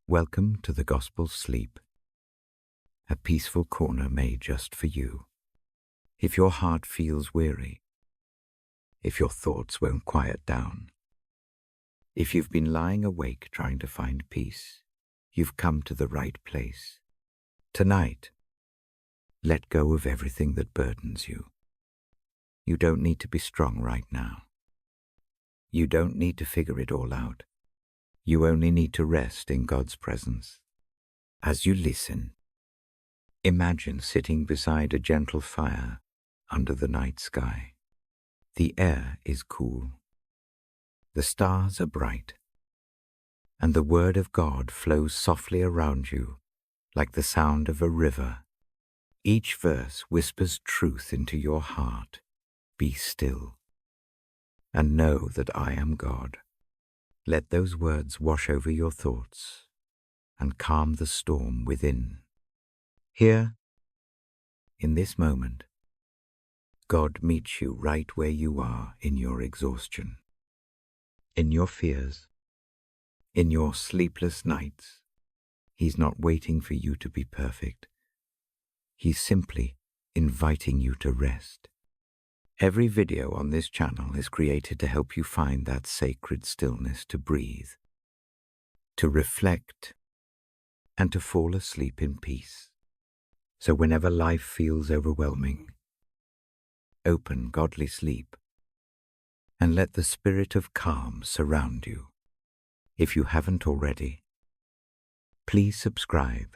Welcome to the Gospel Sleep, a peaceful corner made just for you. If your heart feels weary, if your thoughts won't quiet down, if you've been lying awake trying to find peace, you've come to the right place. Tonight, let go of everything that burdens you. You don't need to be strong right now. You don't need to figure it all out. You only need to rest in God's presence. As you listen, imagine sitting beside a gentle fire under the night sky. The air is cool. The stars are bright. And the Word of God flows softly around you like the sound of a river. Each verse whispers truth into your heart. Be still and know that I am God. Let those words wash over your thoughts and calm the storm within. Here, in this moment, God meets you right where you are in your exhaustion, in your fears, in your sleepless nights. He's not waiting for you to be perfect. He's simply inviting you to rest. Every video on this channel is created to help you find that sacred stillness to breathe, to reflect, and to fall asleep in peace. So whenever life feels overwhelming, open godly sleep and let the spirit of calm surround you. If you haven't already, please subscribe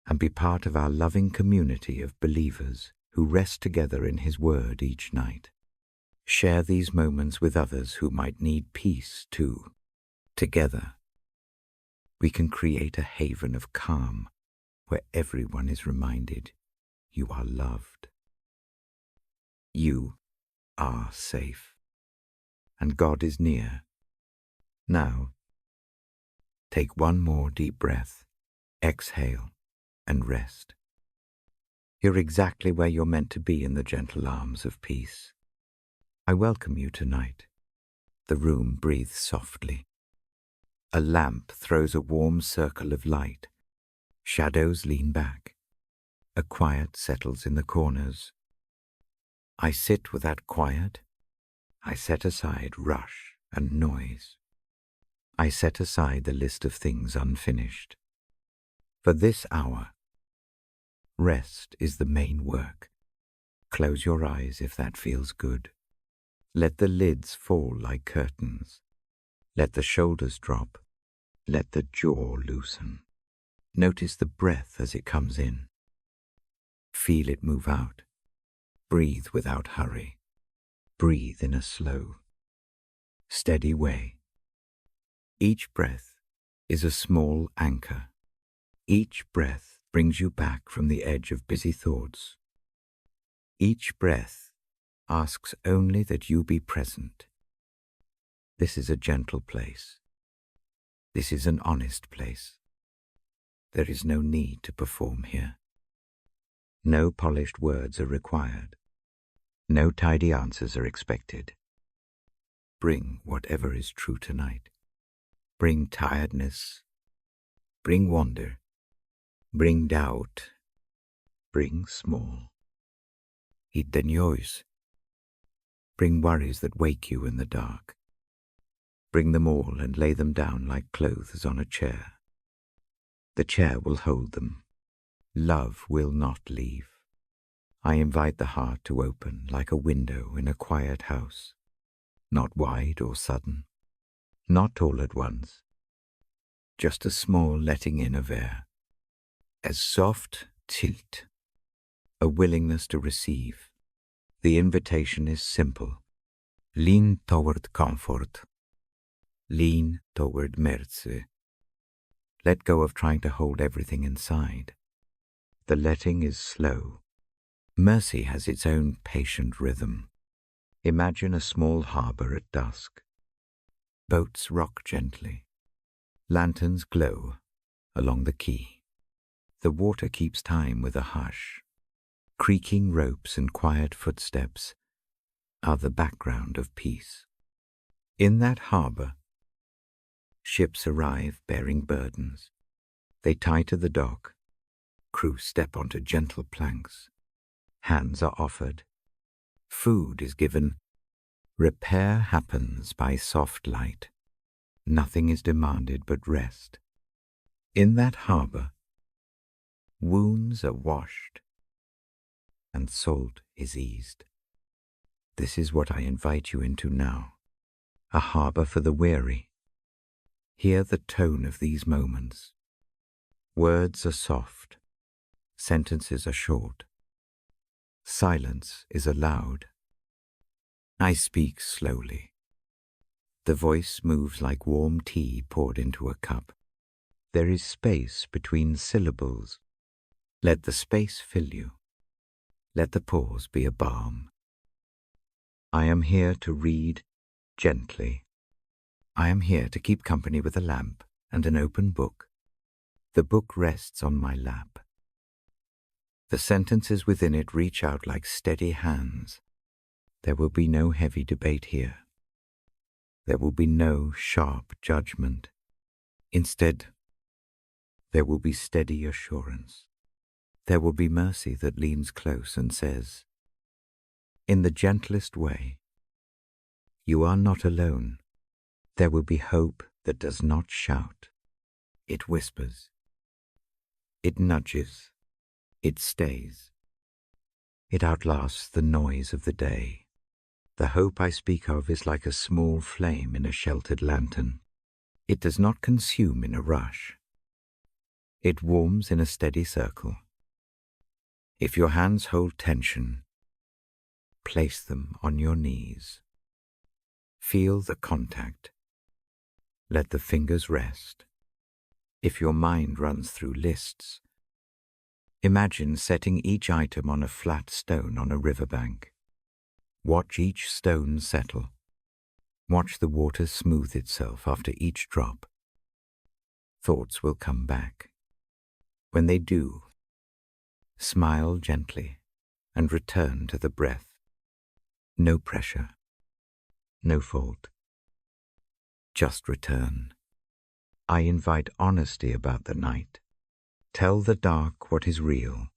and be part of our loving community of believers who rest together in His Word each night. Share these moments with others who might need peace too. Together, we can create a haven of calm where everyone is reminded you are loved. You are safe, and God is near. Now, take one more deep breath, exhale, and rest. You're exactly where you're meant to be in the gentle arms of peace. I welcome you tonight. The room breathes softly. A lamp throws a warm circle of light. Shadows lean back. A quiet settles in the corners. I sit with that quiet. I set aside rush and noise. I set aside the list of things unfinished. For this hour, rest is the main work. Close your eyes if that feels good. Let the lids fall like curtains. Let the shoulders drop. Let the jaw loosen. Notice the breath as it comes in. Feel it move out. Breathe without hurry. Breathe in a slow, steady way. Each breath is a small anchor. Each breath brings you back from the edge of busy thoughts. Each breath asks only that you be present. This is a gentle place. This is an honest place. There is no need to perform here. No polished words are required. No tidy answers are expected. Bring whatever is true tonight. Bring tiredness. Bring wonder. Bring doubt. Bring small. Hidden noise. Bring worries that wake you in the dark. Bring them all and lay them down like clothes on a chair. The chair will hold them. Love will not leave. I invite the heart to open like a window in a quiet house. Not wide or sudden. Not all at once. Just a small letting in of air. As soft tilt. A willingness to receive. The invitation is simple. Lean toward comfort. Lean toward mercy. Let go of trying to hold everything inside. The letting is slow. Mercy has its own patient rhythm. Imagine a small harbor at dusk. Boats rock gently. Lanterns glow along the quay. The water keeps time with a hush. Creaking ropes and quiet footsteps are the background of peace. In that harbor, ships arrive bearing burdens. They tie to the dock. Crew step onto gentle planks. Hands are offered. Food is given. Repair happens by soft light. Nothing is demanded but rest. In that harbour, wounds are washed and salt is eased. This is what I invite you into now, a harbour for the weary. Hear the tone of these moments. Words are soft, sentences are short. Silence is allowed. I speak slowly. The voice moves like warm tea poured into a cup. There is space between syllables. Let the space fill you. Let the pause be a balm. I am here to read gently. I am here to keep company with a lamp and an open book. The book rests on my lap. The sentences within it reach out like steady hands. There will be no heavy debate here. There will be no sharp judgment. Instead, there will be steady assurance. There will be mercy that leans close and says, in the gentlest way, you are not alone. There will be hope that does not shout. It whispers. It nudges. It stays. It outlasts the noise of the day. The hope I speak of is like a small flame in a sheltered lantern. It does not consume in a rush. It warms in a steady circle. If your hands hold tension, place them on your knees. Feel the contact. Let the fingers rest. If your mind runs through lists, imagine setting each item on a flat stone on a riverbank. Watch each stone settle. Watch the water smooth itself after each drop. Thoughts will come back. When they do, smile gently and return to the breath. No pressure, no fault. Just return. I invite honesty about the night. Tell the dark what is real.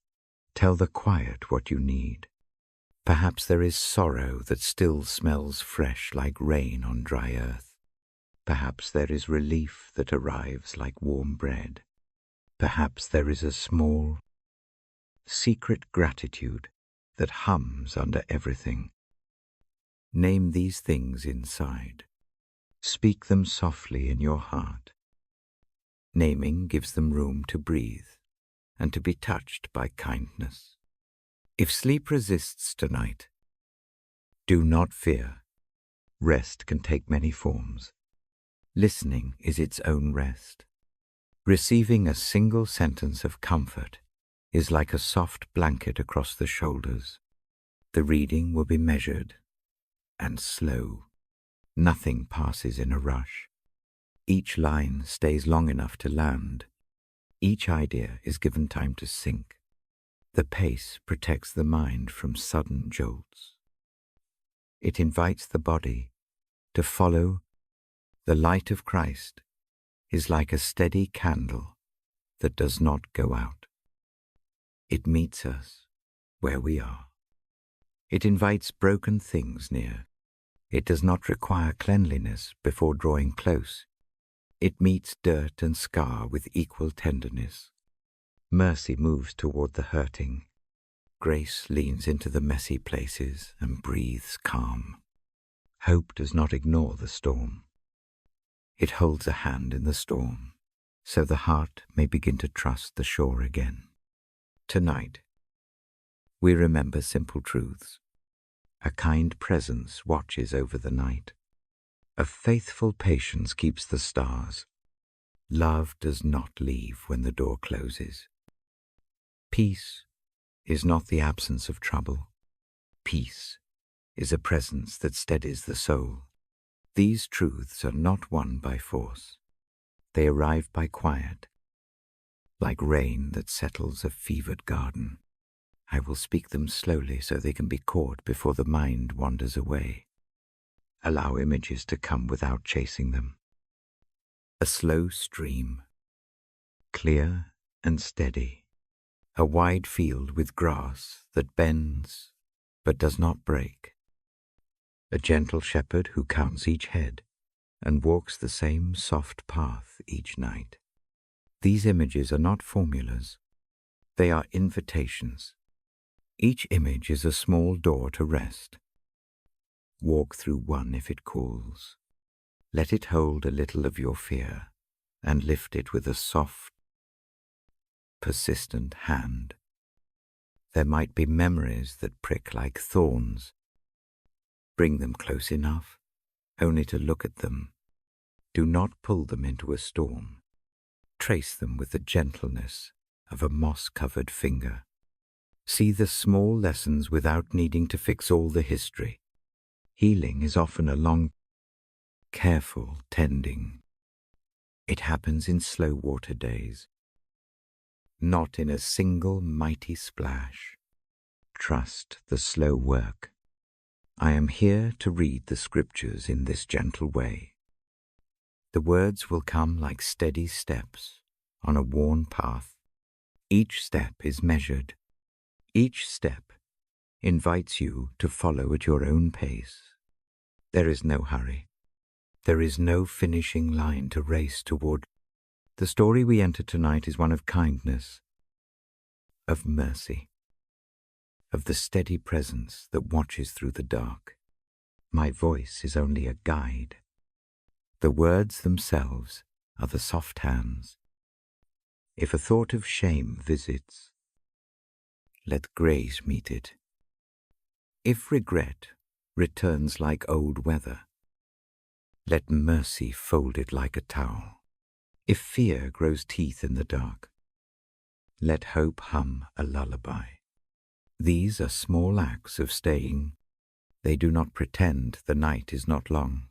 Tell the quiet what you need. Perhaps there is sorrow that still smells fresh like rain on dry earth. Perhaps there is relief that arrives like warm bread. Perhaps there is a small, secret gratitude that hums under everything. Name these things inside. Speak them softly in your heart. Naming gives them room to breathe and to be touched by kindness. If sleep resists tonight, do not fear. Rest can take many forms. Listening is its own rest. Receiving a single sentence of comfort is like a soft blanket across the shoulders. The reading will be measured and slow. Nothing passes in a rush. Each line stays long enough to land. Each idea is given time to sink. The pace protects the mind from sudden jolts. It invites the body to follow. The light of Christ is like a steady candle that does not go out. It meets us where we are. It invites broken things near. It does not require cleanliness before drawing close. It meets dirt and scar with equal tenderness. Mercy moves toward the hurting. Grace leans into the messy places and breathes calm. Hope does not ignore the storm. It holds a hand in the storm, so the heart may begin to trust the shore again. Tonight, we remember simple truths. A kind presence watches over the night. A faithful patience keeps the stars. Love does not leave when the door closes. Peace is not the absence of trouble. Peace is a presence that steadies the soul. These truths are not won by force. They arrive by quiet, like rain that settles a fevered garden. I will speak them slowly so they can be caught before the mind wanders away. Allow images to come without chasing them. A slow stream, clear and steady, a wide field with grass that bends but does not break, a gentle shepherd who counts each head and walks the same soft path each night. These images are not formulas, they are invitations. Each image is a small door to rest. Walk through one if it calls. Let it hold a little of your fear and lift it with a soft, persistent hand. There might be memories that prick like thorns. Bring them close enough, only to look at them. Do not pull them into a storm. Trace them with the gentleness of a moss-covered finger. See the small lessons without needing to fix all the history. Healing is often a long, careful tending. It happens in slow water days, not in a single mighty splash. Trust the slow work. I am here to read the scriptures in this gentle way. The words will come like steady steps on a worn path. Each step is measured. Each step invites you to follow at your own pace. There is no hurry. There is no finishing line to race toward. The story we enter tonight is one of kindness, of mercy, of the steady presence that watches through the dark. My voice is only a guide. The words themselves are the soft hands. If a thought of shame visits, let grace meet it. If regret returns like old weather, let mercy fold it like a towel. If fear grows teeth in the dark, let hope hum a lullaby. These are small acts of staying. They do not pretend the night is not long.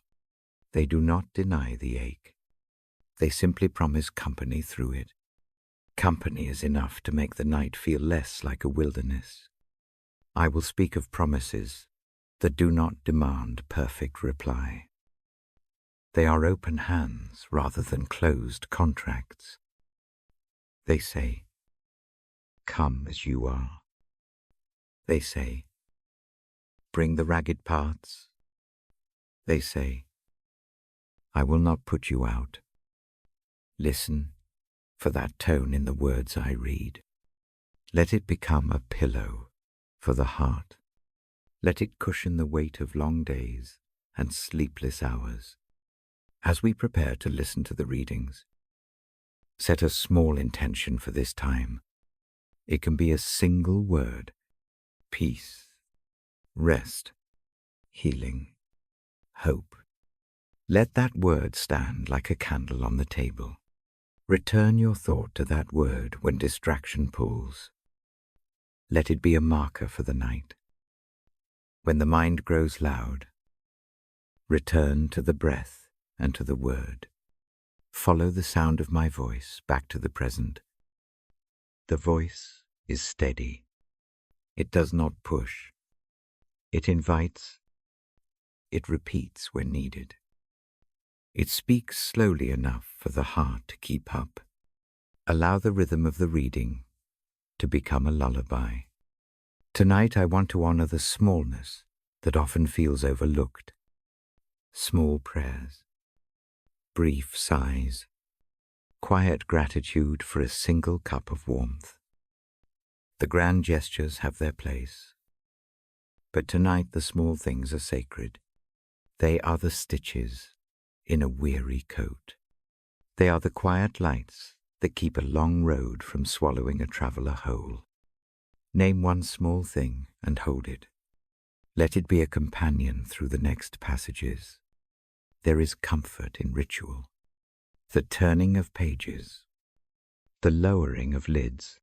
They do not deny the ache. They simply promise company through it. Company is enough to make the night feel less like a wilderness. I will speak of promises that do not demand perfect reply. They are open hands rather than closed contracts. They say, "Come as you are." They say, "Bring the ragged parts." They say, "I will not put you out." Listen for that tone in the words I read. Let it become a pillow for the heart. Let it cushion the weight of long days and sleepless hours. As we prepare to listen to the readings, set a small intention for this time. It can be a single word: peace, rest, healing, hope. Let that word stand like a candle on the table. Return your thought to that word when distraction pulls. Let it be a marker for the night. When the mind grows loud, return to the breath and to the word. Follow the sound of my voice back to the present. The voice is steady. It does not push. It invites. It repeats when needed. It speaks slowly enough for the heart to keep up. Allow the rhythm of the reading to become a lullaby. Tonight I want to honor the smallness that often feels overlooked. Small prayers, brief sighs, quiet gratitude for a single cup of warmth. The grand gestures have their place, but tonight the small things are sacred. They are the stitches in a weary coat. They are the quiet lights that keep a long road from swallowing a traveler whole. Name one small thing and hold it. Let it be a companion through the next passages. There is comfort in ritual. The turning of pages, the lowering of lids,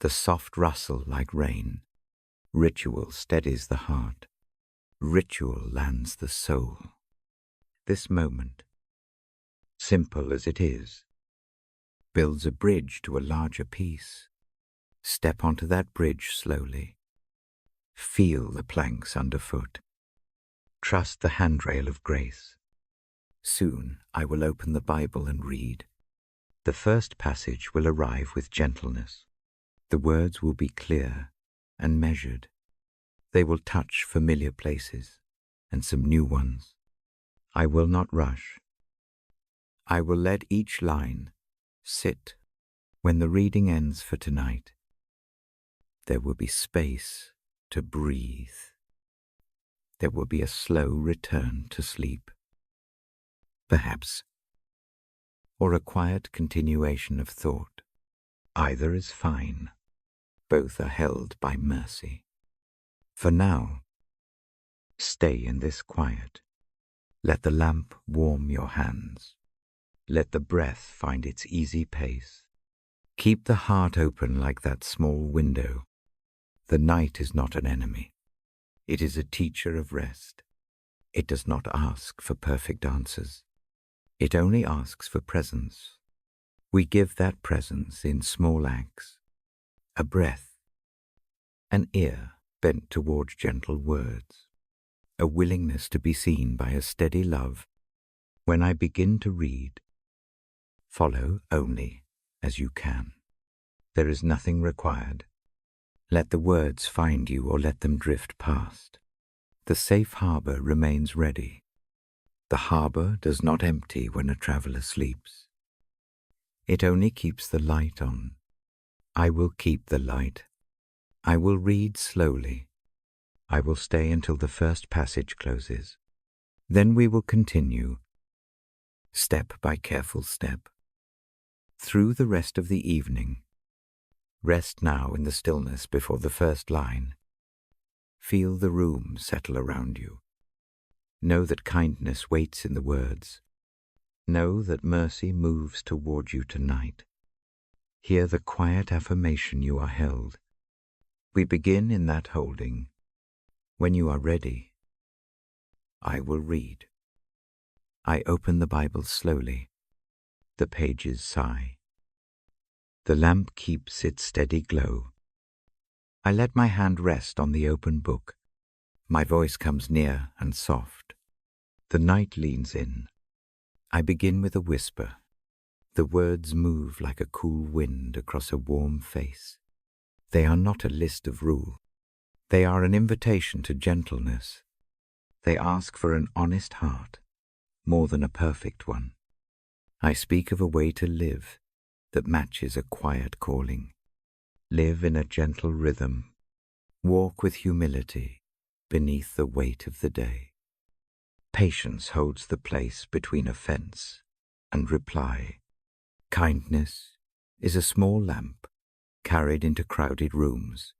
the soft rustle like rain. Ritual steadies the heart. Ritual lands the soul. This moment, simple as it is, builds a bridge to a larger peace. Step onto that bridge slowly. Feel the planks underfoot. Trust the handrail of grace. Soon I will open the Bible and read. The first passage will arrive with gentleness. The words will be clear and measured. They will touch familiar places and some new ones. I will not rush. I will let each line sit. When the reading ends for tonight, there will be space to breathe. There will be a slow return to sleep, perhaps, or a quiet continuation of thought. Either is fine. Both are held by mercy. For now, stay in this quiet. Let the lamp warm your hands. Let the breath find its easy pace. Keep the heart open like that small window. The night is not an enemy. It is a teacher of rest. It does not ask for perfect answers. It only asks for presence. We give that presence in small acts. A breath, an ear bent towards gentle words, a willingness to be seen by a steady love. When I begin to read, follow only as you can. There is nothing required. Let the words find you or let them drift past. The safe harbor remains ready. The harbor does not empty when a traveler sleeps. It only keeps the light on. I will keep the light. I will read slowly. I will stay until the first passage closes. Then we will continue, step by careful step, through the rest of the evening. Rest now in the stillness before the first line. Feel the room settle around you. Know that kindness waits in the words. Know that mercy moves toward you tonight. Hear the quiet affirmation you are held. We begin in that holding. When you are ready, I will read. I open the Bible slowly. The pages sigh. The lamp keeps its steady glow. I let my hand rest on the open book. My voice comes near and soft. The night leans in. I begin with a whisper. The words move like a cool wind across a warm face. They are not a list of rules. They are an invitation to gentleness. They ask for an honest heart, more than a perfect one. I speak of a way to live that matches a quiet calling. Live in a gentle rhythm. Walk with humility beneath the weight of the day. Patience holds the place between offense and reply. Kindness is a small lamp carried into crowded rooms.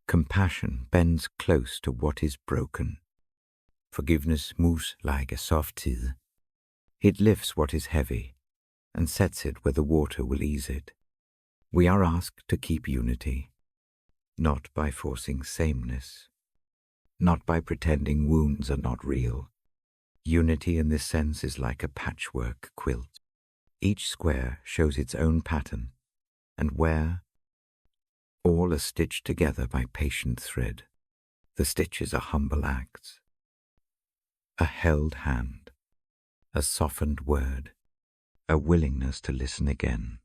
Compassion bends close to what is broken. Forgiveness moves like a soft tid. It lifts what is heavy and sets it where the water will ease it. We are asked to keep unity, not by forcing sameness, not by pretending wounds are not real. Unity in this sense is like a patchwork quilt. Each square shows its own pattern, and where all are stitched together by patient thread, the stitches are humble acts. A held hand, a softened word, a willingness to listen again.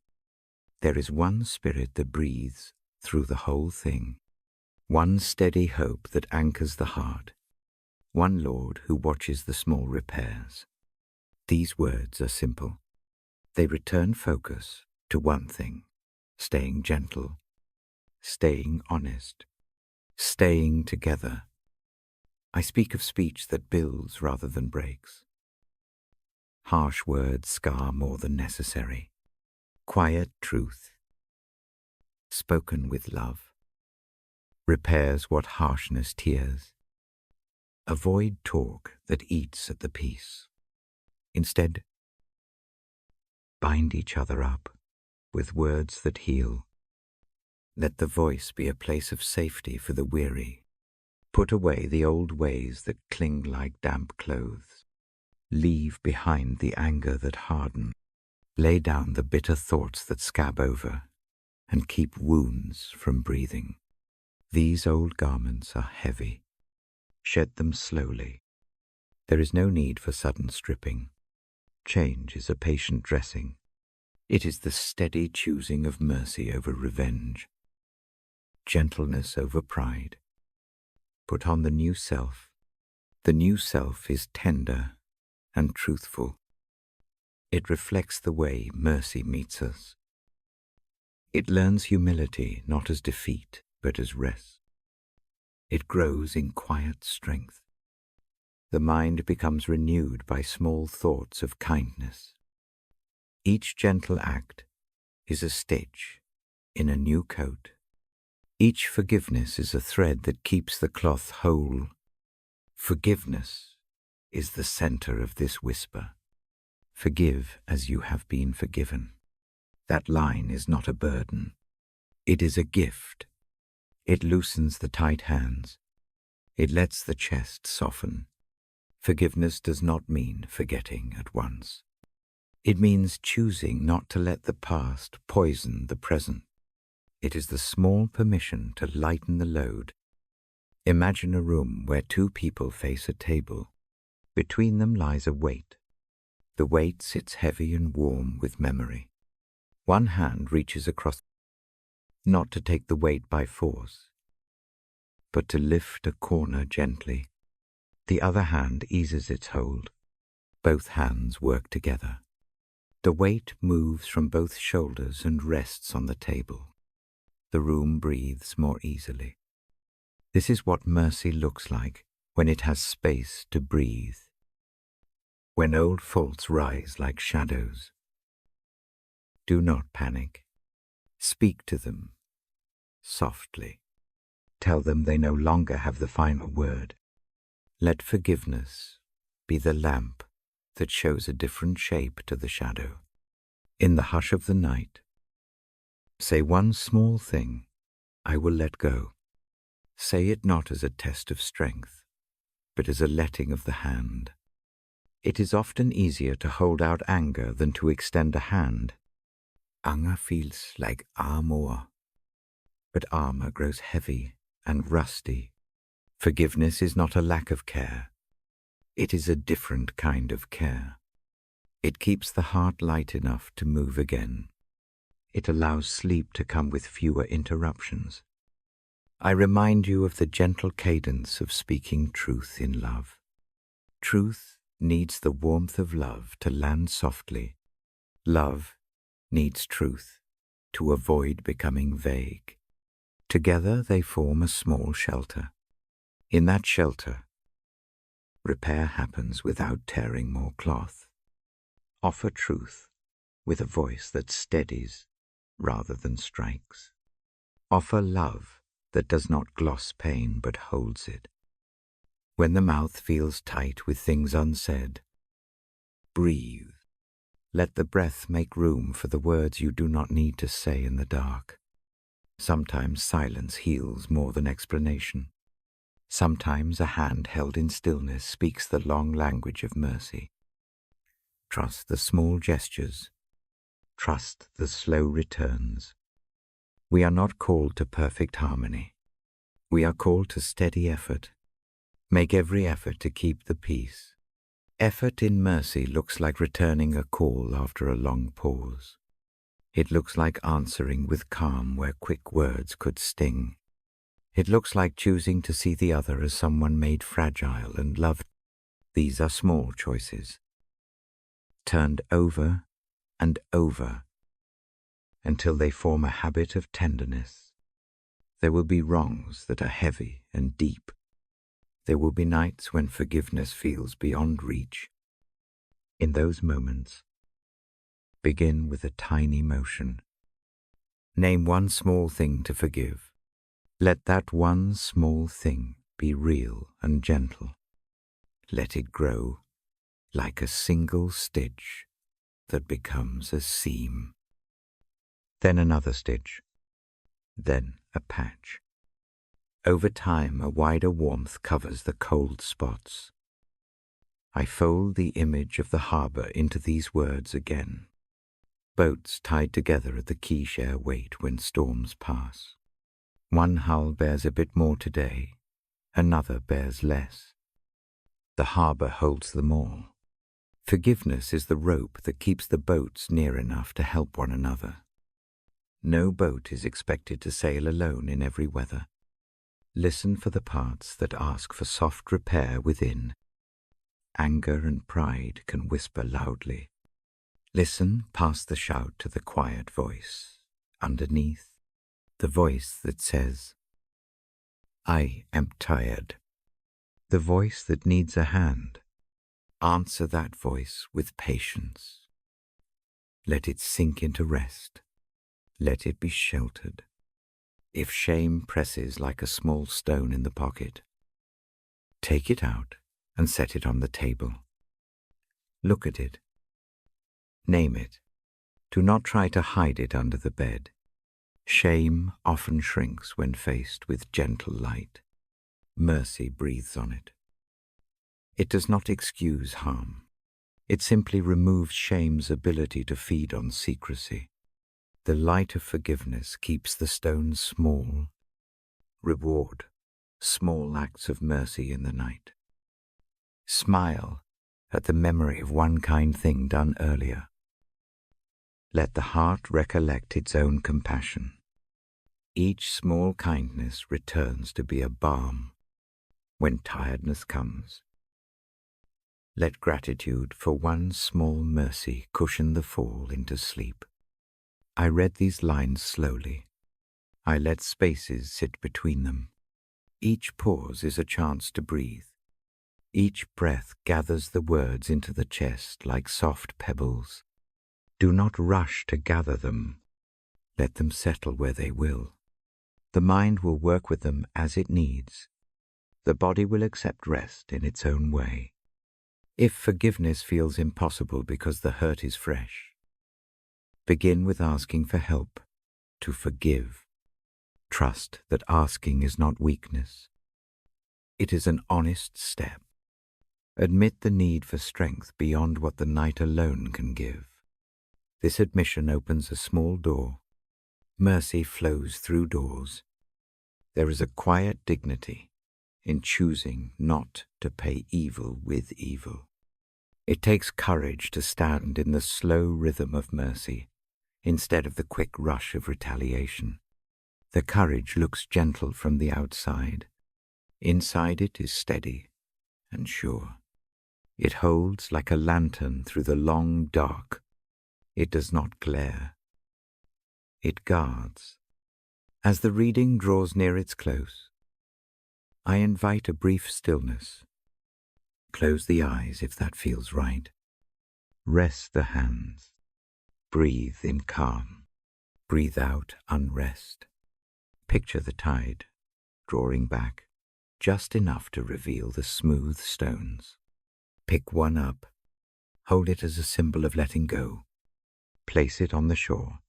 There is one spirit that breathes through the whole thing, one steady hope that anchors the heart, one Lord who watches the small repairs. These words are simple. They return focus to one thing, staying gentle, staying honest, staying together. I speak of speech that builds rather than breaks. Harsh words scar more than necessary. Quiet truth, spoken with love, repairs what harshness tears. Avoid talk that eats at the peace. Instead, bind each other up with words that heal. Let the voice be a place of safety for the weary. Put away the old ways that cling like damp clothes. Leave behind the anger that hardens. Lay down the bitter thoughts that scab over and keep wounds from breathing. These old garments are heavy. Shed them slowly. There is no need for sudden stripping. Change is a patient dressing. It is the steady choosing of mercy over revenge, gentleness over pride. Put on the new self. The new self is tender and truthful. It reflects the way mercy meets us. It learns humility not as defeat, but as rest. It grows in quiet strength. The mind becomes renewed by small thoughts of kindness. Each gentle act is a stitch in a new coat. Each forgiveness is a thread that keeps the cloth whole. Forgiveness is the center of this whisper. Forgive as you have been forgiven. That line is not a burden. It is a gift. It loosens the tight hands. It lets the chest soften. Forgiveness does not mean forgetting at once. It means choosing not to let the past poison the present. It is the small permission to lighten the load. Imagine a room where two people face a table. Between them lies a weight. The weight sits heavy and warm with memory. One hand reaches across, not to take the weight by force, but to lift a corner gently. The other hand eases its hold. Both hands work together. The weight moves from both shoulders and rests on the table. The room breathes more easily. This is what mercy looks like when it has space to breathe. When old faults rise like shadows, do not panic. Speak to them softly. Tell them they no longer have the final word. Let forgiveness be the lamp that shows a different shape to the shadow. In the hush of the night, say one small thing, I will let go. Say it not as a test of strength, but as a letting of the hand. It is often easier to hold out anger than to extend a hand. Anger feels like armor, but armor grows heavy and rusty. Forgiveness is not a lack of care. It is a different kind of care. It keeps the heart light enough to move again. It allows sleep to come with fewer interruptions. I remind you of the gentle cadence of speaking truth in love. Truth needs the warmth of love to land softly. Love needs truth to avoid becoming vague. Together they form a small shelter. In that shelter, repair happens without tearing more cloth. Offer truth with a voice that steadies rather than strikes. Offer love that does not gloss pain but holds it. When the mouth feels tight with things unsaid, breathe. Let the breath make room for the words you do not need to say in the dark. Sometimes silence heals more than explanation. Sometimes a hand held in stillness speaks the long language of mercy. Trust the small gestures. Trust the slow returns. We are not called to perfect harmony. We are called to steady effort. Make every effort to keep the peace. Effort in mercy looks like returning a call after a long pause. It looks like answering with calm where quick words could sting. It looks like choosing to see the other as someone made fragile and loved. These are small choices, turned over and over until they form a habit of tenderness. There will be wrongs that are heavy and deep. There will be nights when forgiveness feels beyond reach. In those moments, begin with a tiny motion. Name one small thing to forgive. Let that one small thing be real and gentle. Let it grow like a single stitch that becomes a seam. Then another stitch. Then a patch. Over time, a wider warmth covers the cold spots. I fold the image of the harbor into these words again. Boats tied together at the quay share wait when storms pass. One hull bears a bit more today, another bears less. The harbor holds them all. Forgiveness is the rope that keeps the boats near enough to help one another. No boat is expected to sail alone in every weather. Listen for the parts that ask for soft repair within. Anger and pride can whisper loudly. Listen past the shout to the quiet voice, underneath, the voice that says, "I am tired." The voice that needs a hand. Answer that voice with patience. Let it sink into rest. Let it be sheltered. If shame presses like a small stone in the pocket, take it out and set it on the table. Look at it. Name it. Do not try to hide it under the bed. Shame often shrinks when faced with gentle light. Mercy breathes on it. It does not excuse harm. It simply removes shame's ability to feed on secrecy. The light of forgiveness keeps the stones small. Reward small acts of mercy in the night. Smile at the memory of one kind thing done earlier. Let the heart recollect its own compassion. Each small kindness returns to be a balm when tiredness comes. Let gratitude for one small mercy cushion the fall into sleep. I read these lines slowly. I let spaces sit between them. Each pause is a chance to breathe. Each breath gathers the words into the chest like soft pebbles. Do not rush to gather them. Let them settle where they will. The mind will work with them as it needs. The body will accept rest in its own way. If forgiveness feels impossible because the hurt is fresh, begin with asking for help to forgive. Trust that asking is not weakness. It is an honest step. Admit the need for strength beyond what the night alone can give. This admission opens a small door. Mercy flows through doors. There is a quiet dignity in choosing not to pay evil with evil. It takes courage to stand in the slow rhythm of mercy instead of the quick rush of retaliation. The courage looks gentle from the outside. Inside it is steady and sure. It holds like a lantern through the long dark. It does not glare. It guards. As the reading draws near its close, I invite a brief stillness. Close the eyes if that feels right. Rest the hands. Breathe in calm. Breathe out unrest. Picture the tide, drawing back, just enough to reveal the smooth stones. Pick one up. Hold it as a symbol of letting go. Place it on the shore.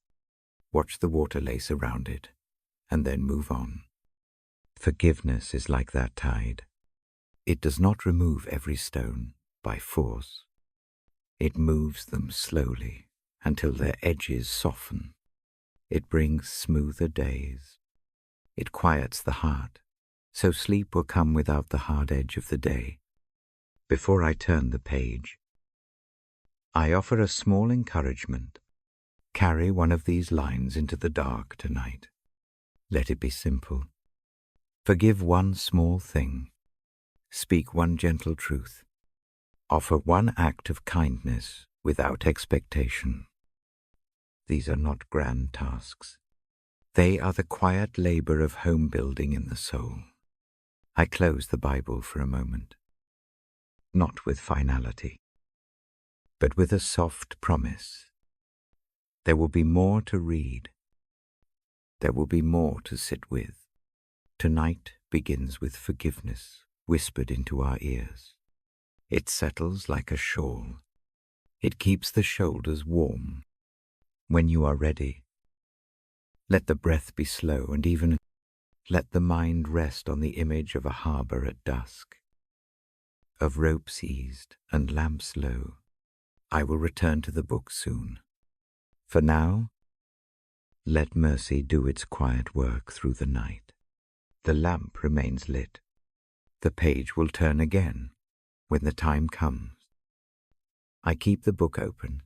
Watch the water lace around it, and then move on. Forgiveness is like that tide. It does not remove every stone by force. It moves them slowly until their edges soften. It brings smoother days. It quiets the heart, so sleep will come without the hard edge of the day. Before I turn the page, I offer a small encouragement. Carry one of these lines into the dark tonight. Let it be simple. Forgive one small thing. Speak one gentle truth. Offer one act of kindness without expectation. These are not grand tasks. They are the quiet labor of home building in the soul. I close the Bible for a moment, not with finality, but with a soft promise. There will be more to read. There will be more to sit with. Tonight begins with forgiveness whispered into our ears. It settles like a shawl. It keeps the shoulders warm. When you are ready, let the breath be slow and even let the mind rest on the image of a harbor at dusk, of ropes eased and lamps low. I will return to the book soon. For now, let mercy do its quiet work through the night. The lamp remains lit. The page will turn again when the time comes. I keep the book open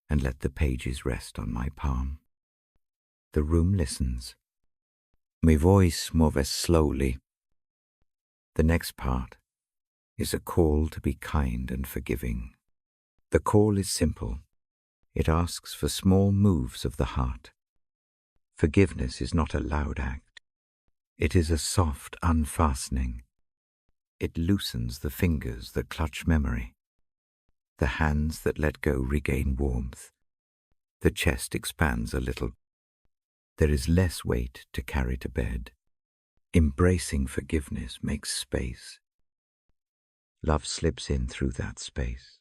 and let the pages rest on my palm. The room listens. My voice moves slowly. The next part is a call to be kind and forgiving. The call is simple. It asks for small moves of the heart. Forgiveness is not a loud act. It is a soft unfastening. It loosens the fingers that clutch memory. The hands that let go regain warmth. The chest expands a little. There is less weight to carry to bed. Embracing forgiveness makes space. Love slips in through that space.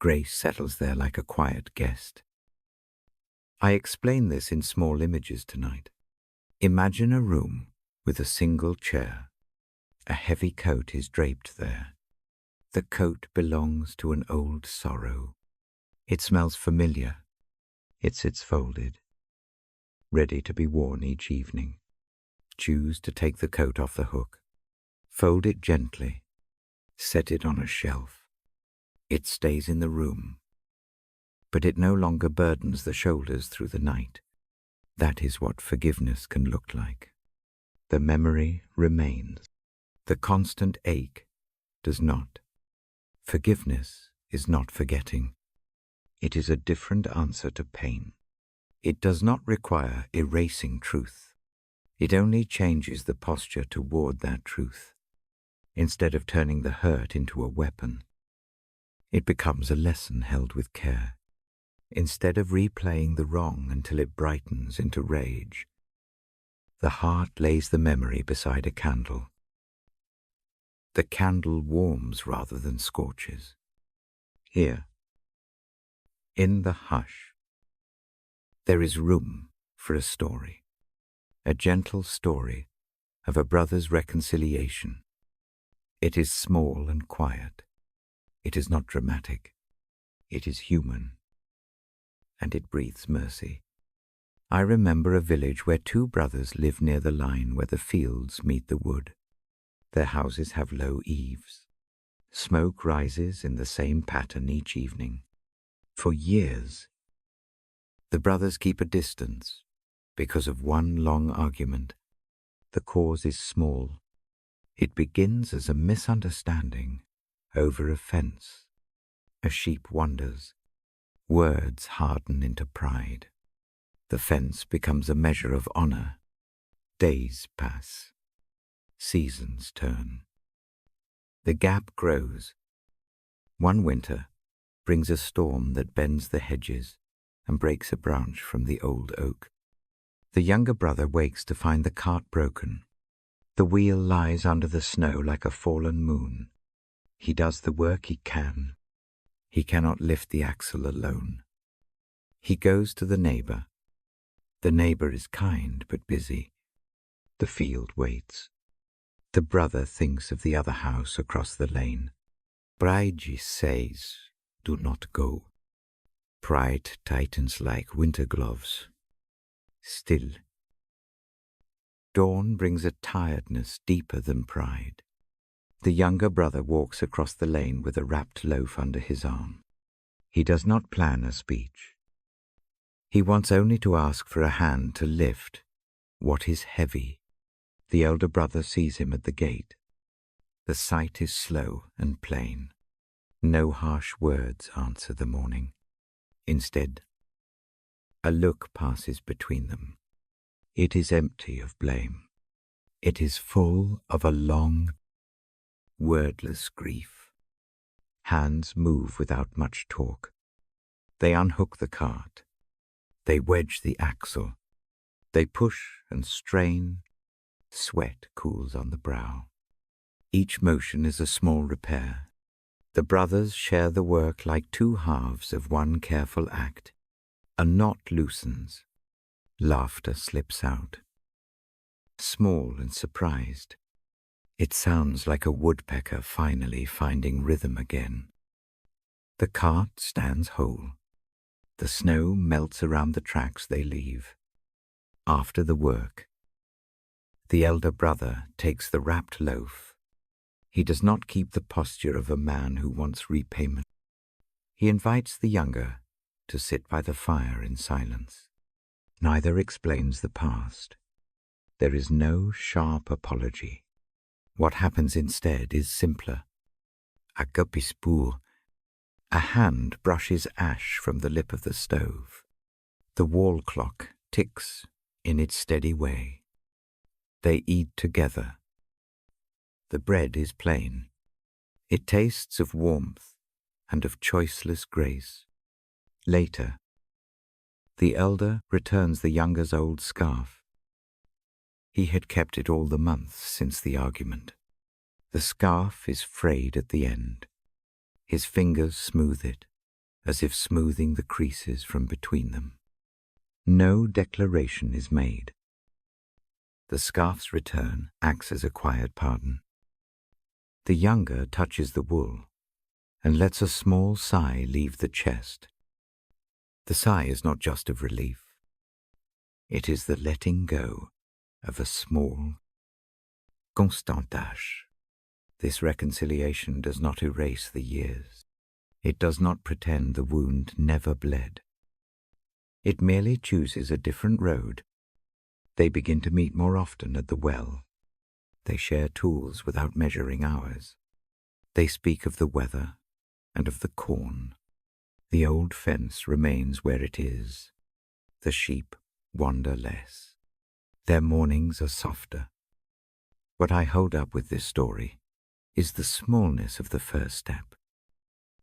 Grace settles there like a quiet guest. I explain this in small images tonight. Imagine a room with a single chair. A heavy coat is draped there. The coat belongs to an old sorrow. It smells familiar. It sits folded, ready to be worn each evening. Choose to take the coat off the hook. Fold it gently. Set it on a shelf. It stays in the room, but it no longer burdens the shoulders through the night. That is what forgiveness can look like. The memory remains. The constant ache does not. Forgiveness is not forgetting. It is a different answer to pain. It does not require erasing truth. It only changes the posture toward that truth. Instead of turning the hurt into a weapon, it becomes a lesson held with care. Instead of replaying the wrong until it brightens into rage, the heart lays the memory beside a candle. The candle warms rather than scorches. Here, in the hush, there is room for a story, a gentle story of a brother's reconciliation. It is small and quiet. It is not dramatic. It is human. And it breathes mercy. I remember a village where two brothers live near the line where the fields meet the wood. Their houses have low eaves. Smoke rises in the same pattern each evening. For years, the brothers keep a distance because of one long argument. The cause is small. It begins as a misunderstanding over a fence. A sheep wanders. Words harden into pride. The fence becomes a measure of honor. Days pass. Seasons turn. The gap grows. One winter brings a storm that bends the hedges and breaks a branch from the old oak. The younger brother wakes to find the cart broken. The wheel lies under the snow like a fallen moon. He does the work he can. He cannot lift the axle alone. He goes to the neighbor. The neighbor is kind but busy. The field waits. The brother thinks of the other house across the lane. Pride says, do not go. Pride tightens like winter gloves. Still. Dawn brings a tiredness deeper than pride. The younger brother walks across the lane with a wrapped loaf under his arm. He does not plan a speech. He wants only to ask for a hand to lift what is heavy. The elder brother sees him at the gate. The sight is slow and plain. No harsh words answer the morning. Instead, a look passes between them. It is empty of blame. It is full of a long, wordless grief. Hands move without much talk. They unhook the cart. They wedge the axle. They push and strain. Sweat cools on the brow. Each motion is a small repair. The brothers share the work like two halves of one careful act. A knot loosens. Laughter slips out. Small and surprised, it sounds like a woodpecker finally finding rhythm again. The cart stands whole. The snow melts around the tracks they leave. After the work, the elder brother takes the wrapped loaf. He does not keep the posture of a man who wants repayment. He invites the younger to sit by the fire in silence. Neither explains the past. There is no sharp apology. What happens instead is simpler. Agapispur. A hand brushes ash from the lip of the stove. The wall clock ticks in its steady way. They eat together. The bread is plain. It tastes of warmth and of choiceless grace. Later, the elder returns the younger's old scarf. He had kept it all the months since the argument. The scarf is frayed at the end. His fingers smooth it, as if smoothing the creases from between them. No declaration is made. The scarf's return acts as a quiet pardon. The younger touches the wool and lets a small sigh leave the chest. The sigh is not just of relief. It is the letting go of a small constantage. This reconciliation does not erase the years. It does not pretend the wound never bled. It merely chooses a different road. They begin to meet more often at the well. They share tools without measuring hours. They speak of the weather and of the corn. The old fence remains where it is. The sheep wander less. Their mornings are softer. What I hold up with this story is the smallness of the first step.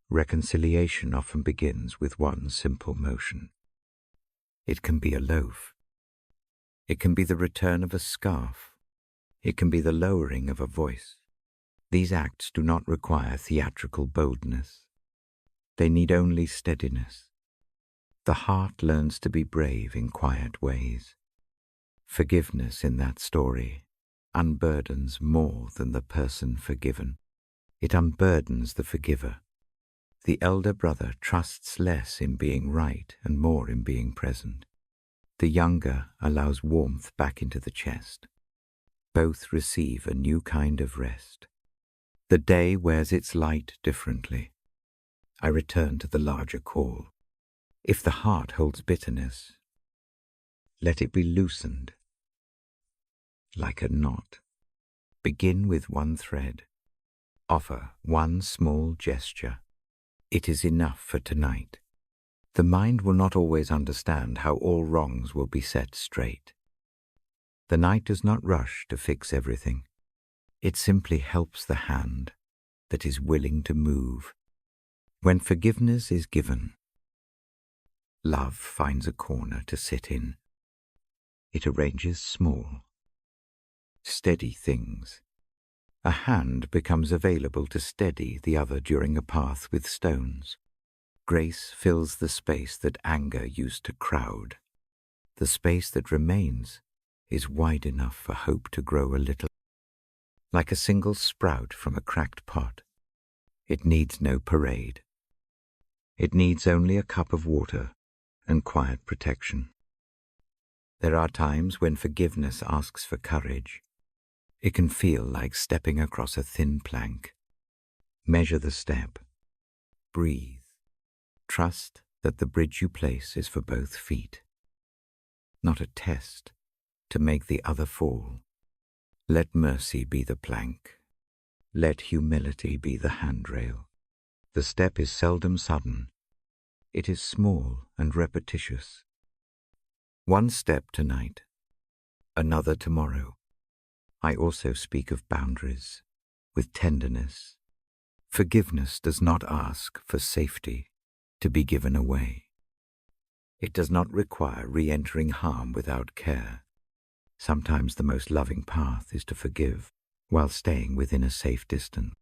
Reconciliation often begins with one simple motion. It can be a loaf. It can be the return of a scarf. It can be the lowering of a voice. These acts do not require theatrical boldness. They need only steadiness. The heart learns to be brave in quiet ways. Forgiveness in that story unburdens more than the person forgiven. It unburdens the forgiver. The elder brother trusts less in being right and more in being present. The younger allows warmth back into the chest. Both receive a new kind of rest. The day wears its light differently. I return to the larger call. If the heart holds bitterness, let it be loosened like a knot. Begin with one thread. Offer one small gesture. It is enough for tonight. The mind will not always understand how all wrongs will be set straight. The night does not rush to fix everything. It simply helps the hand that is willing to move. When forgiveness is given, love finds a corner to sit in. It arranges small, steady things. A hand becomes available to steady the other during a path with stones. Grace fills the space that anger used to crowd. The space that remains is wide enough for hope to grow a little. Like a single sprout from a cracked pot, it needs no parade. It needs only a cup of water and quiet protection. There are times when forgiveness asks for courage. It can feel like stepping across a thin plank. Measure the step. Breathe. Trust that the bridge you place is for both feet. Not a test to make the other fall. Let mercy be the plank. Let humility be the handrail. The step is seldom sudden. It is small and repetitious. One step tonight, another tomorrow. I also speak of boundaries, with tenderness. Forgiveness does not ask for safety to be given away. It does not require re-entering harm without care. Sometimes the most loving path is to forgive while staying within a safe distance.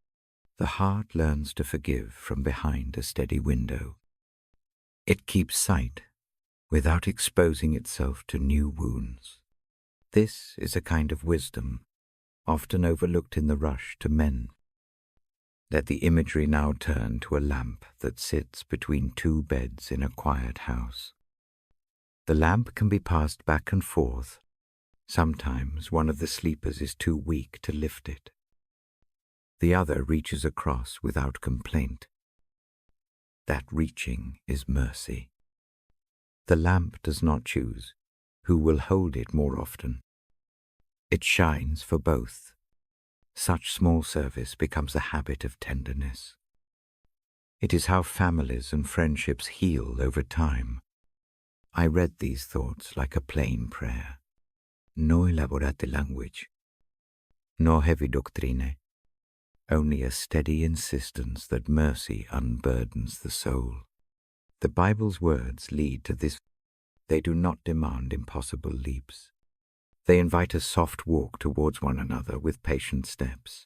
The heart learns to forgive from behind a steady window. It keeps sight without exposing itself to new wounds. This is a kind of wisdom often overlooked in the rush to mend. Let the imagery now turn to a lamp that sits between two beds in a quiet house. The lamp can be passed back and forth. Sometimes one of the sleepers is too weak to lift it. The other reaches across without complaint. That reaching is mercy. The lamp does not choose who will hold it more often. It shines for both. Such small service becomes a habit of tenderness. It is how families and friendships heal over time. I read these thoughts like a plain prayer. No elaborate language, no heavy doctrine, only a steady insistence that mercy unburdens the soul. The Bible's words lead to this. They do not demand impossible leaps. They invite a soft walk towards one another with patient steps.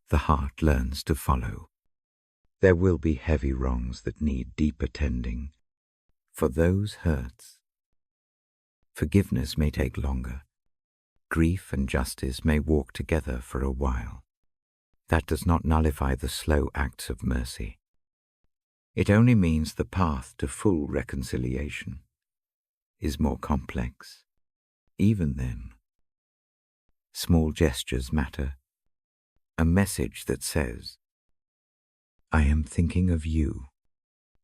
The heart learns to follow. There will be heavy wrongs that need deeper tending. For those hurts, forgiveness may take longer. Grief and justice may walk together for a while. That does not nullify the slow acts of mercy. It only means the path to full reconciliation is more complex. Even then, small gestures matter. A message that says, "I am thinking of you,"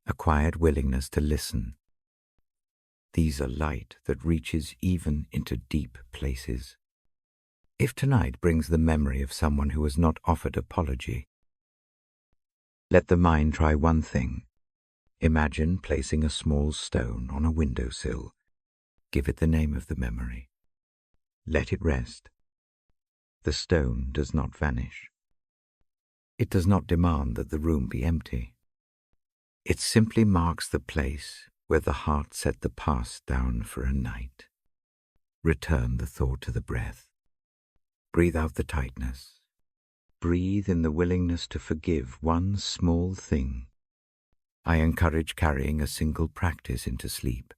a quiet willingness to listen. These are light that reaches even into deep places. If tonight brings the memory of someone who has not offered apology, let the mind try one thing. Imagine placing a small stone on a windowsill. Give it the name of the memory. Let it rest. The stone does not vanish. It does not demand that the room be empty. It simply marks the place where the heart set the past down for a night. Return the thought to the breath. Breathe out the tightness. Breathe in the willingness to forgive one small thing. I encourage carrying a single practice into sleep.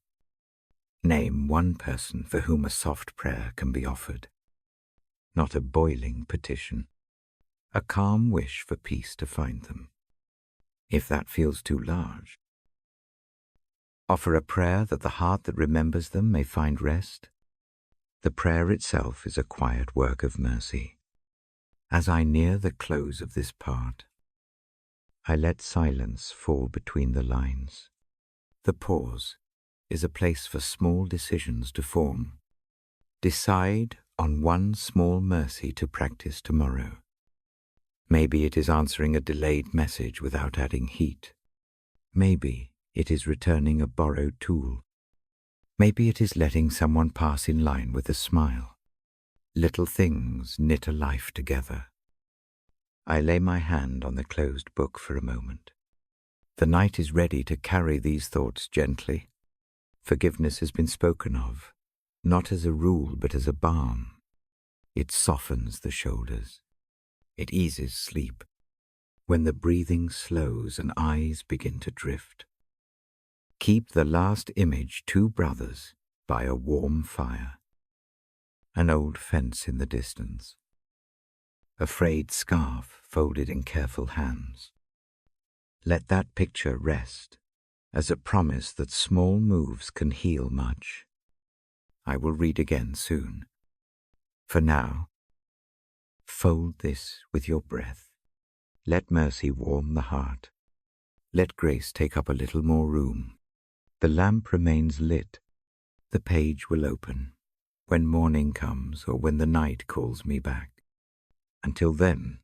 Name one person for whom a soft prayer can be offered. Not a boiling petition. A calm wish for peace to find them. If that feels too large, offer a prayer that the heart that remembers them may find rest. The prayer itself is a quiet work of mercy. As I near the close of this part, I let silence fall between the lines. The pause is a place for small decisions to form. Decide on one small mercy to practice tomorrow. Maybe it is answering a delayed message without adding heat. Maybe it is returning a borrowed tool. Maybe it is letting someone pass in line with a smile. Little things knit a life together. I lay my hand on the closed book for a moment. The night is ready to carry these thoughts gently. Forgiveness has been spoken of, not as a rule but as a balm. It softens the shoulders. It eases sleep. When the breathing slows and eyes begin to drift. Keep the last image, two brothers by a warm fire. An old fence in the distance. A frayed scarf folded in careful hands. Let that picture rest as a promise that small moves can heal much. I will read again soon. For now, fold this with your breath. Let mercy warm the heart. Let grace take up a little more room. The lamp remains lit. The page will open when morning comes or when the night calls me back. Until then,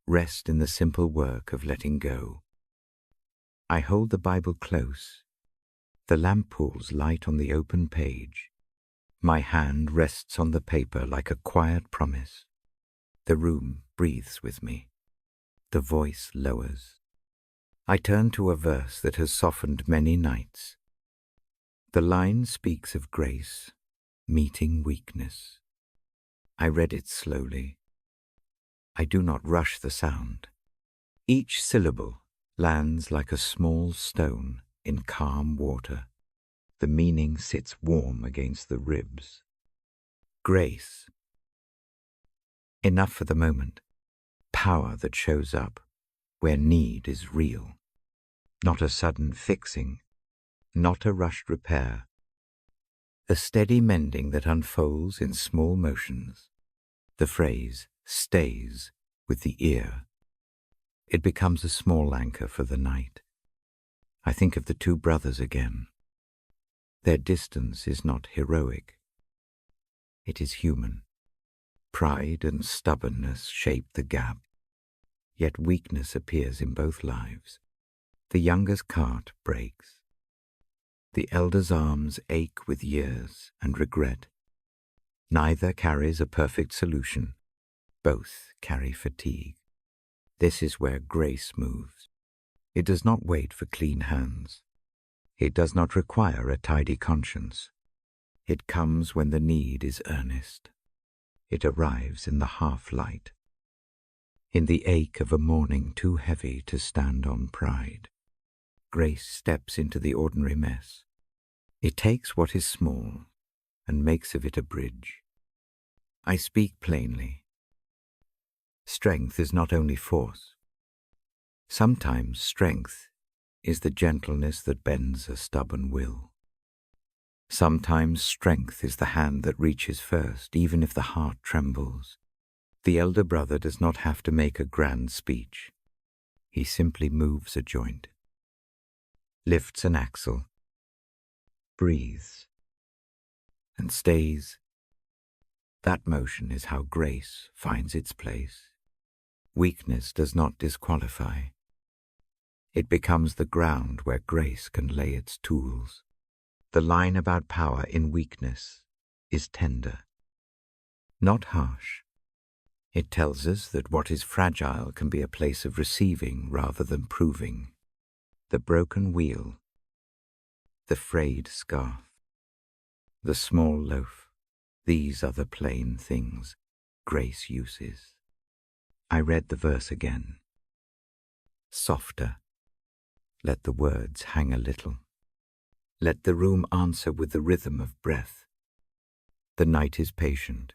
rest in the simple work of letting go. I hold the Bible close. The lamp pools light on the open page. My hand rests on the paper like a quiet promise. The room breathes with me. The voice lowers. I turn to a verse that has softened many nights. The line speaks of grace meeting weakness. I read it slowly. I do not rush the sound. Each syllable lands like a small stone in calm water. The meaning sits warm against the ribs. Grace. Enough for the moment. Power that shows up where need is real. Not a sudden fixing, not a rushed repair. A steady mending that unfolds in small motions. The phrase stays with the ear. It becomes a small anchor for the night. I think of the two brothers again. Their distance is not heroic. It is human. Pride and stubbornness shape the gap, yet weakness appears in both lives. The younger's cart breaks. The elder's arms ache with years and regret. Neither carries a perfect solution. Both carry fatigue. This is where grace moves. It does not wait for clean hands. It does not require a tidy conscience. It comes when the need is earnest. It arrives in the half-light, in the ache of a morning too heavy to stand on pride. Grace steps into the ordinary mess. It takes what is small and makes of it a bridge. I speak plainly. Strength is not only force. Sometimes strength is the gentleness that bends a stubborn will. Sometimes strength is the hand that reaches first, even if the heart trembles. The elder brother does not have to make a grand speech. He simply moves a joint, lifts an axle, breathes, and stays. That motion is how grace finds its place. Weakness does not disqualify. It becomes the ground where grace can lay its tools. The line about power in weakness is tender, not harsh. It tells us that what is fragile can be a place of receiving rather than proving. The broken wheel, the frayed scarf, the small loaf, these are the plain things grace uses. I read the verse again. Softer. Let the words hang a little. Let the room answer with the rhythm of breath. The night is patient.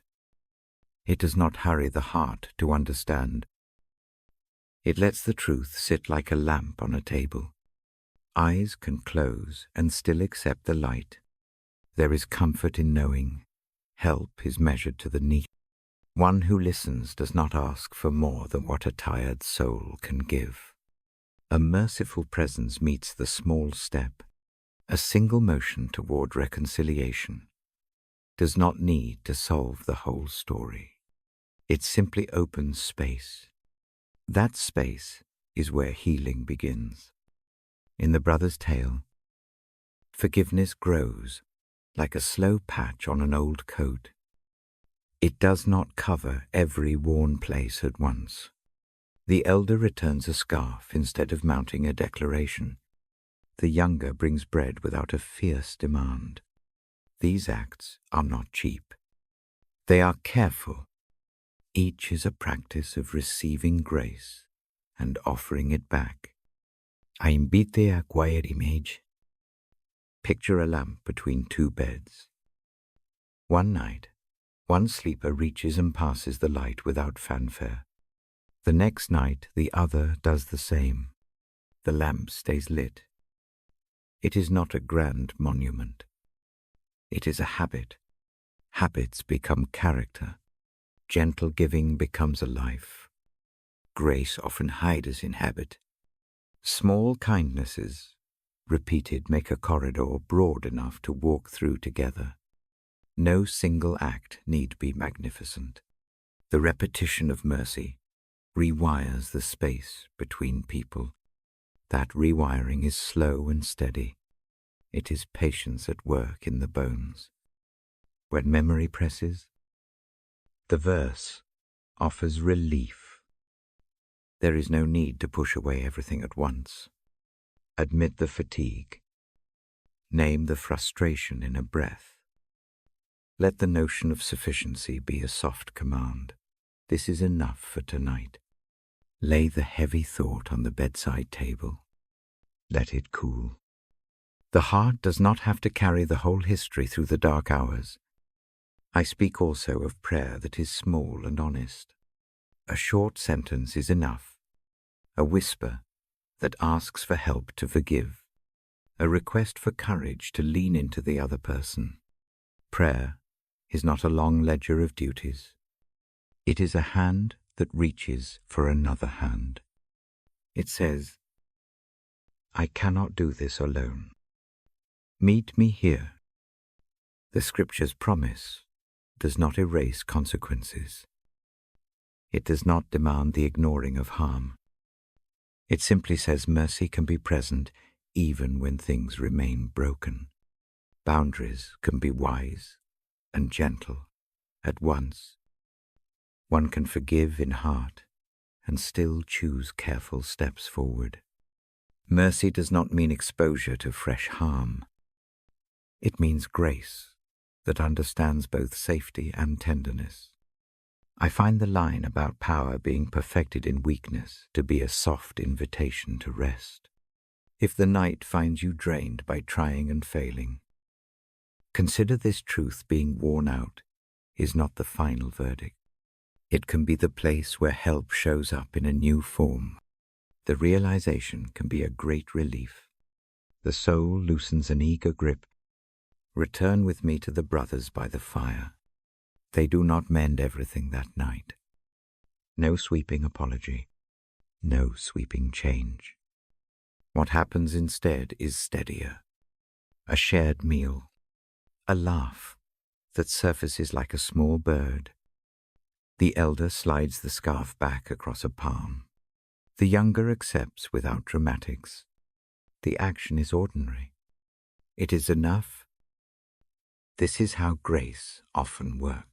It does not hurry the heart to understand. It lets the truth sit like a lamp on a table. Eyes can close and still accept the light. There is comfort in knowing. Help is measured to the need. One who listens does not ask for more than what a tired soul can give. A merciful presence meets the small step. A single motion toward reconciliation does not need to solve the whole story. It simply opens space. That space is where healing begins. In the brother's tale, forgiveness grows like a slow patch on an old coat. It does not cover every worn place at once. The elder returns a scarf instead of mounting a declaration. The younger brings bread without a fierce demand. These acts are not cheap. They are careful. Each is a practice of receiving grace and offering it back. I invite a quiet image. Picture a lamp between two beds. One night, one sleeper reaches and passes the light without fanfare. The next night, the other does the same. The lamp stays lit. It is not a grand monument. It is a habit. Habits become character. Gentle giving becomes a life. Grace often hides in habit. Small kindnesses, repeated, make a corridor broad enough to walk through together. No single act need be magnificent. The repetition of mercy rewires the space between people. That rewiring is slow and steady. It is patience at work in the bones. When memory presses, the verse offers relief. There is no need to push away everything at once. Admit the fatigue. Name the frustration in a breath. Let the notion of sufficiency be a soft command. This is enough for tonight. Lay the heavy thought on the bedside table. Let it cool. The heart does not have to carry the whole history through the dark hours. I speak also of prayer that is small and honest. A short sentence is enough. A whisper that asks for help to forgive. A request for courage to lean into the other person. Prayer is not a long ledger of duties. It is a hand that reaches for another hand. It says, I cannot do this alone. Meet me here. The Scripture's promise does not erase consequences. It does not demand the ignoring of harm. It simply says mercy can be present even when things remain broken. Boundaries can be wise and gentle at once. One can forgive in heart and still choose careful steps forward. Mercy does not mean exposure to fresh harm. It means grace that understands both safety and tenderness. I find the line about power being perfected in weakness to be a soft invitation to rest. If the night finds you drained by trying and failing, consider this truth being worn out is not the final verdict. It can be the place where help shows up in a new form. The realization can be a great relief. The soul loosens an eager grip. Return with me to the brothers by the fire. They do not mend everything that night. No sweeping apology. No sweeping change. What happens instead is steadier. A shared meal. A laugh that surfaces like a small bird. The elder slides the scarf back across a palm. The younger accepts without dramatics. The action is ordinary. It is enough. This is how grace often works.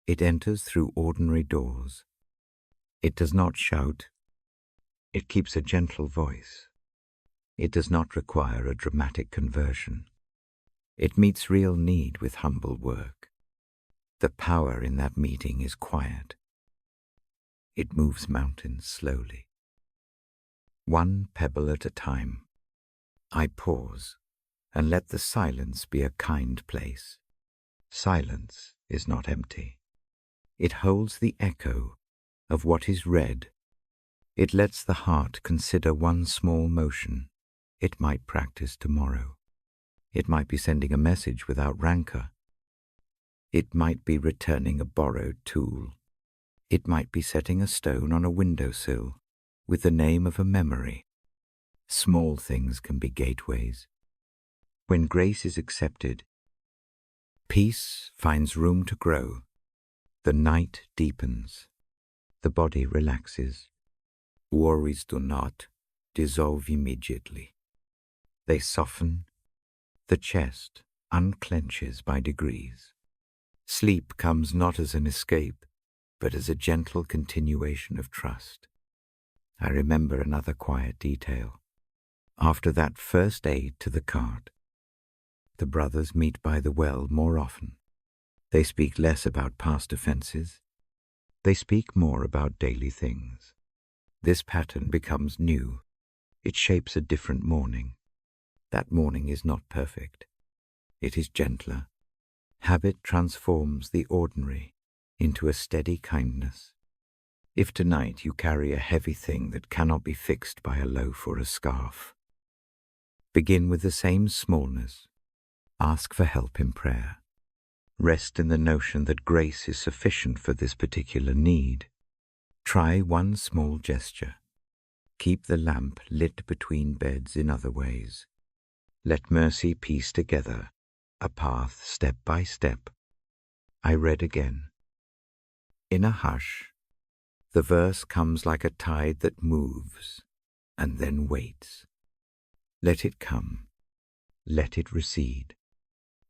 It enters through ordinary doors. It does not shout. It keeps a gentle voice. It does not require a dramatic conversion. It meets real need with humble work. The power in that meeting is quiet. It moves mountains slowly. One pebble at a time. I pause and let the silence be a kind place. Silence is not empty. It holds the echo of what is read. It lets the heart consider one small motion it might practice tomorrow. It might be sending a message without rancor. It might be returning a borrowed tool. It might be setting a stone on a windowsill with the name of a memory. Small things can be gateways. When grace is accepted, peace finds room to grow. The night deepens. The body relaxes. Worries do not dissolve immediately. They soften. The chest unclenches by degrees. Sleep comes not as an escape, but as a gentle continuation of trust. I remember another quiet detail. After that first aid to the cart, the brothers meet by the well more often. They speak less about past offenses. They speak more about daily things. This pattern becomes new. It shapes a different morning. That morning is not perfect. It is gentler. Habit transforms the ordinary into a steady kindness. If tonight you carry a heavy thing that cannot be fixed by a loaf or a scarf, begin with the same smallness. Ask for help in prayer. Rest in the notion that grace is sufficient for this particular need. Try one small gesture. Keep the lamp lit between beds in other ways. Let mercy piece together a path step by step. I read again. In a hush, the verse comes like a tide that moves and then waits. Let it come. Let it recede.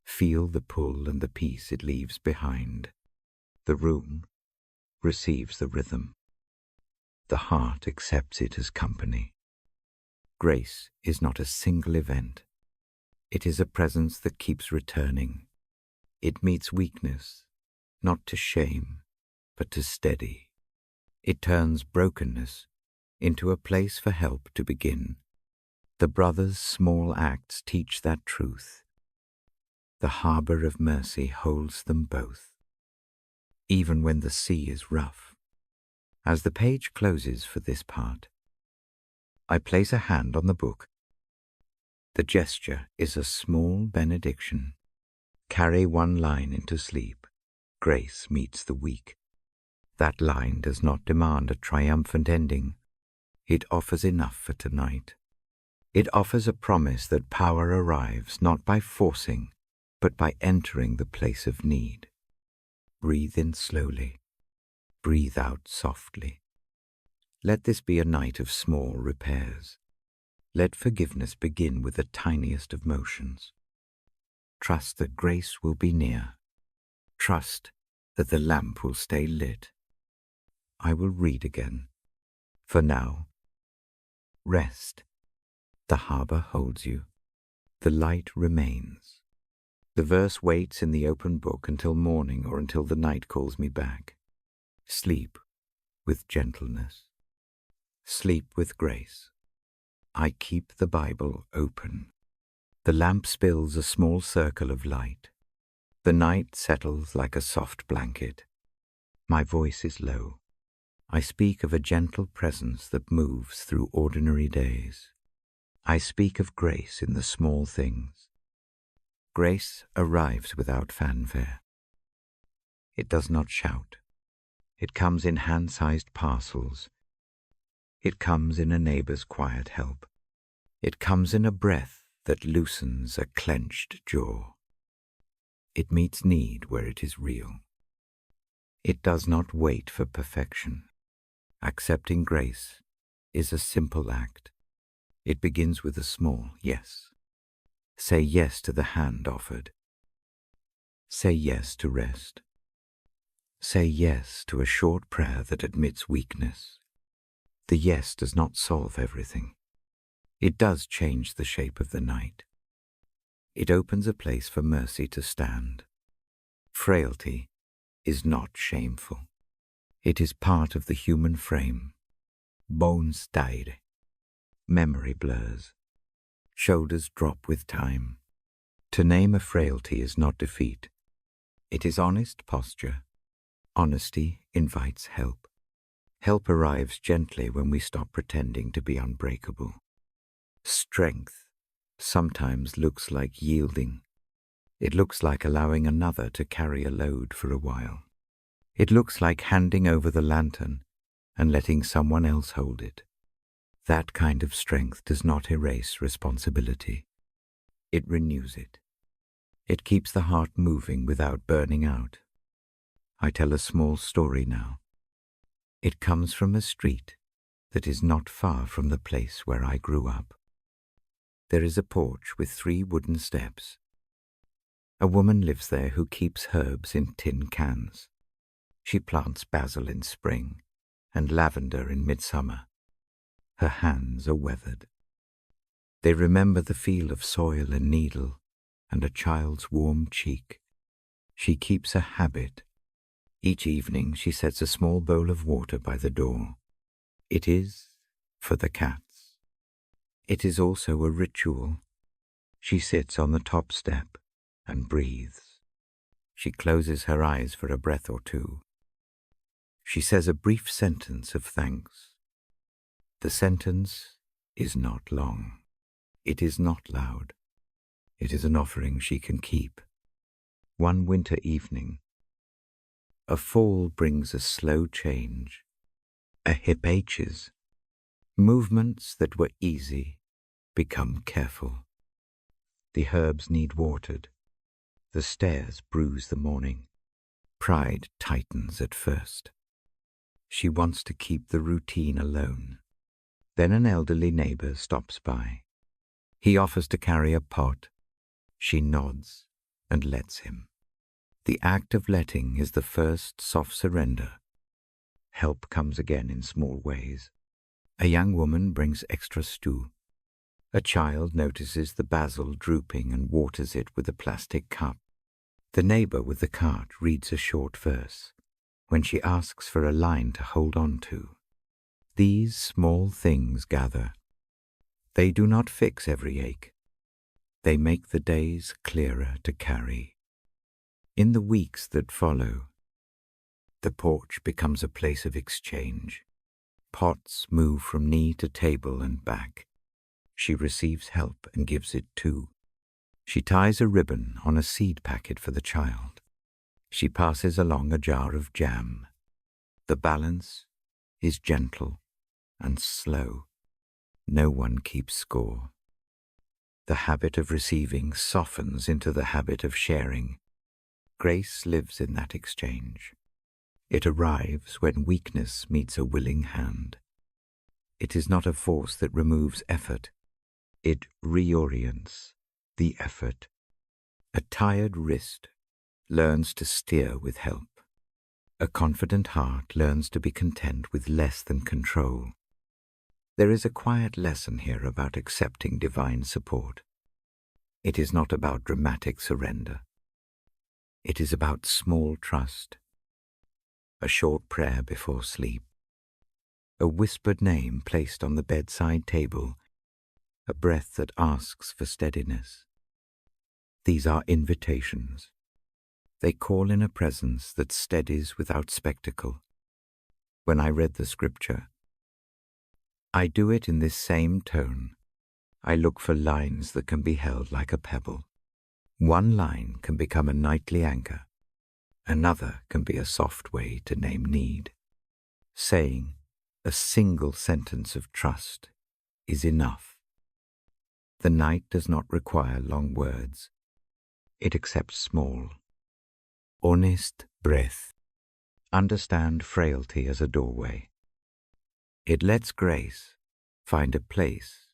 Feel the pull and the peace it leaves behind. The room receives the rhythm. The heart accepts it as company. Grace is not a single event. It is a presence that keeps returning. It meets weakness, not to shame, but to steady. It turns brokenness into a place for help to begin. The brothers' small acts teach that truth. The harbor of mercy holds them both, even when the sea is rough. As the page closes for this part, I place a hand on the book. The gesture is a small benediction. Carry one line into sleep. Grace meets the weak. That line does not demand a triumphant ending. It offers enough for tonight. It offers a promise that power arrives not by forcing, but by entering the place of need. Breathe in slowly. Breathe out softly. Let this be a night of small repairs. Let forgiveness begin with the tiniest of motions. Trust that grace will be near. Trust that the lamp will stay lit. I will read again. For now, rest. The harbor holds you. The light remains. The verse waits in the open book until morning or until the night calls me back. Sleep with gentleness. Sleep with grace. I keep the Bible open. The lamp spills a small circle of light. The night settles like a soft blanket. My voice is low. I speak of a gentle presence that moves through ordinary days. I speak of grace in the small things. Grace arrives without fanfare. It does not shout. It comes in hand-sized parcels. It comes in a neighbor's quiet help. It comes in a breath that loosens a clenched jaw. It meets need where it is real. It does not wait for perfection. Accepting grace is a simple act. It begins with a small yes. Say yes to the hand offered. Say yes to rest. Say yes to a short prayer that admits weakness. The yes does not solve everything. It does change the shape of the night. It opens a place for mercy to stand. Frailty is not shameful. It is part of the human frame. Bones died. Memory blurs. Shoulders drop with time. To name a frailty is not defeat. It is honest posture. Honesty invites help. Help arrives gently when we stop pretending to be unbreakable. Strength sometimes looks like yielding. It looks like allowing another to carry a load for a while. It looks like handing over the lantern and letting someone else hold it. That kind of strength does not erase responsibility. It renews it. It keeps the heart moving without burning out. I tell a small story now. It comes from a street that is not far from the place where I grew up. There is a porch with 3 wooden steps. A woman lives there who keeps herbs in tin cans. She plants basil in spring and lavender in midsummer. Her hands are weathered. They remember the feel of soil and needle and a child's warm cheek. She keeps a habit. Each evening she sets a small bowl of water by the door. It is for the cats. It is also a ritual. She sits on the top step and breathes. She closes her eyes for a breath or two. She says a brief sentence of thanks. The sentence is not long. It is not loud. It is an offering she can keep. One winter evening, a fall brings a slow change. A hip aches. Movements that were easy become careful. The herbs need watered. The stairs bruise the morning. Pride tightens at first. She wants to keep the routine alone. Then an elderly neighbor stops by. He offers to carry a pot. She nods and lets him. The act of letting is the first soft surrender. Help comes again in small ways. A young woman brings extra stew. A child notices the basil drooping and waters it with a plastic cup. The neighbor with the cart reads a short verse when she asks for a line to hold on to. These small things gather. They do not fix every ache. They make the days clearer to carry. In the weeks that follow, the porch becomes a place of exchange. Pots move from knee to table and back. She receives help and gives it too. She ties a ribbon on a seed packet for the child. She passes along a jar of jam. The balance is gentle and slow. No one keeps score. The habit of receiving softens into the habit of sharing. Grace lives in that exchange. It arrives when weakness meets a willing hand. It is not a force that removes effort. It reorients the effort. A tired wrist learns to steer with help. A confident heart learns to be content with less than control. There is a quiet lesson here about accepting divine support. It is not about dramatic surrender. It is about small trust. A short prayer before sleep. A whispered name placed on the bedside table. A breath that asks for steadiness. These are invitations. They call in a presence that steadies without spectacle. When I read the scripture, I do it in this same tone. I look for lines that can be held like a pebble. One line can become a nightly anchor. Another can be a soft way to name need. Saying a single sentence of trust is enough. The night does not require long words. It accepts small. Honest breath. Understand frailty as a doorway. It lets grace find a place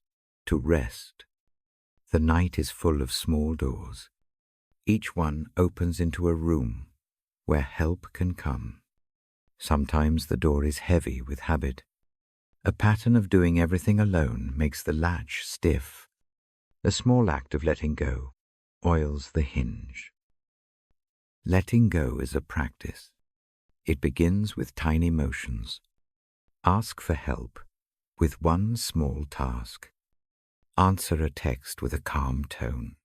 to rest. The night is full of small doors. Each one opens into a room where help can come. Sometimes the door is heavy with habit. A pattern of doing everything alone makes the latch stiff. A small act of letting go oils the hinge. Letting go is a practice. It begins with tiny motions. Ask for help with one small task. Answer a text with a calm tone.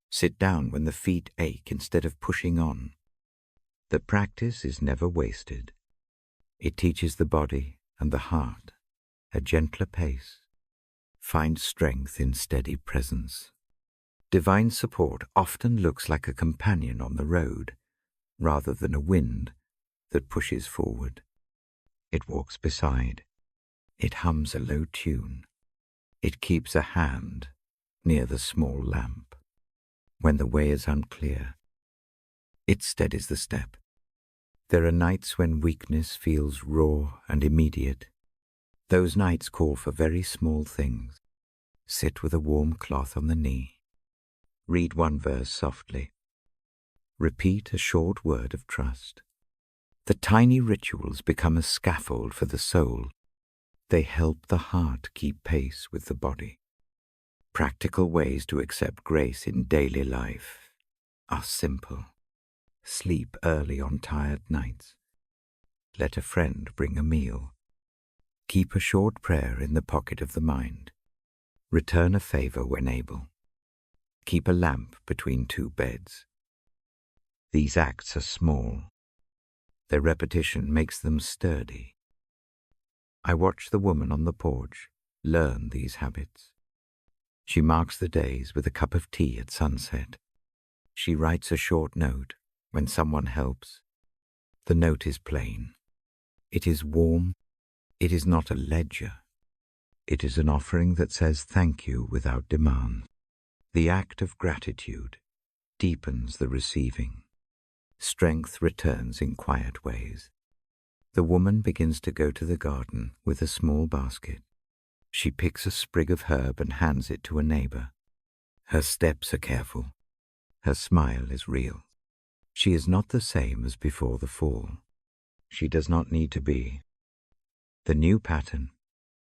Sit down when the feet ache instead of pushing on. The practice is never wasted. It teaches the body and the heart a gentler pace. Find strength in steady presence. Divine support often looks like a companion on the road, rather than a wind that pushes forward. It walks beside. It hums a low tune. It keeps a hand near the small lamp. When the way is unclear, it steadies the step. There are nights when weakness feels raw and immediate. Those nights call for very small things. Sit with a warm cloth on the knee. Read one verse softly. Repeat a short word of trust. The tiny rituals become a scaffold for the soul. They help the heart keep pace with the body. Practical ways to accept grace in daily life are simple. Sleep early on tired nights. Let a friend bring a meal. Keep a short prayer in the pocket of the mind. Return a favor when able. Keep a lamp between two beds. These acts are small. Their repetition makes them sturdy. I watch the woman on the porch learn these habits. She marks the days with a cup of tea at sunset. She writes a short note when someone helps. The note is plain. It is warm. It is not a ledger. It is an offering that says thank you without demand. The act of gratitude deepens the receiving. Strength returns in quiet ways. The woman begins to go to the garden with a small basket. She picks a sprig of herb and hands it to a neighbor. Her steps are careful. Her smile is real. She is not the same as before the fall. She does not need to be. The new pattern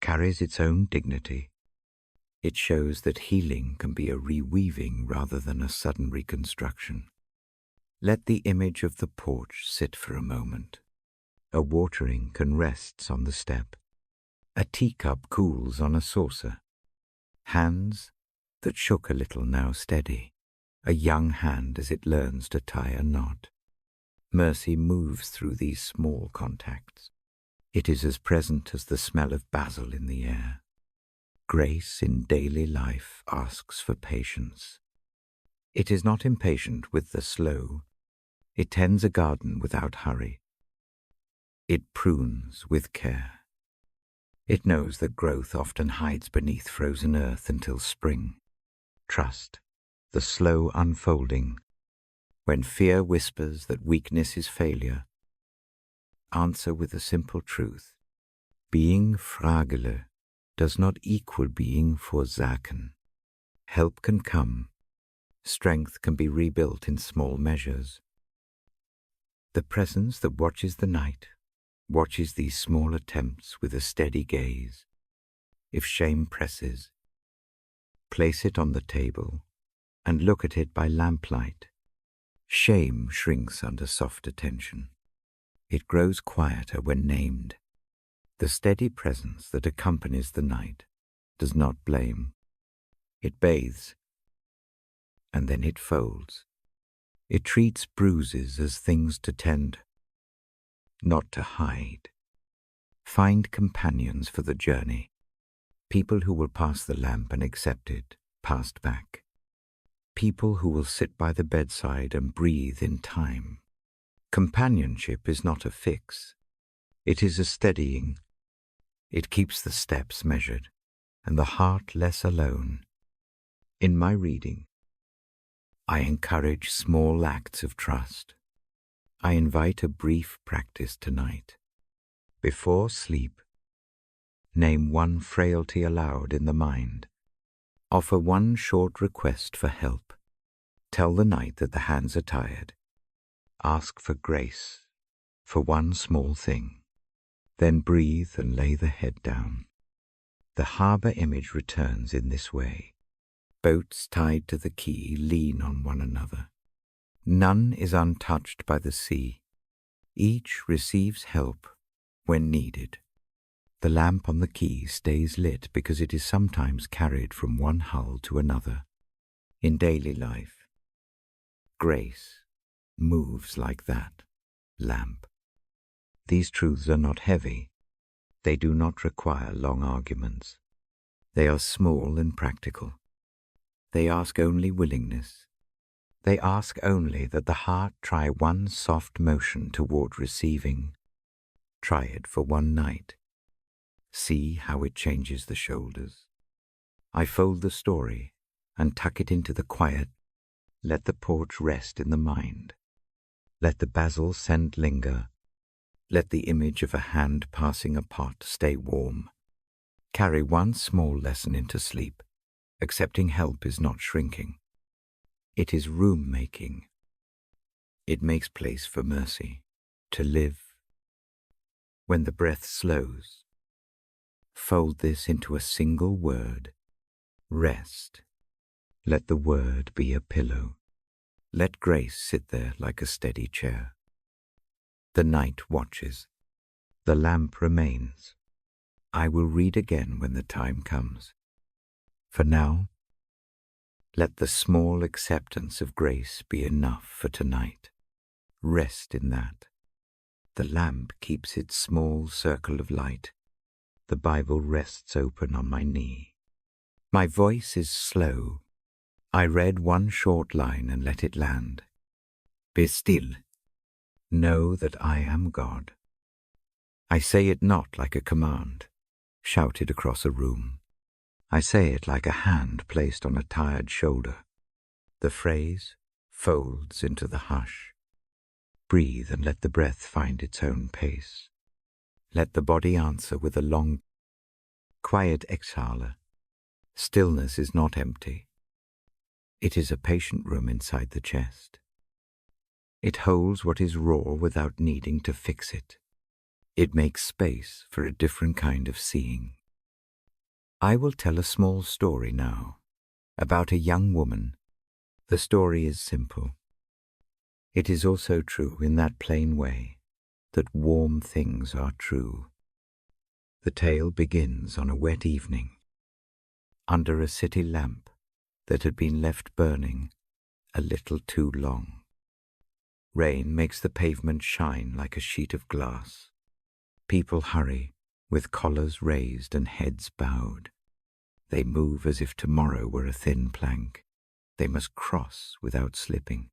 carries its own dignity. It shows that healing can be a reweaving rather than a sudden reconstruction. Let the image of the porch sit for a moment. A watering can rest on the step. A teacup cools on a saucer. Hands that shook a little now steady. A young hand as it learns to tie a knot. Mercy moves through these small contacts. It is as present as the smell of basil in the air. Grace in daily life asks for patience. It is not impatient with the slow. It tends a garden without hurry. It prunes with care. It knows that growth often hides beneath frozen earth until spring. Trust, the slow unfolding. When fear whispers that weakness is failure, answer with a simple truth. Being fragile does not equal being Versagen. Help can come. Strength can be rebuilt in small measures. The presence that watches the night watches these small attempts with a steady gaze. If shame presses, place it on the table and look at it by lamplight. Shame shrinks under soft attention. It grows quieter when named. The steady presence that accompanies the night does not blame. It bathes, and then it folds. It treats bruises as things to tend, not to hide. Find companions for the journey, people who will pass the lamp and accept it, passed back. People who will sit by the bedside and breathe in time. Companionship is not a fix. It is a steadying. It keeps the steps measured and the heart less alone. In my reading, I encourage small acts of trust. I invite a brief practice tonight. Before sleep, name one frailty aloud in the mind. Offer one short request for help. Tell the night that the hands are tired. Ask for grace for one small thing. Then breathe and lay the head down. The harbor image returns in this way. Boats tied to the quay lean on one another. None is untouched by the sea. Each receives help when needed. The lamp on the quay stays lit because it is sometimes carried from one hull to another. In daily life, grace moves like that lamp. These truths are not heavy. They do not require long arguments. They are small and practical. They ask only willingness. They ask only that the heart try one soft motion toward receiving. Try it for one night. See how it changes the shoulders. I fold the story and tuck it into the quiet. Let the porch rest in the mind. Let the basil scent linger. Let the image of a hand passing a pot stay warm. Carry one small lesson into sleep. Accepting help is not shrinking. It is room-making. It makes place for mercy, to live. When the breath slows, fold this into a single word. Rest. Let the word be a pillow. Let grace sit there like a steady chair. The night watches. The lamp remains. I will read again when the time comes. For now, let the small acceptance of grace be enough for tonight. Rest in that. The lamp keeps its small circle of light. The Bible rests open on my knee. My voice is slow. I read one short line and let it land. Be still. Know that I am God. I say it not like a command, shouted across a room. I say it like a hand placed on a tired shoulder. The phrase folds into the hush. Breathe and let the breath find its own pace. Let the body answer with a long, quiet exhale. Stillness is not empty. It is a patient room inside the chest. It holds what is raw without needing to fix it. It makes space for a different kind of seeing. I will tell a small story now, about a young woman. The story is simple. It is also true in that plain way that warm things are true. The tale begins on a wet evening, under a city lamp that had been left burning a little too long. Rain makes the pavement shine like a sheet of glass. People hurry, with collars raised and heads bowed. They move as if tomorrow were a thin plank. They must cross without slipping.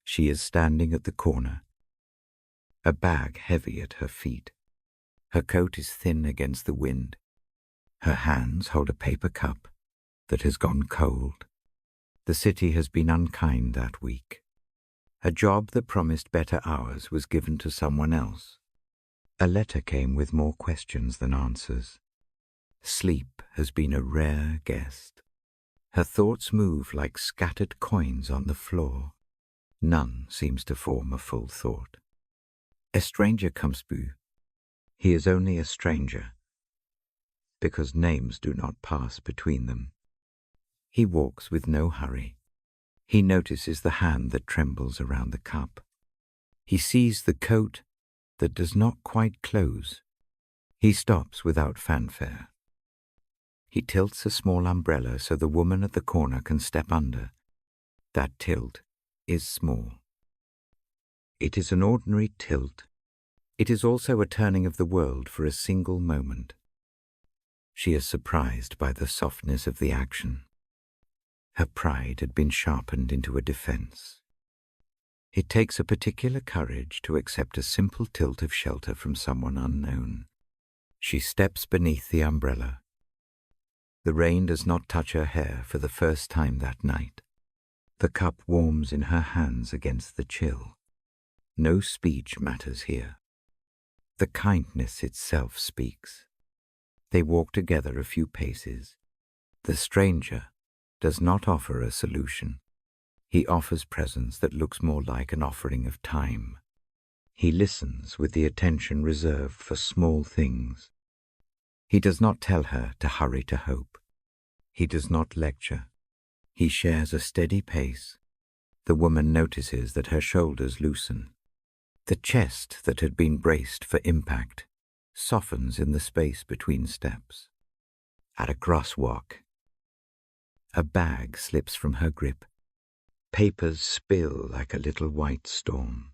She is standing at the corner, a bag heavy at her feet. Her coat is thin against the wind. Her hands hold a paper cup that has gone cold. The city has been unkind that week. A job that promised better hours was given to someone else. A letter came with more questions than answers. Sleep has been a rare guest. Her thoughts move like scattered coins on the floor. None seems to form a full thought. A stranger comes through. He is only a stranger, because names do not pass between them. He walks with no hurry. He notices the hand that trembles around the cup. He sees the coat that does not quite close. He stops without fanfare. He tilts a small umbrella so the woman at the corner can step under. That tilt is small. It is an ordinary tilt. It is also a turning of the world for a single moment. She is surprised by the softness of the action. Her pride had been sharpened into a defense. It takes a particular courage to accept a simple tilt of shelter from someone unknown. She steps beneath the umbrella. The rain does not touch her hair for the first time that night. The cup warms in her hands against the chill. No speech matters here. The kindness itself speaks. They walk together a few paces. The stranger does not offer a solution. He offers presence that looks more like an offering of time. He listens with the attention reserved for small things. He does not tell her to hurry to hope. He does not lecture. He shares a steady pace. The woman notices that her shoulders loosen. The chest that had been braced for impact softens in the space between steps. At a crosswalk, a bag slips from her grip. Papers spill like a little white storm.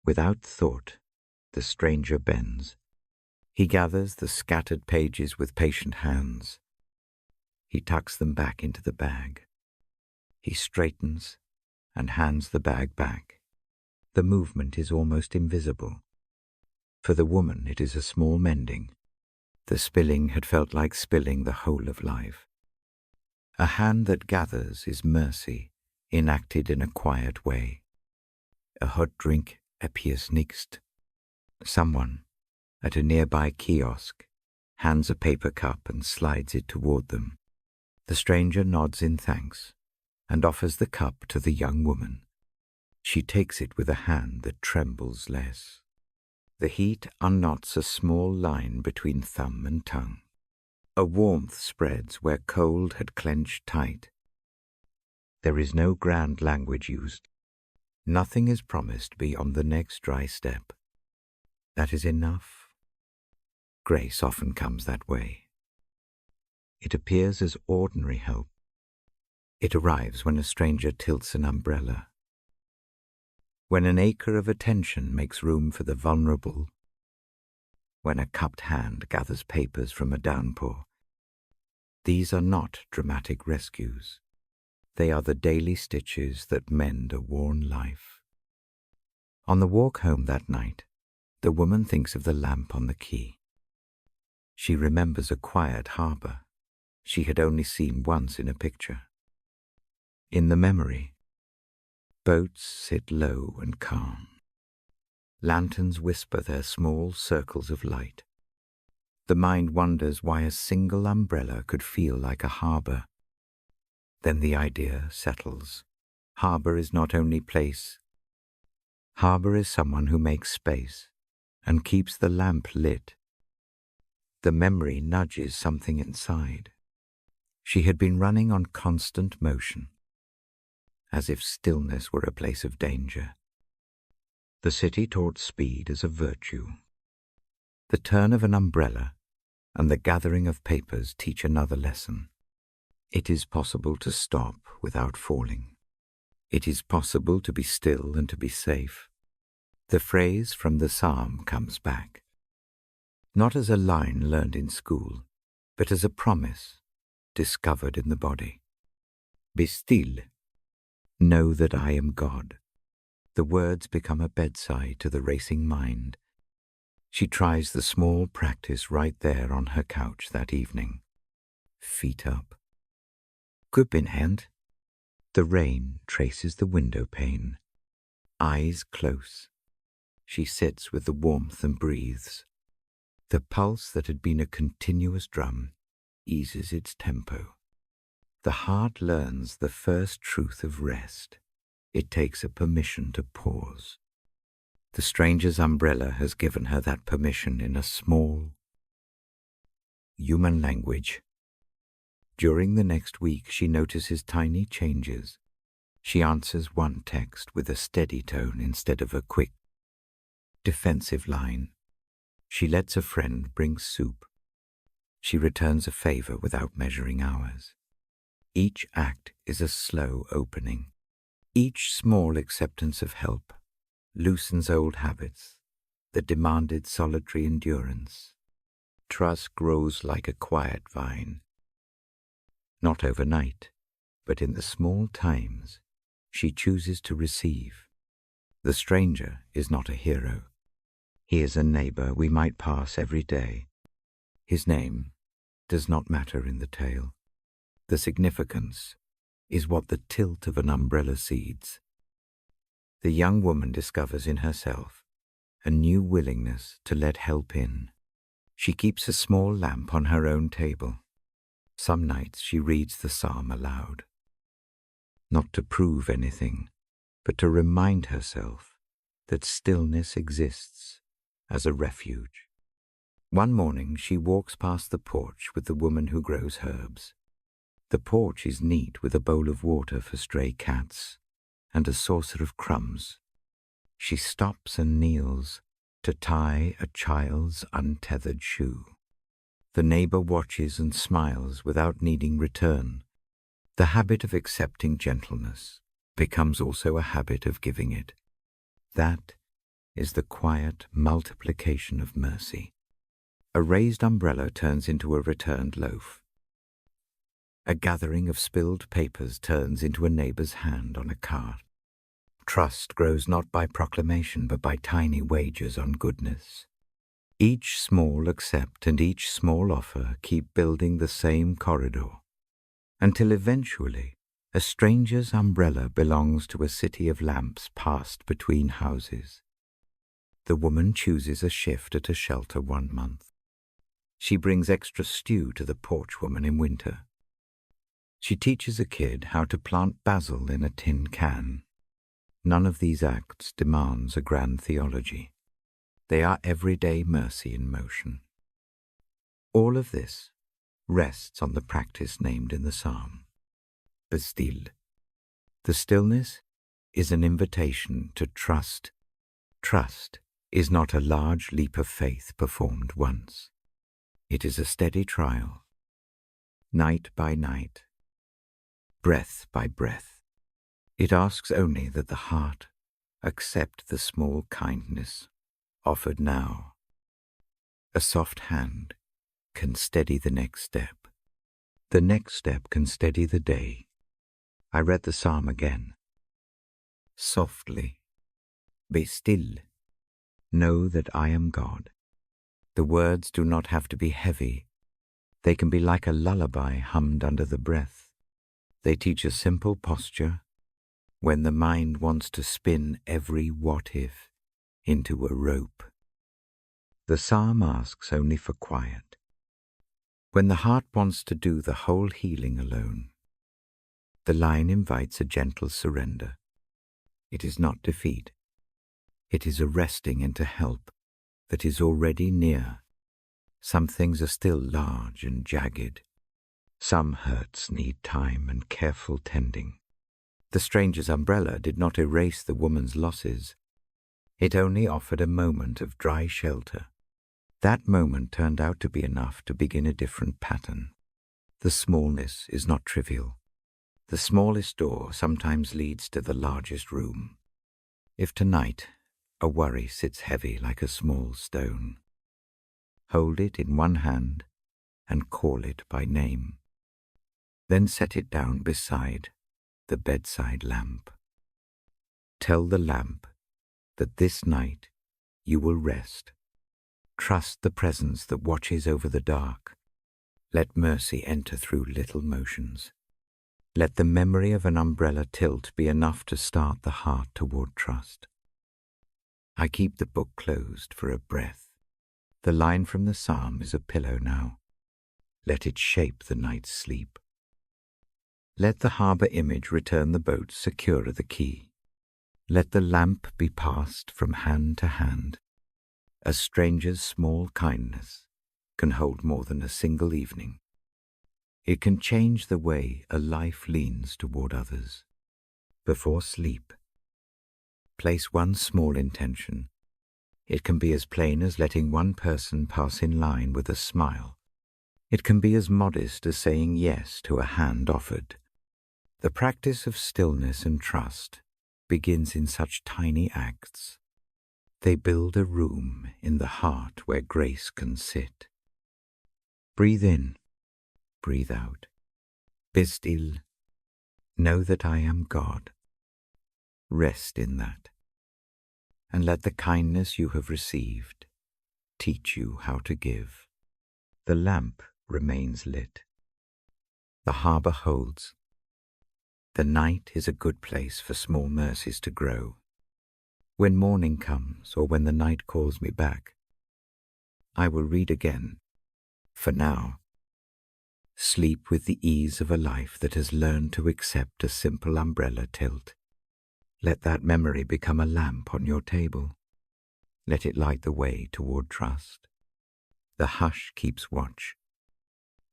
Without thought, the stranger bends. He gathers the scattered pages with patient hands. He tucks them back into the bag. He straightens and hands the bag back. The movement is almost invisible. For the woman, it is a small mending. The spilling had felt like spilling the whole of life. A hand that gathers is mercy, enacted in a quiet way. A hot drink appears next. Someone, at a nearby kiosk, hands a paper cup and slides it toward them. The stranger nods in thanks and offers the cup to the young woman. She takes it with a hand that trembles less. The heat unknots a small line between thumb and tongue. A warmth spreads where cold had clenched tight. There is no grand language used. Nothing is promised beyond the next dry step. That is enough. Grace often comes that way. It appears as ordinary help. It arrives when a stranger tilts an umbrella. When an acre of attention makes room for the vulnerable. When a cupped hand gathers papers from a downpour. These are not dramatic rescues. They are the daily stitches that mend a worn life. On the walk home that night, the woman thinks of the lamp on the quay. She remembers a quiet harbor she had only seen once in a picture. In the memory, boats sit low and calm. Lanterns whisper their small circles of light. The mind wonders why a single umbrella could feel like a harbor. Then the idea settles. Harbor is not only place. Harbor is someone who makes space and keeps the lamp lit. The memory nudges something inside. She had been running on constant motion, as if stillness were a place of danger. The city taught speed as a virtue. The turn of an umbrella and the gathering of papers teach another lesson. It is possible to stop without falling. It is possible to be still and to be safe. The phrase from the psalm comes back, not as a line learned in school, but as a promise discovered in the body. Be still. Know that I am God. The words become a bedside to the racing mind. She tries the small practice right there on her couch that evening. Feet up. Cup in hand, The rain traces the window pane. Eyes close, she sits with the warmth and breathes. The pulse that had been a continuous drum eases its tempo. The heart learns the first truth of rest. It takes a permission to pause. The stranger's umbrella has given her that permission in a small, human language. During the next week, she notices tiny changes. She answers one text with a steady tone instead of a quick, defensive line. She lets a friend bring soup. She returns a favor without measuring hours. Each act is a slow opening. Each small acceptance of help loosens old habits that demanded solitary endurance. Trust grows like a quiet vine. Not overnight, but in the small times she chooses to receive. The stranger is not a hero. He is a neighbor we might pass every day. His name does not matter in the tale. The significance is what the tilt of an umbrella seeds. The young woman discovers in herself a new willingness to let help in. She keeps a small lamp on her own table. Some nights she reads the psalm aloud, not to prove anything, but to remind herself that stillness exists as a refuge. One morning she walks past the porch with the woman who grows herbs. The porch is neat with a bowl of water for stray cats and a saucer of crumbs. She stops and kneels to tie a child's untethered shoe. The neighbor watches and smiles without needing return. The habit of accepting gentleness becomes also a habit of giving it. That is the quiet multiplication of mercy. A raised umbrella turns into a returned loaf. A gathering of spilled papers turns into a neighbor's hand on a cart. Trust grows not by proclamation but by tiny wagers on goodness. Each small accept and each small offer keep building the same corridor, until eventually a stranger's umbrella belongs to a city of lamps passed between houses. The woman chooses a shift at a shelter 1 month. She brings extra stew to the porch woman in winter. She teaches a kid how to plant basil in a tin can. None of these acts demands a grand theology. They are everyday mercy in motion. All of this rests on the practice named in the psalm, be still. The stillness is an invitation to trust. Trust is not a large leap of faith performed once. It is a steady trial, night by night, breath by breath. It asks only that the heart accept the small kindness offered now. A soft hand can steady the next step. The next step can steady the day. I read the psalm again. Softly, be still. Know that I am God. The words do not have to be heavy. They can be like a lullaby hummed under the breath. They teach a simple posture when the mind wants to spin every what-if into a rope. The psalm asks only for quiet. When the heart wants to do the whole healing alone, the line invites a gentle surrender. It is not defeat. It is a resting into help that is already near. Some things are still large and jagged. Some hurts need time and careful tending. The stranger's umbrella did not erase the woman's losses. It only offered a moment of dry shelter. That moment turned out to be enough to begin a different pattern. The smallness is not trivial. The smallest door sometimes leads to the largest room. If tonight a worry sits heavy like a small stone, hold it in one hand and call it by name. Then set it down beside the bedside lamp. Tell the lamp that this night you will rest. Trust the presence that watches over the dark. Let mercy enter through little motions. Let the memory of an umbrella tilt be enough to start the heart toward trust. I keep the book closed for a breath. The line from the psalm is a pillow now. Let it shape the night's sleep. Let the harbour image return the boat secure of the quay. Let the lamp be passed from hand to hand. A stranger's small kindness can hold more than a single evening. It can change the way a life leans toward others. Before sleep, place one small intention. It can be as plain as letting one person pass in line with a smile. It can be as modest as saying yes to a hand offered. The practice of stillness and trust begins in such tiny acts. They build a room in the heart where grace can sit. Breathe in, breathe out. Be still. Know that I am God. Rest in that, and let the kindness you have received teach you how to give. The lamp remains lit. The harbour holds. The night is a good place for small mercies to grow. When morning comes, or when the night calls me back, I will read again. For now, sleep with the ease of a life that has learned to accept a simple umbrella tilt. Let that memory become a lamp on your table. Let it light the way toward trust. The hush keeps watch.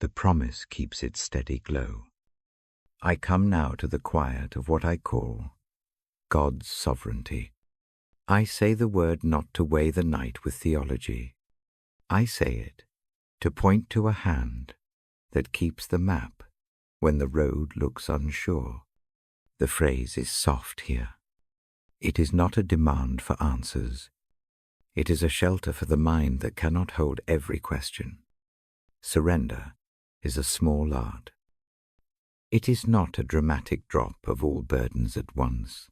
The promise keeps its steady glow. I come now to the quiet of what I call God's sovereignty. I say the word not to weigh the night with theology. I say it to point to a hand that keeps the map when the road looks unsure. The phrase is soft here. It is not a demand for answers. It is a shelter for the mind that cannot hold every question. Surrender is a small art. It is not a dramatic drop of all burdens at once.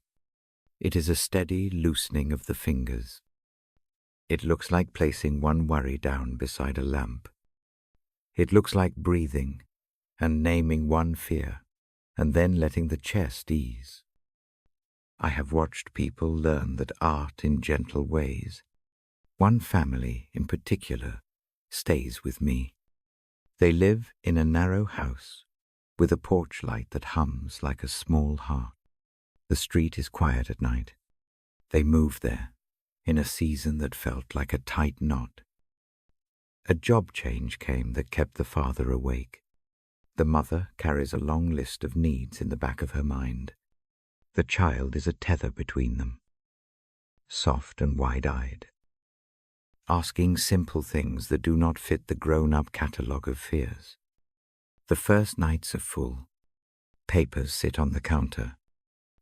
It is a steady loosening of the fingers. It looks like placing one worry down beside a lamp. It looks like breathing and naming one fear, and then letting the chest ease. I have watched people learn that art in gentle ways. One family in particular stays with me. They live in a narrow house with a porch light that hums like a small heart. The street is quiet at night. They moved there in a season that felt like a tight knot. A job change came that kept the father awake. The mother carries a long list of needs in the back of her mind. The child is a tether between them, soft and wide-eyed, asking simple things that do not fit the grown-up catalogue of fears. The first nights are full. Papers sit on the counter.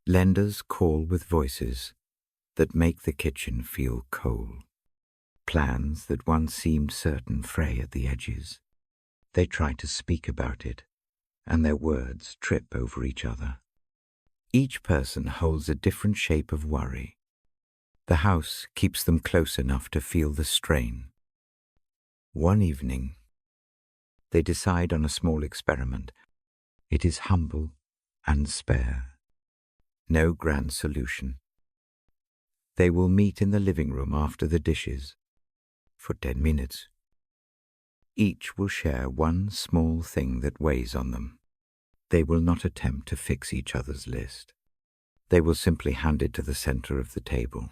Lenders call with voices that make the kitchen feel cold. Plans that once seemed certain fray at the edges. They try to speak about it, and their words trip over each other. Each person holds a different shape of worry. The house keeps them close enough to feel the strain. One evening, they decide on a small experiment. It is humble and spare. No grand solution. They will meet in the living room after the dishes for 10 minutes. Each will share one small thing that weighs on them. They will not attempt to fix each other's list. They will simply hand it to the center of the table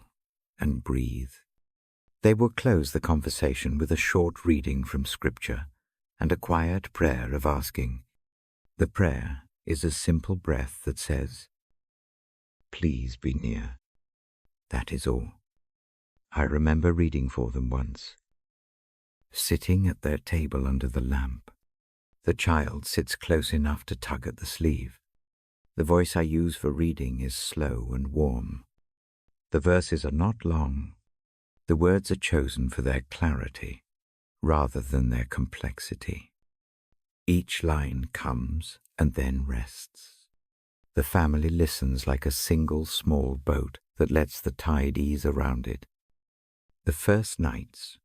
and breathe. They will close the conversation with a short reading from Scripture and a quiet prayer of asking. The prayer is a simple breath that says, "Please be near." That is all. I remember reading for them once. Sitting at their table under the lamp, the child sits close enough to tug at the sleeve. The voice I use for reading is slow and warm. The verses are not long. The words are chosen for their clarity rather than their complexity. Each line comes and then rests. The family listens like a single small boat that lets the tide ease around it. The first nights,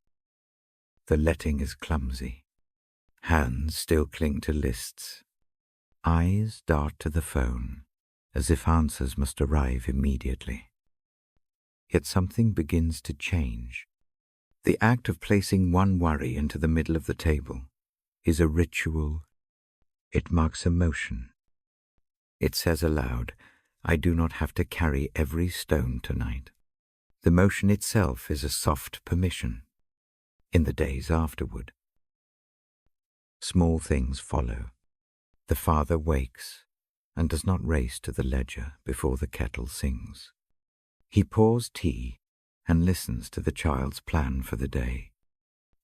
the letting is clumsy. Hands still cling to lists. Eyes dart to the phone, as if answers must arrive immediately. Yet something begins to change. The act of placing one worry into the middle of the table is a ritual. It marks a motion. It says aloud, I do not have to carry every stone tonight. The motion itself is a soft permission. In the days afterward, small things follow. The father wakes and does not race to the ledger before the kettle sings. He pours tea and listens to the child's plan for the day.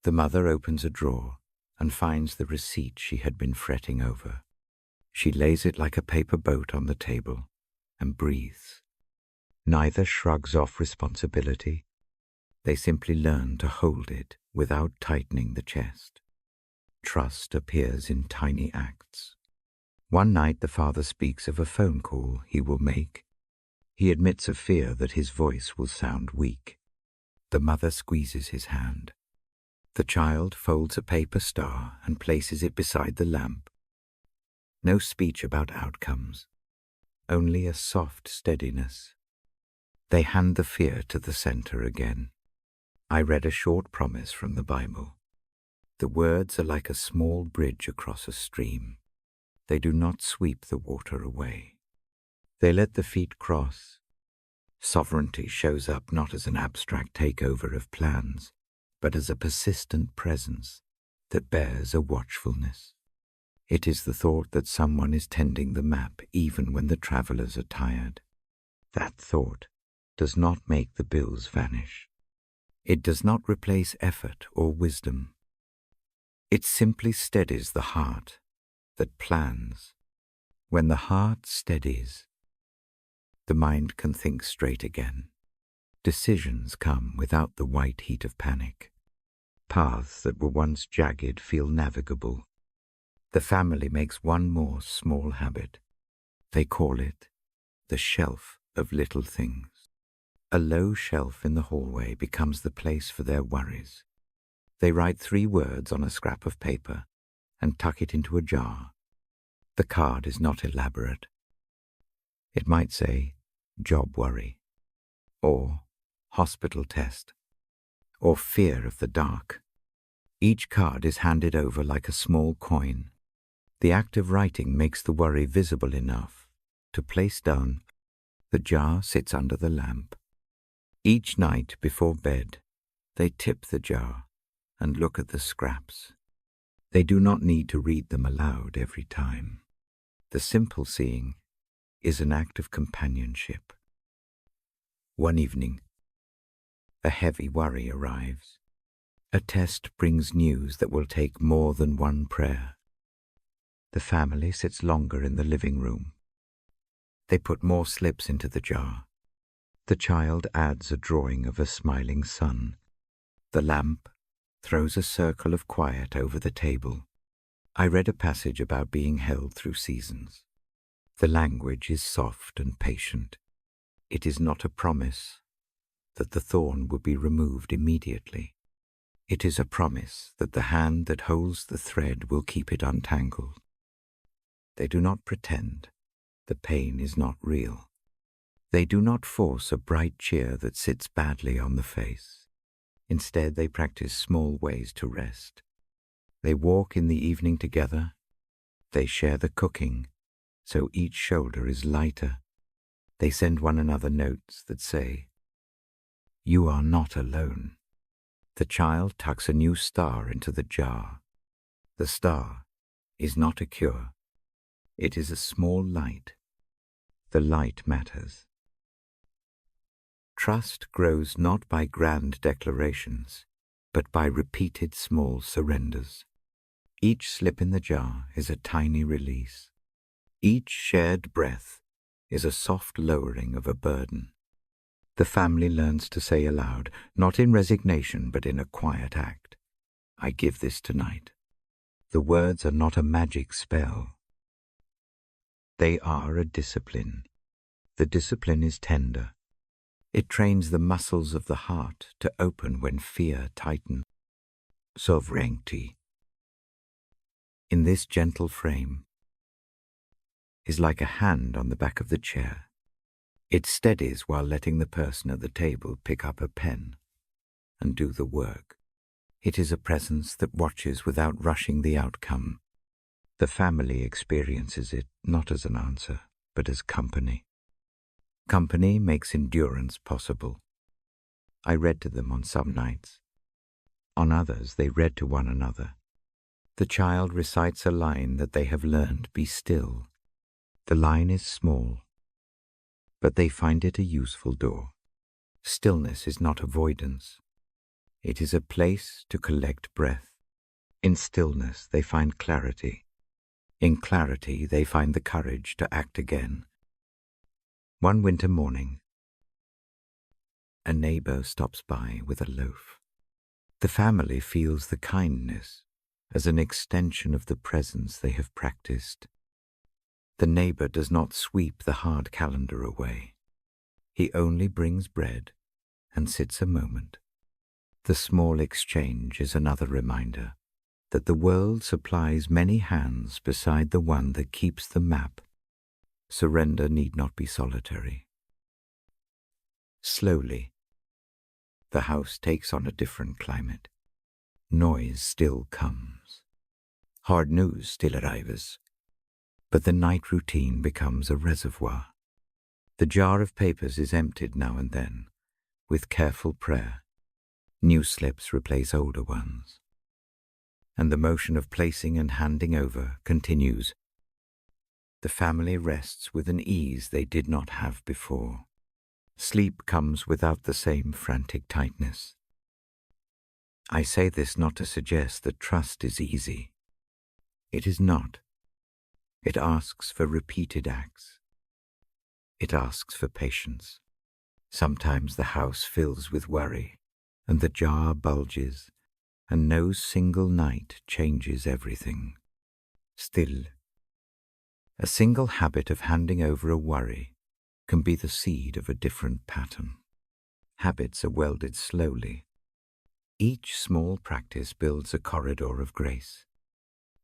The mother opens a drawer and finds the receipt she had been fretting over. She lays it like a paper boat on the table and breathes. Neither shrugs off responsibility. They simply learn to hold it without tightening the chest. Trust appears in tiny acts. One night the father speaks of a phone call he will make. He admits a fear that his voice will sound weak. The mother squeezes his hand. The child folds a paper star and places it beside the lamp. No speech about outcomes, only a soft steadiness. They hand the fear to the center again. I read a short promise from the Bible. The words are like a small bridge across a stream. They do not sweep the water away. They let the feet cross. Sovereignty shows up not as an abstract takeover of plans, but as a persistent presence that bears a watchfulness. It is the thought that someone is tending the map even when the travelers are tired. That thought does not make the bills vanish. It does not replace effort or wisdom. It simply steadies the heart that plans. When the heart steadies, the mind can think straight again. Decisions come without the white heat of panic. Paths that were once jagged feel navigable. The family makes one more small habit. They call it the shelf of little things. A low shelf in the hallway becomes the place for their worries. They write 3 words on a scrap of paper and tuck it into a jar. The card is not elaborate. It might say, job worry, or hospital test, or fear of the dark. Each card is handed over like a small coin. The act of writing makes the worry visible enough to place down. The jar sits under the lamp. Each night before bed, they tip the jar and look at the scraps. They do not need to read them aloud every time. The simple seeing is an act of companionship. One evening, a heavy worry arrives. A test brings news that will take more than one prayer. The family sits longer in the living room. They put more slips into the jar. The child adds a drawing of a smiling sun. The lamp throws a circle of quiet over the table. I read a passage about being held through seasons. The language is soft and patient. It is not a promise that the thorn will be removed immediately. It is a promise that the hand that holds the thread will keep it untangled. They do not pretend the pain is not real. They do not force a bright cheer that sits badly on the face. Instead, they practice small ways to rest. They walk in the evening together. They share the cooking, so each shoulder is lighter. They send one another notes that say, "You are not alone." The child tucks a new star into the jar. The star is not a cure. It is a small light. The light matters. Trust grows not by grand declarations, but by repeated small surrenders. Each slip in the jar is a tiny release. Each shared breath is a soft lowering of a burden. The family learns to say aloud, not in resignation but in a quiet act, "I give this tonight." The words are not a magic spell. They are a discipline. The discipline is tender. It trains the muscles of the heart to open when fear tightens. Sovereignty. In this gentle frame, is like a hand on the back of the chair. It steadies while letting the person at the table pick up a pen and do the work. It is a presence that watches without rushing the outcome. The family experiences it not as an answer, but as company. Company makes endurance possible. I read to them on some nights. On others, they read to one another. The child recites a line that they have learned, "Be still." The line is small, but they find it a useful door. Stillness is not avoidance. It is a place to collect breath. In stillness, they find clarity. In clarity, they find the courage to act again. One winter morning, a neighbor stops by with a loaf. The family feels the kindness as an extension of the presence they have practiced. The neighbor does not sweep the hard calendar away. He only brings bread and sits a moment. The small exchange is another reminder that the world supplies many hands beside the one that keeps the map. Surrender need not be solitary. Slowly, the house takes on a different climate. Noise still comes. Hard news still arrives. But the night routine becomes a reservoir. The jar of papers is emptied now and then, with careful prayer. New slips replace older ones. And the motion of placing and handing over continues. The family rests with an ease they did not have before. Sleep comes without the same frantic tightness. I say this not to suggest that trust is easy. It is not. It asks for repeated acts. It asks for patience. Sometimes the house fills with worry, and the jar bulges, and no single night changes everything. Still, a single habit of handing over a worry can be the seed of a different pattern. Habits are welded slowly. Each small practice builds a corridor of grace.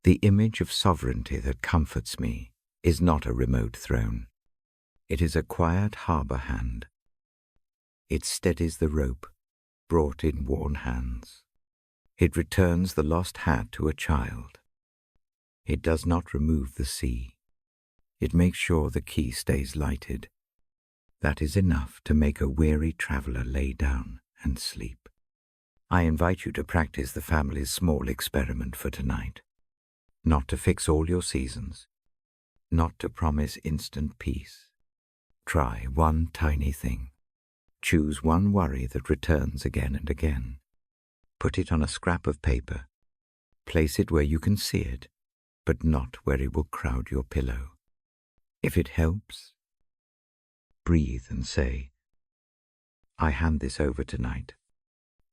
The image of sovereignty that comforts me is not a remote throne. It is a quiet harbor hand. It steadies the rope brought in worn hands. It returns the lost hat to a child. It does not remove the sea. It makes sure the key stays lighted. That is enough to make a weary traveler lay down and sleep. I invite you to practice the family's small experiment for tonight. Not to fix all your seasons. Not to promise instant peace. Try one tiny thing. Choose one worry that returns again and again. Put it on a scrap of paper. Place it where you can see it, but not where it will crowd your pillow. If it helps, breathe and say, "I hand this over tonight."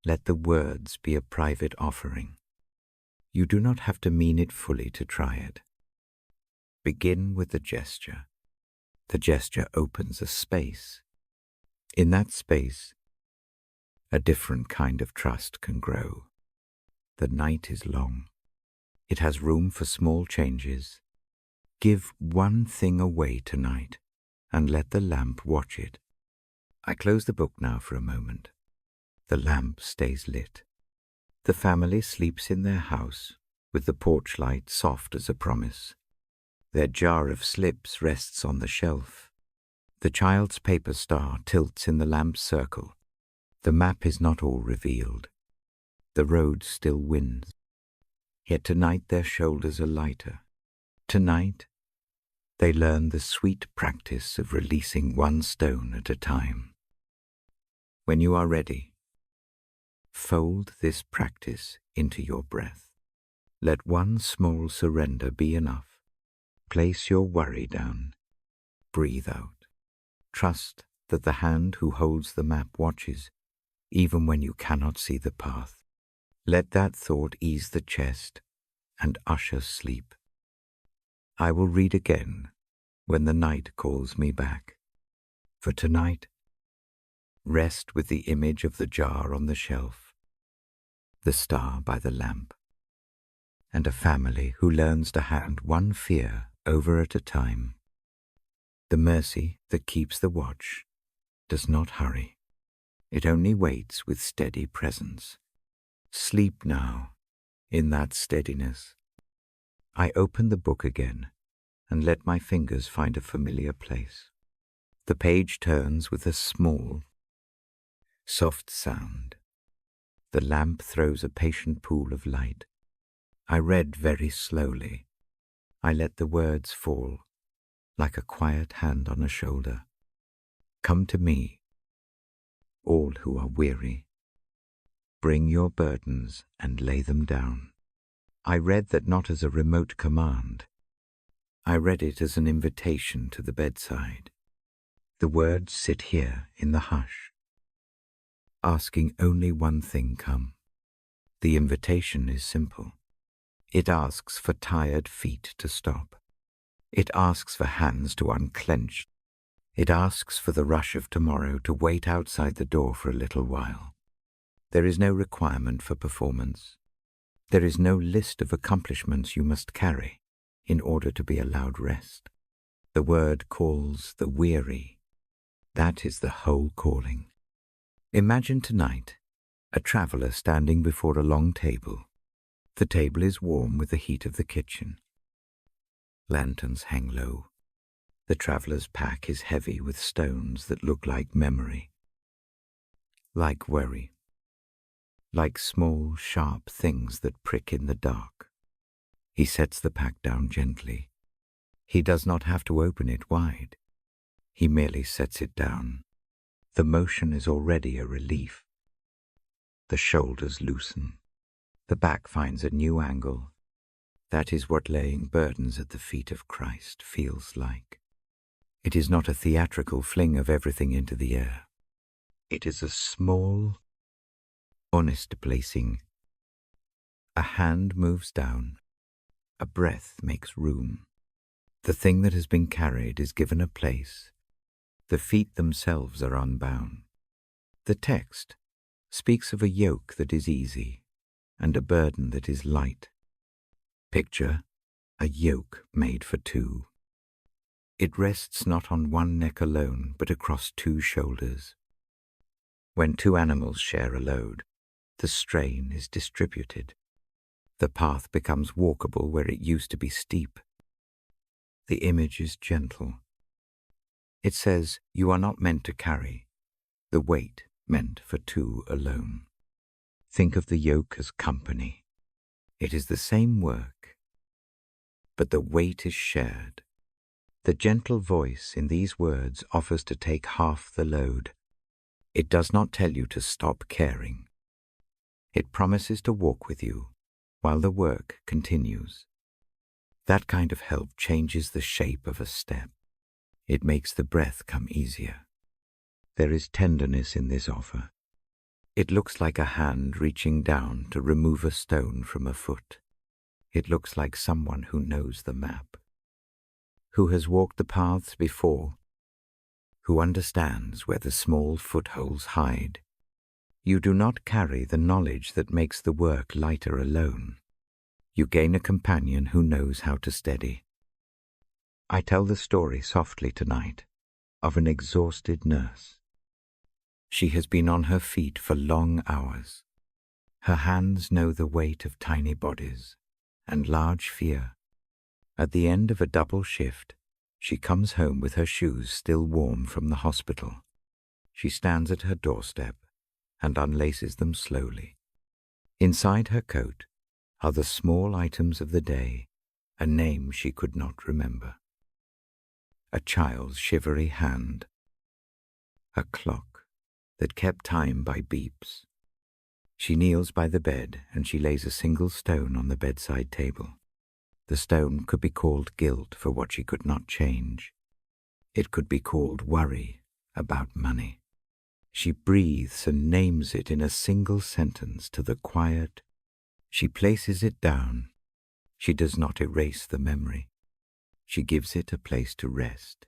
Let the words be a private offering. You do not have to mean it fully to try it. Begin with the gesture. The gesture opens a space. In that space, a different kind of trust can grow. The night is long. It has room for small changes. Give one thing away tonight and let the lamp watch it. I close the book now for a moment. The lamp stays lit. The family sleeps in their house with the porch light soft as a promise. Their jar of slips rests on the shelf. The child's paper star tilts in the lamp's circle. The map is not all revealed. The road still wins. Yet tonight their shoulders are lighter. Tonight they learn the sweet practice of releasing one stone at a time. When you are ready, fold this practice into your breath. Let one small surrender be enough. Place your worry down. Breathe out. Trust that the hand who holds the map watches, even when you cannot see the path. Let that thought ease the chest and usher sleep. I will read again when the night calls me back. For tonight, rest with the image of the jar on the shelf, the star by the lamp, and a family who learns to hand one fear over at a time The mercy that keeps the watch does not hurry. It only waits with steady presence. Sleep now in that steadiness. I open the book again and let my fingers find a familiar place. The page turns with a small, soft sound. The lamp throws a patient pool of light. I read very slowly. I let the words fall, like a quiet hand on a shoulder. Come to me, all who are weary. Bring your burdens and lay them down. I read that not as a remote command. I read it as an invitation to the bedside. The words sit here in the hush, asking only one thing come. The invitation is simple. It asks for tired feet to stop. It asks for hands to unclench. It asks for the rush of tomorrow to wait outside the door for a little while. There is no requirement for performance. There is no list of accomplishments you must carry in order to be allowed rest. The word calls the weary. That is the whole calling. Imagine tonight a traveler standing before a long table. The table is warm with the heat of the kitchen. Lanterns hang low. The traveler's pack is heavy with stones that look like memory, like worry, like small, sharp things that prick in the dark. He sets the pack down gently. He does not have to open it wide. He merely sets it down. The motion is already a relief. The shoulders loosen. The back finds a new angle. That is what laying burdens at the feet of Christ feels like. It is not a theatrical fling of everything into the air. It is a small, honest placing. A hand moves down. A breath makes room. The thing that has been carried is given a place. The feet themselves are unbound. The text speaks of a yoke that is easy and a burden that is light. Picture a yoke made for two. It rests not on one neck alone, but across two shoulders. When two animals share a load, the strain is distributed. The path becomes walkable where it used to be steep. The image is gentle. It says, you are not meant to carry, the weight meant for two alone. Think of the yoke as company. It is the same work, but the weight is shared. The gentle voice in these words offers to take half the load. It does not tell you to stop caring. It promises to walk with you while the work continues. That kind of help changes the shape of a step. It makes the breath come easier. There is tenderness in this offer. It looks like a hand reaching down to remove a stone from a foot. It looks like someone who knows the map, who has walked the paths before, who understands where the small footholds hide. You do not carry the knowledge that makes the work lighter alone. You gain a companion who knows how to steady. I tell the story softly tonight of an exhausted nurse. She has been on her feet for long hours. Her hands know the weight of tiny bodies and large fear. At the end of a double shift, she comes home with her shoes still warm from the hospital. She stands at her doorstep and unlaces them slowly. Inside her coat are the small items of the day, a name she could not remember. A child's shivery hand, a clock that kept time by beeps. She kneels by the bed and she lays a single stone on the bedside table. The stone could be called guilt for what she could not change. It could be called worry about money. She breathes and names it in a single sentence to the quiet. She places it down. She does not erase the memory. She gives it a place to rest.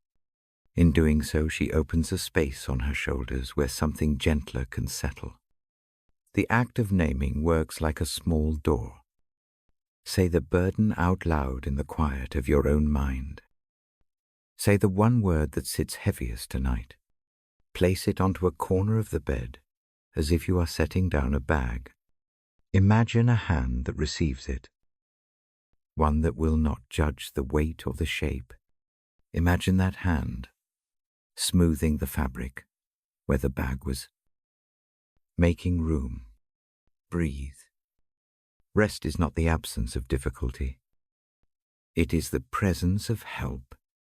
In doing so, she opens a space on her shoulders where something gentler can settle. The act of naming works like a small door. Say the burden out loud in the quiet of your own mind. Say the one word that sits heaviest tonight. Place it onto a corner of the bed as if you are setting down a bag. Imagine a hand that receives it, one that will not judge the weight or the shape. Imagine that hand smoothing the fabric where the bag was, making room. Breathe. Rest is not the absence of difficulty. It is the presence of help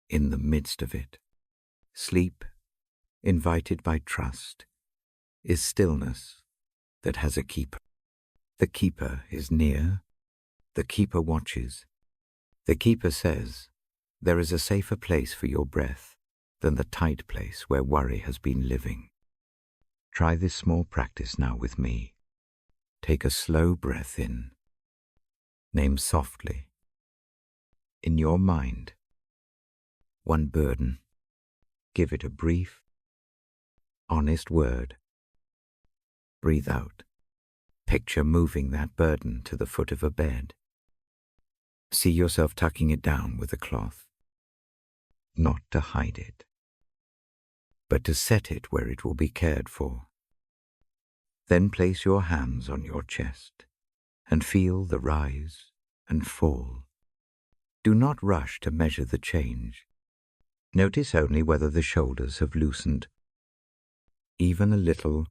in the midst of it. Sleep, invited by trust, is stillness that has a keeper. The keeper is near. The keeper watches. The keeper says, there is a safer place for your breath than the tight place where worry has been living. Try this small practice now with me. Take a slow breath in. Name softly, in your mind, one burden. Give it a brief, honest word. Breathe out. Picture moving that burden to the foot of a bed. See yourself tucking it down with a cloth, not to hide it, but to set it where it will be cared for. Then place your hands on your chest and feel the rise and fall. Do not rush to measure the change. Notice only whether the shoulders have loosened, even a little.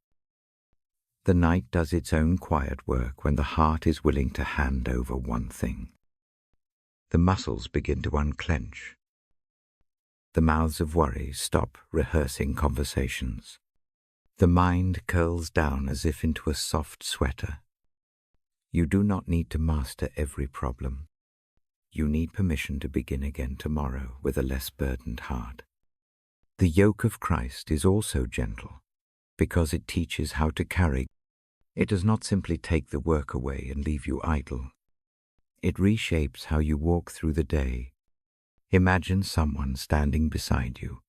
The night does its own quiet work when the heart is willing to hand over one thing. The muscles begin to unclench. The mouths of worry stop rehearsing conversations. The mind curls down as if into a soft sweater. You do not need to master every problem. You need permission to begin again tomorrow with a less burdened heart. The yoke of Christ is also gentle because it teaches how to carry. It does not simply take the work away and leave you idle. It reshapes how you walk through the day. Imagine someone standing beside you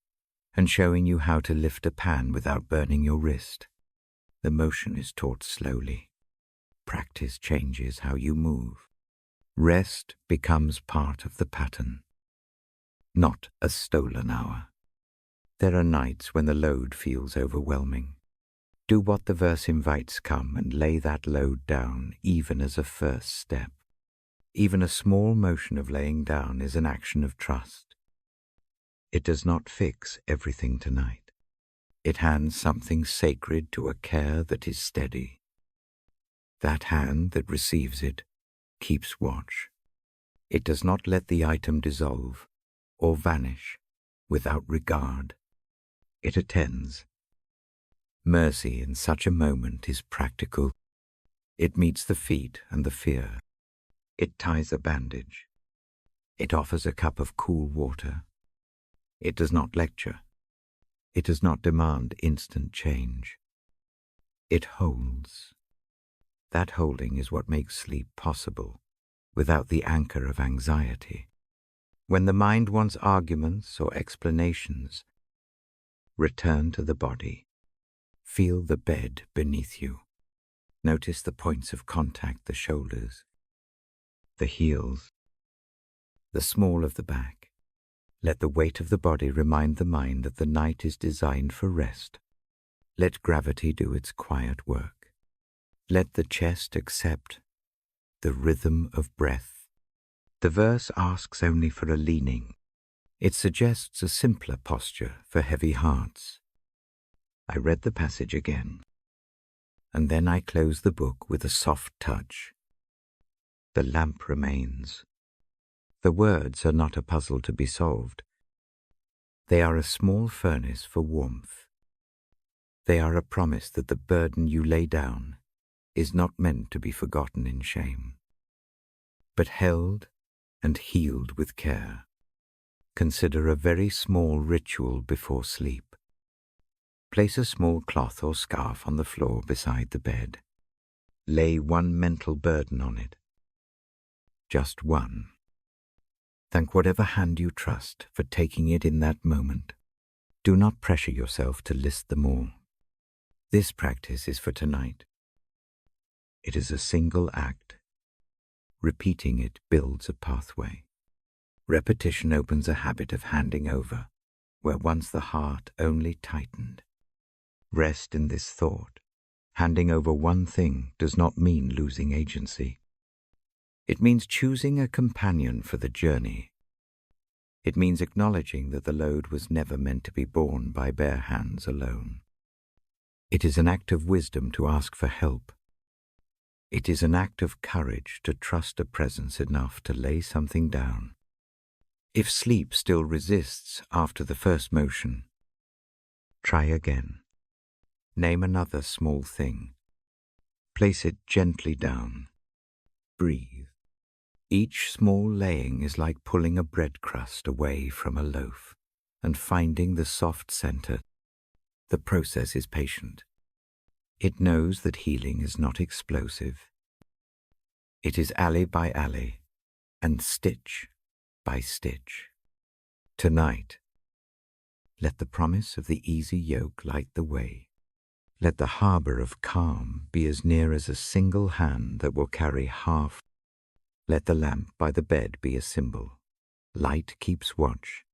and showing you how to lift a pan without burning your wrist. The motion is taught slowly. Practice changes how you move. Rest becomes part of the pattern, not a stolen hour. There are nights when the load feels overwhelming. Do what the verse invites, come and lay that load down, even as a first step. Even a small motion of laying down is an action of trust. It does not fix everything tonight. It hands something sacred to a care that is steady. That hand that receives it keeps watch. It does not let the item dissolve or vanish without regard. It attends. Mercy in such a moment is practical. It meets the feet and the fear. It ties a bandage. It offers a cup of cool water. It does not lecture. It does not demand instant change. It holds. That holding is what makes sleep possible, without the anchor of anxiety. When the mind wants arguments or explanations, return to the body. Feel the bed beneath you. Notice the points of contact, the shoulders, the heels, the small of the back. Let the weight of the body remind the mind that the night is designed for rest. Let gravity do its quiet work. Let the chest accept the rhythm of breath. The verse asks only for a leaning. It suggests a simpler posture for heavy hearts. I read the passage again, and then I closed the book with a soft touch. The lamp remains. The words are not a puzzle to be solved. They are a small furnace for warmth. They are a promise that the burden you lay down is not meant to be forgotten in shame, but held and healed with care. Consider a very small ritual before sleep. Place a small cloth or scarf on the floor beside the bed. Lay one mental burden on it. Just one. Thank whatever hand you trust for taking it in that moment. Do not pressure yourself to list them all. This practice is for tonight. It is a single act. Repeating it builds a pathway. Repetition opens a habit of handing over, where once the heart only tightened. Rest in this thought. Handing over one thing does not mean losing agency. It means choosing a companion for the journey. It means acknowledging that the load was never meant to be borne by bare hands alone. It is an act of wisdom to ask for help. It is an act of courage to trust a presence enough to lay something down. If sleep still resists after the first motion, try again. Name another small thing. Place it gently down. Breathe. Each small laying is like pulling a bread crust away from a loaf and finding the soft center. The process is patient. It knows that healing is not explosive. It is alley by alley and stitch by stitch. Tonight, let the promise of the easy yoke light the way. Let the harbor of calm be as near as a single hand that will carry half. Let the lamp by the bed be a symbol. Light keeps watch.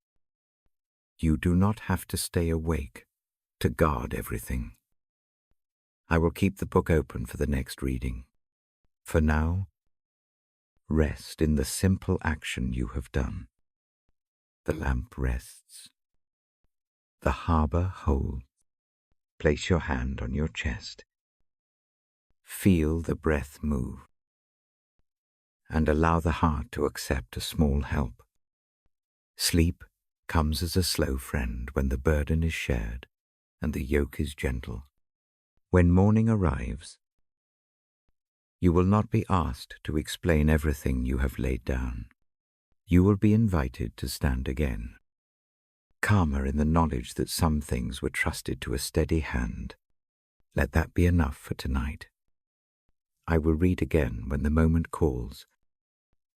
You do not have to stay awake to guard everything. I will keep the book open for the next reading. For now, rest in the simple action you have done. The lamp rests. The harbor holds. Place your hand on your chest. Feel the breath move. And allow the heart to accept a small help. Sleep comes as a slow friend when the burden is shared and the yoke is gentle. When morning arrives, you will not be asked to explain everything you have laid down. You will be invited to stand again, calmer in the knowledge that some things were trusted to a steady hand. Let that be enough for tonight. I will read again when the moment calls.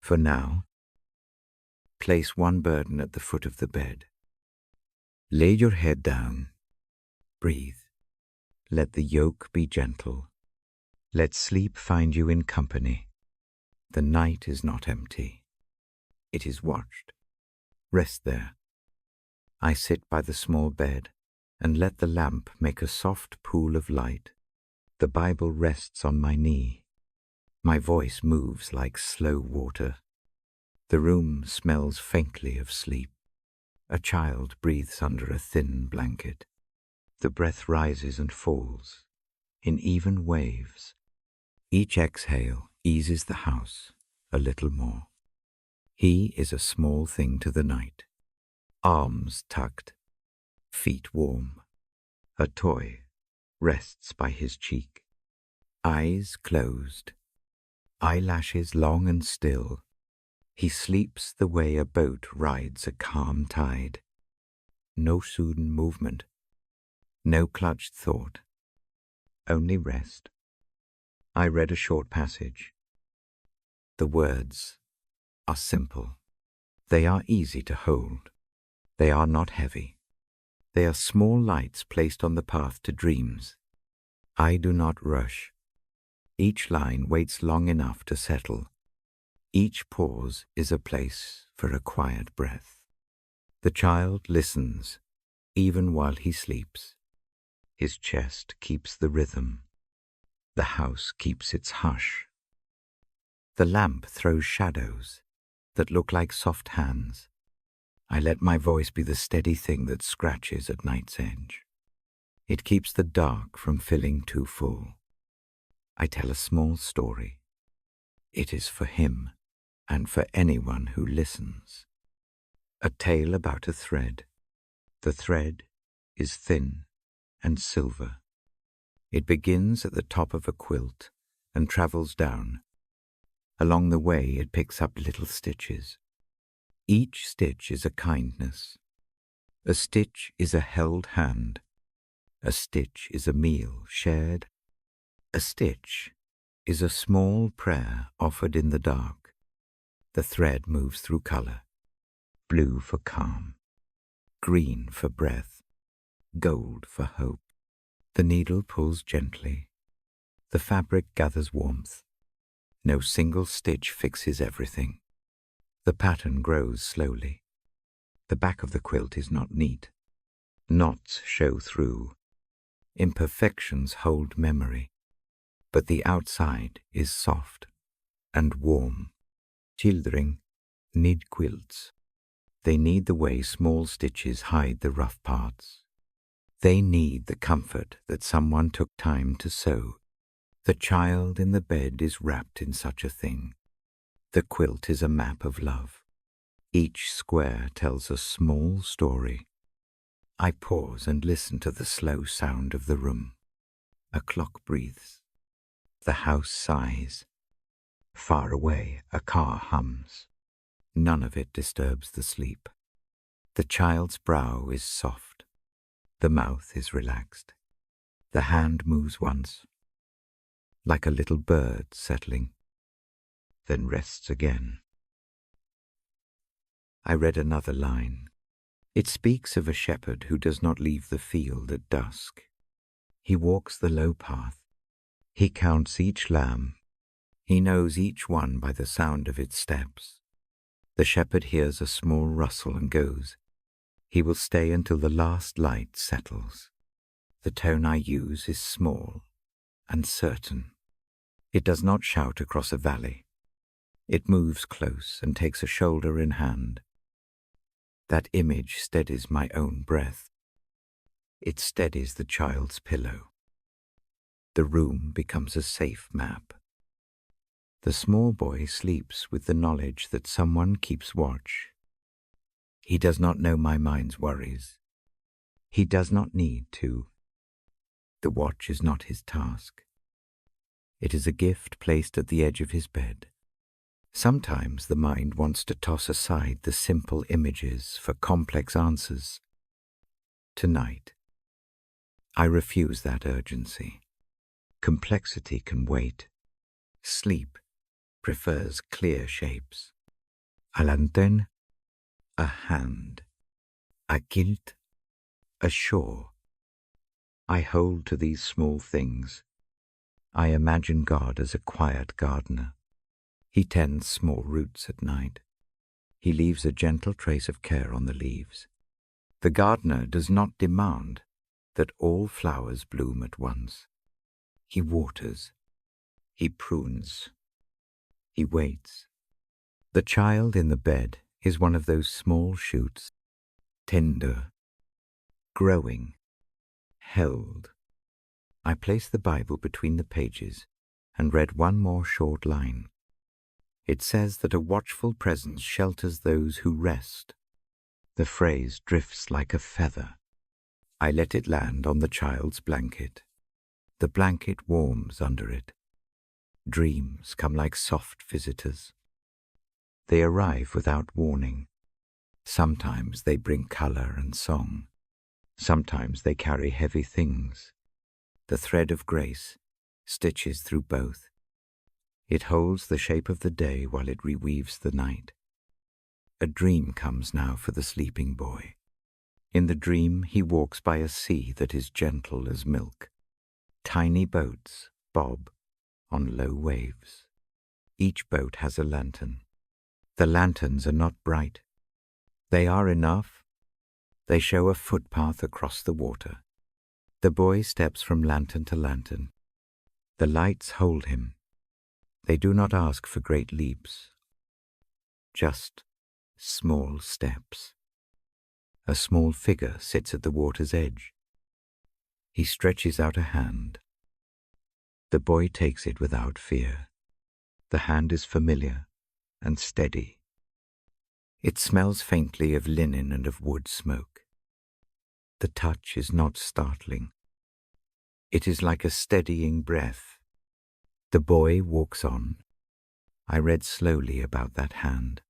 For now, place one burden at the foot of the bed. Lay your head down. Breathe. Let the yoke be gentle. Let sleep find you in company. The night is not empty. It is watched. Rest there. I sit by the small bed and let the lamp make a soft pool of light. The Bible rests on my knee. My voice moves like slow water. The room smells faintly of sleep. A child breathes under a thin blanket. The breath rises and falls in even waves. Each exhale eases the house a little more. He is a small thing to the night. Arms tucked, feet warm. A toy rests by his cheek. Eyes closed, eyelashes long and still. He sleeps the way a boat rides a calm tide. No sudden movement, no clutched thought, only rest. I read a short passage. The words are simple. They are easy to hold. They are not heavy. They are small lights placed on the path to dreams. I do not rush. Each line waits long enough to settle. Each pause is a place for a quiet breath. The child listens, even while he sleeps. His chest keeps the rhythm. The house keeps its hush. The lamp throws shadows that look like soft hands. I let my voice be the steady thing that scratches at night's edge. It keeps the dark from filling too full. I tell a small story. It is for him and for anyone who listens. A tale about a thread. The thread is thin and silver. It begins at the top of a quilt and travels down. Along the way it picks up little stitches. Each stitch is a kindness. A stitch is a held hand. A stitch is a meal shared. A stitch is a small prayer offered in the dark. The thread moves through color. Blue for calm, green for breath, gold for hope. The needle pulls gently. The fabric gathers warmth. No single stitch fixes everything. The pattern grows slowly. The back of the quilt is not neat. Knots show through. Imperfections hold memory. But the outside is soft and warm. Children need quilts. They need the way small stitches hide the rough parts. They need the comfort that someone took time to sew. The child in the bed is wrapped in such a thing. The quilt is a map of love. Each square tells a small story. I pause and listen to the slow sound of the room. A clock breathes. The house sighs. Far away, a car hums. None of it disturbs the sleep. The child's brow is soft. The mouth is relaxed. The hand moves once, like a little bird settling, then rests again. I read another line. It speaks of a shepherd who does not leave the field at dusk. He walks the low path. He counts each lamb. He knows each one by the sound of its steps. The shepherd hears a small rustle and goes. He will stay until the last light settles. The tone I use is small and certain. It does not shout across a valley. It moves close and takes a shoulder in hand. That image steadies my own breath. It steadies the child's pillow. The room becomes a safe map. The small boy sleeps with the knowledge that someone keeps watch. He does not know my mind's worries. He does not need to. The watch is not his task. It is a gift placed at the edge of his bed. Sometimes the mind wants to toss aside the simple images for complex answers. Tonight, I refuse that urgency. Complexity can wait. Sleep prefers clear shapes. A lantern, a hand, a quilt, a shore. I hold to these small things. I imagine God as a quiet gardener. He tends small roots at night. He leaves a gentle trace of care on the leaves. The gardener does not demand that all flowers bloom at once. He waters. He prunes. He waits. The child in the bed is one of those small shoots, tender, growing, held. I place the Bible between the pages and read one more short line. It says that a watchful presence shelters those who rest. The phrase drifts like a feather. I let it land on the child's blanket. The blanket warms under it. Dreams come like soft visitors. They arrive without warning. Sometimes they bring color and song. Sometimes they carry heavy things. The thread of grace stitches through both. It holds the shape of the day while it reweaves the night. A dream comes now for the sleeping boy. In the dream he walks by a sea that is gentle as milk. Tiny boats bob on low waves. Each boat has a lantern. The lanterns are not bright. They are enough. They show a footpath across the water. The boy steps from lantern to lantern. The lights hold him. They do not ask for great leaps, just small steps. A small figure sits at the water's edge. He stretches out a hand. The boy takes it without fear. The hand is familiar and steady. It smells faintly of linen and of wood smoke. The touch is not startling. It is like a steadying breath. The boy walks on. I read slowly about that hand.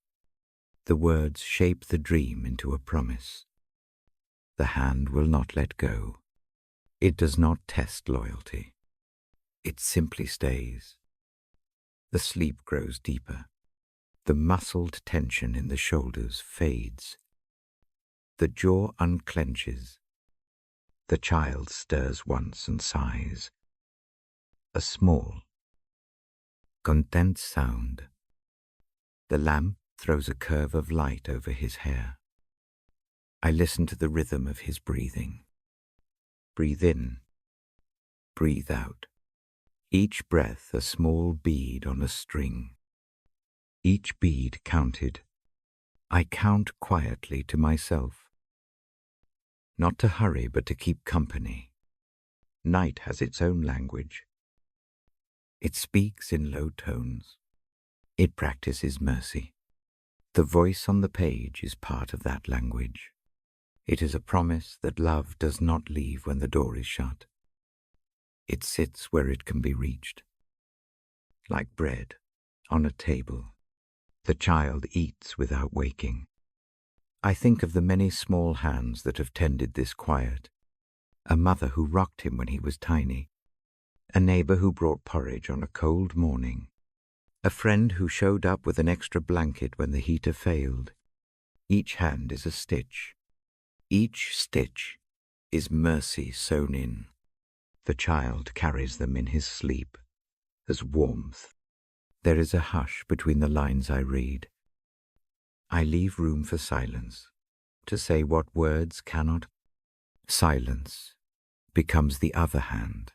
The words shape the dream into a promise. The hand will not let go. It does not test loyalty. It simply stays. The sleep grows deeper. The muscled tension in the shoulders fades. The jaw unclenches. The child stirs once and sighs. A small, content sound. The lamp throws a curve of light over his hair. I listen to the rhythm of his breathing. Breathe in, breathe out. Each breath a small bead on a string. Each bead counted. I count quietly to myself. Not to hurry, but to keep company. Night has its own language. It speaks in low tones. It practices mercy. The voice on the page is part of that language. It is a promise that love does not leave when the door is shut. It sits where it can be reached. Like bread on a table, the child eats without waking. I think of the many small hands that have tended this quiet. A mother who rocked him when he was tiny. A neighbor who brought porridge on a cold morning. A friend who showed up with an extra blanket when the heater failed. Each hand is a stitch. Each stitch is mercy sewn in. The child carries them in his sleep as warmth. There is a hush between the lines I read. I leave room for silence, to say what words cannot. Silence becomes the other hand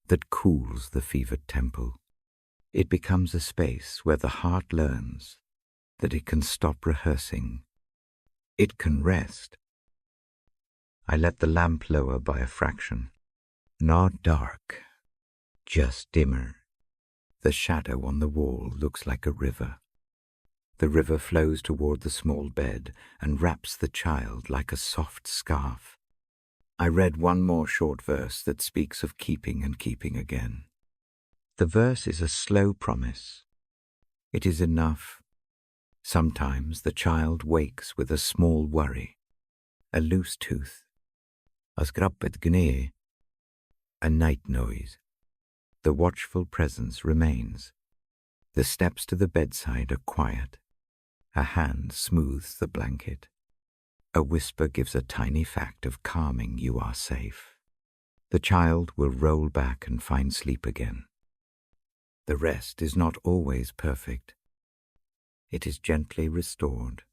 that cools the fevered temple. It becomes a space where the heart learns that it can stop rehearsing. It can rest. I let the lamp lower by a fraction. Not dark, just dimmer. The shadow on the wall looks like a river. The river flows toward the small bed and wraps the child like a soft scarf. I read one more short verse that speaks of keeping and keeping again. The verse is a slow promise. It is enough. Sometimes the child wakes with a small worry, a loose tooth, a skrappet gnee, a night noise. The watchful presence remains. The steps to the bedside are quiet. A hand smooths the blanket. A whisper gives a tiny fact of calming you are safe. The child will roll back and find sleep again. The rest is not always perfect. It is gently restored.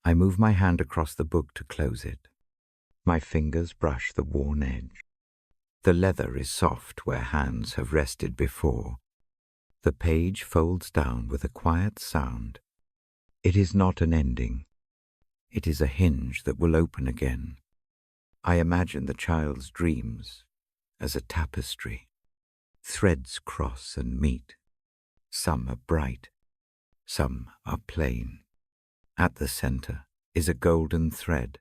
I move my hand across the book to close it. My fingers brush the worn edge. The leather is soft where hands have rested before. The page folds down with a quiet sound. It is not an ending. It is a hinge that will open again. I imagine the child's dreams as a tapestry. Threads cross and meet. Some are bright, some are plain. At the center is a golden thread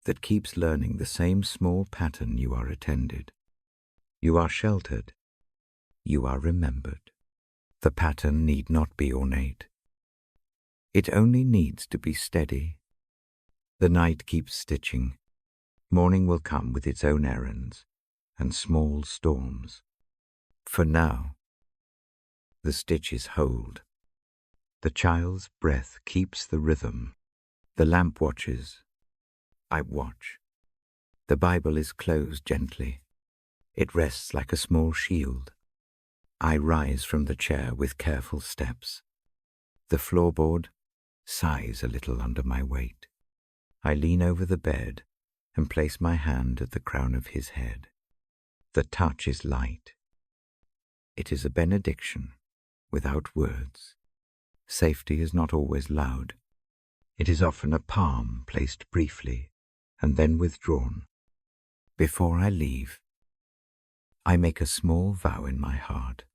that keeps learning the same small pattern you are attended. You are sheltered. You are remembered. The pattern need not be ornate. It only needs to be steady. The night keeps stitching. Morning will come with its own errands and small storms. For now, the stitches hold. The child's breath keeps the rhythm. The lamp watches. I watch. The Bible is closed gently. It rests like a small shield. I rise from the chair with careful steps. The floorboard sighs a little under my weight. I lean over the bed and place my hand at the crown of his head. The touch is light. It is a benediction without words. Safety is not always loud. It is often a palm placed briefly and then withdrawn. Before I leave, I make a small vow in my heart.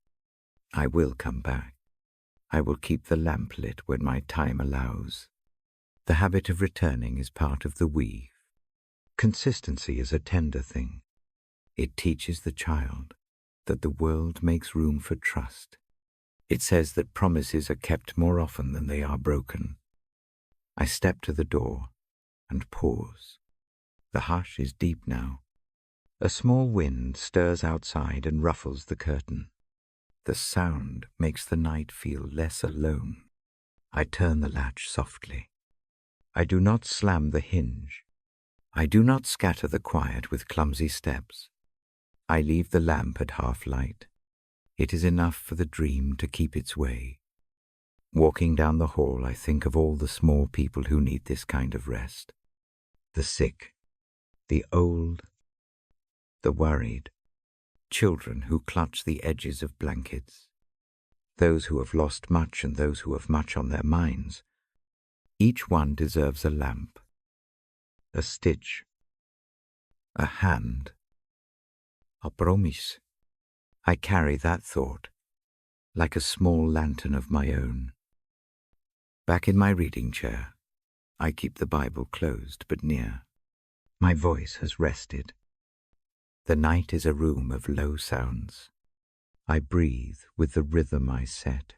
I will come back. I will keep the lamp lit when my time allows. The habit of returning is part of the weave. Consistency is a tender thing. It teaches the child that the world makes room for trust. It says that promises are kept more often than they are broken. I step to the door and pause. The hush is deep now. A small wind stirs outside and ruffles the curtain. The sound makes the night feel less alone. I turn the latch softly. I do not slam the hinge. I do not scatter the quiet with clumsy steps. I leave the lamp at half light. It is enough for the dream to keep its way. Walking down the hall, I think of all the small people who need this kind of rest. The sick, the old, the worried, children who clutch the edges of blankets, those who have lost much and those who have much on their minds. Each one deserves a lamp, a stitch, a hand, a promise. I carry that thought like a small lantern of my own. Back in my reading chair, I keep the Bible closed but near. My voice has rested. The night is a room of low sounds. I breathe with the rhythm I set.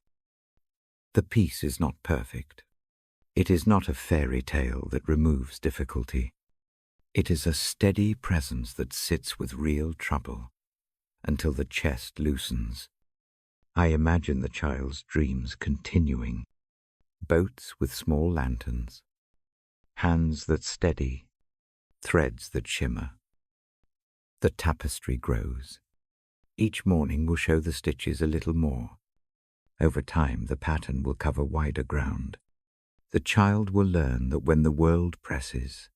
The peace is not perfect. It is not a fairy tale that removes difficulty. It is a steady presence that sits with real trouble until the chest loosens. I imagine the child's dreams continuing. Boats with small lanterns, hands that steady, threads that shimmer. The tapestry grows. Each morning will show the stitches a little more. Over time, the pattern will cover wider ground. The child will learn that when the world presses,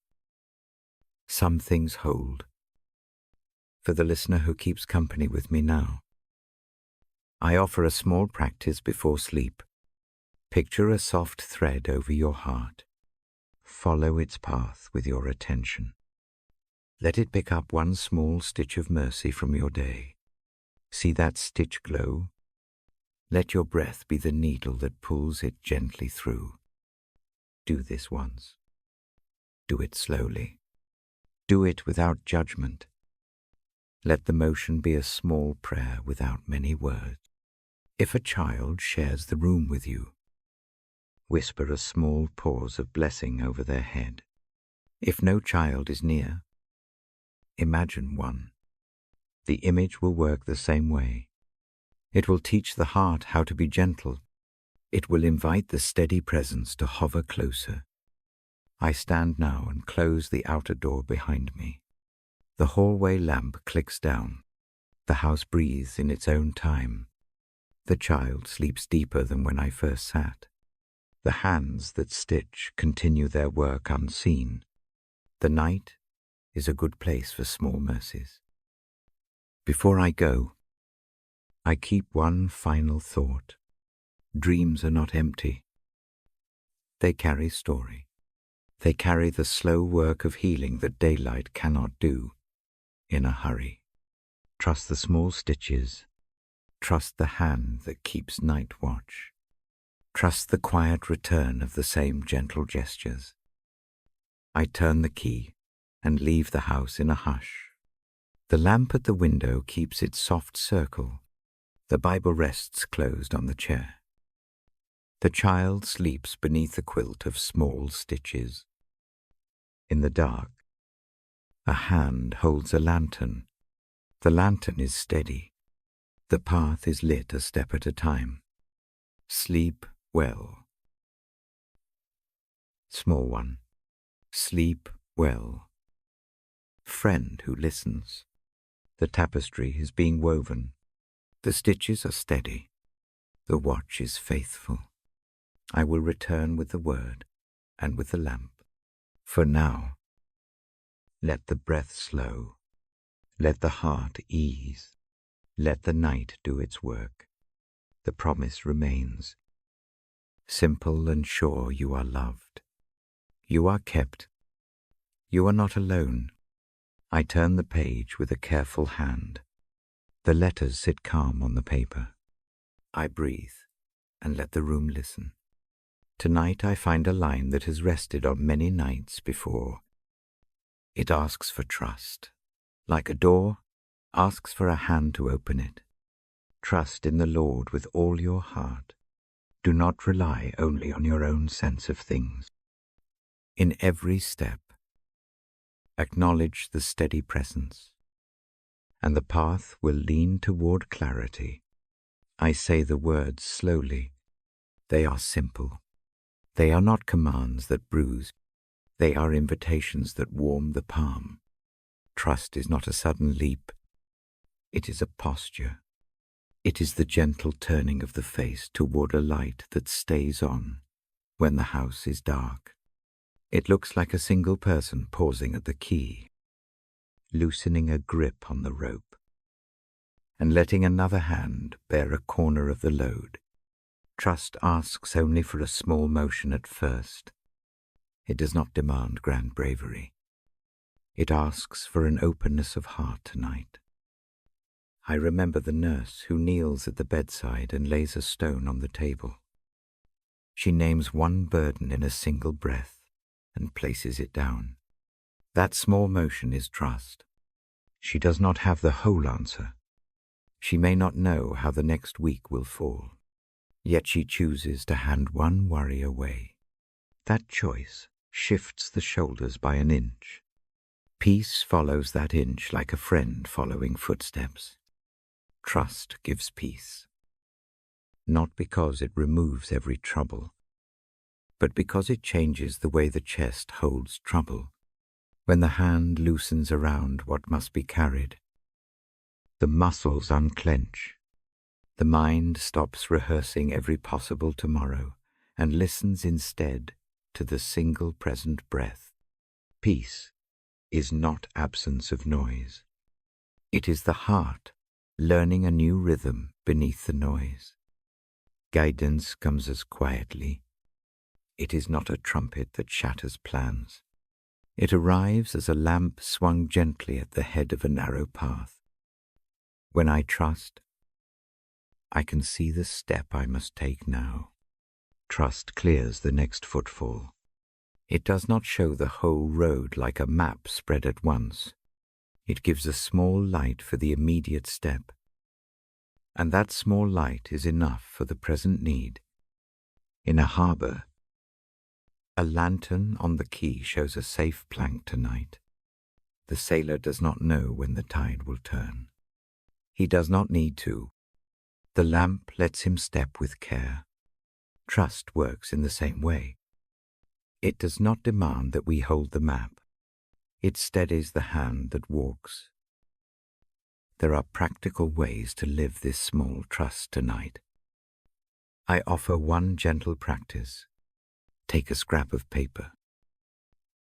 some things hold. For the listener who keeps company with me now, I offer a small practice before sleep. Picture a soft thread over your heart. Follow its path with your attention. Let it pick up one small stitch of mercy from your day. See that stitch glow? Let your breath be the needle that pulls it gently through. Do this once. Do it slowly. Do it without judgment. Let the motion be a small prayer without many words. If a child shares the room with you, whisper a small pause of blessing over their head. If no child is near, imagine one. The image will work the same way. It will teach the heart how to be gentle. It will invite the steady presence to hover closer. I stand now and close the outer door behind me. The hallway lamp clicks down. The house breathes in its own time. The child sleeps deeper than when I first sat. The hands that stitch continue their work unseen. The night is a good place for small mercies. Before I go, I keep one final thought. Dreams are not empty. They carry story. They carry the slow work of healing that daylight cannot do in a hurry. Trust the small stitches. Trust the hand that keeps night watch. Trust the quiet return of the same gentle gestures. I turn the key and leave the house in a hush. The lamp at the window keeps its soft circle. The Bible rests closed on the chair. The child sleeps beneath the quilt of small stitches. In the dark, a hand holds a lantern. The lantern is steady. The path is lit a step at a time. Sleep well. Small one, sleep well. Friend who listens. The tapestry is being woven. The stitches are steady. The watch is faithful. I will return with the word and with the lamp. For now, let the breath slow. Let the heart ease. Let the night do its work. The promise remains. Simple and sure you are loved. You are kept. You are not alone. I turn the page with a careful hand. The letters sit calm on the paper. I breathe and let the room listen. Tonight I find a line that has rested on many nights before. It asks for trust. Like a door, asks for a hand to open it. Trust in the Lord with all your heart. Do not rely only on your own sense of things. In every step, acknowledge the steady presence, and the path will lean toward clarity. I say the words slowly. They are simple. They are not commands that bruise. They are invitations that warm the palm. Trust is not a sudden leap. It is a posture. It is the gentle turning of the face toward a light that stays on when the house is dark. It looks like a single person pausing at the key, loosening a grip on the rope, and letting another hand bear a corner of the load. Trust asks only for a small motion at first. It does not demand grand bravery. It asks for an openness of heart tonight. I remember the nurse who kneels at the bedside and lays a stone on the table. She names one burden in a single breath and places it down. That small motion is trust. She does not have the whole answer. She may not know how the next week will fall, yet she chooses to hand one worry away. That choice shifts the shoulders by an inch. Peace follows that inch like a friend following footsteps. Trust gives peace, not because it removes every trouble, but because it changes the way the chest holds trouble. When the hand loosens around what must be carried, the muscles unclench. The mind stops rehearsing every possible tomorrow and listens instead to the single present breath. Peace is not absence of noise. It is the heart learning a new rhythm beneath the noise. Guidance comes as quietly. It is not a trumpet that shatters plans. It arrives as a lamp swung gently at the head of a narrow path. When I trust, I can see the step I must take now. Trust clears the next footfall. It does not show the whole road like a map spread at once. It gives a small light for the immediate step. And that small light is enough for the present need. In a harbor, a lantern on the quay shows a safe plank tonight. The sailor does not know when the tide will turn. He does not need to. The lamp lets him step with care. Trust works in the same way. It does not demand that we hold the map. It steadies the hand that walks. There are practical ways to live this small trust tonight. I offer one gentle practice. Take a scrap of paper.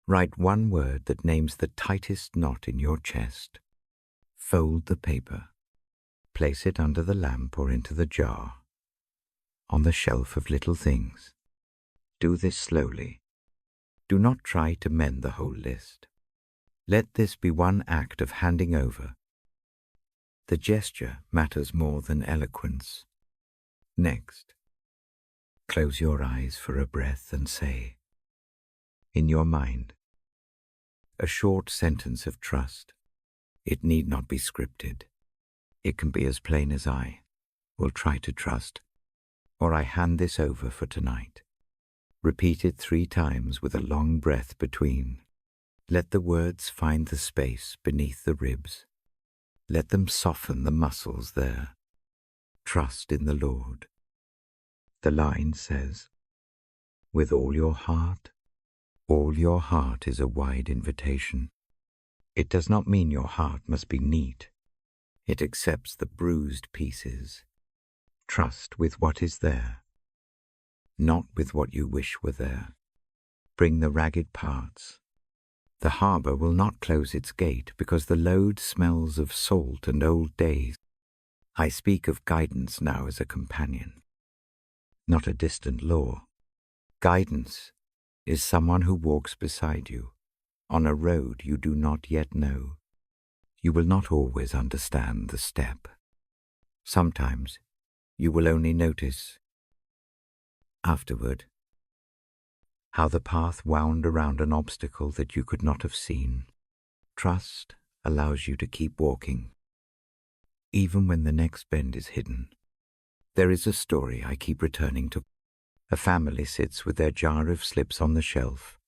Write one word that names the tightest knot in your chest. Fold the paper. Place it under the lamp or into the jar, on the shelf of little things. Do this slowly. Do not try to mend the whole list. Let this be one act of handing over. The gesture matters more than eloquence. Next, close your eyes for a breath and say, in your mind, a short sentence of trust. It need not be scripted. It can be as plain as I will try to trust, or I hand this over for tonight. Repeat it 3 times with a long breath between. Let the words find the space beneath the ribs. Let them soften the muscles there. Trust in the Lord. The line says, with all your heart. All your heart is a wide invitation. It does not mean your heart must be neat. It accepts the bruised pieces. Trust with what is there, not with what you wish were there. Bring the ragged parts. The harbor will not close its gate because the load smells of salt and old days. I speak of guidance now as a companion, not a distant law. Guidance is someone who walks beside you on a road you do not yet know. You will not always understand the step. Sometimes you will only notice, afterward, how the path wound around an obstacle that you could not have seen. Trust allows you to keep walking, even when the next bend is hidden. There is a story I keep returning to. A family sits with their jar of slips on the shelf.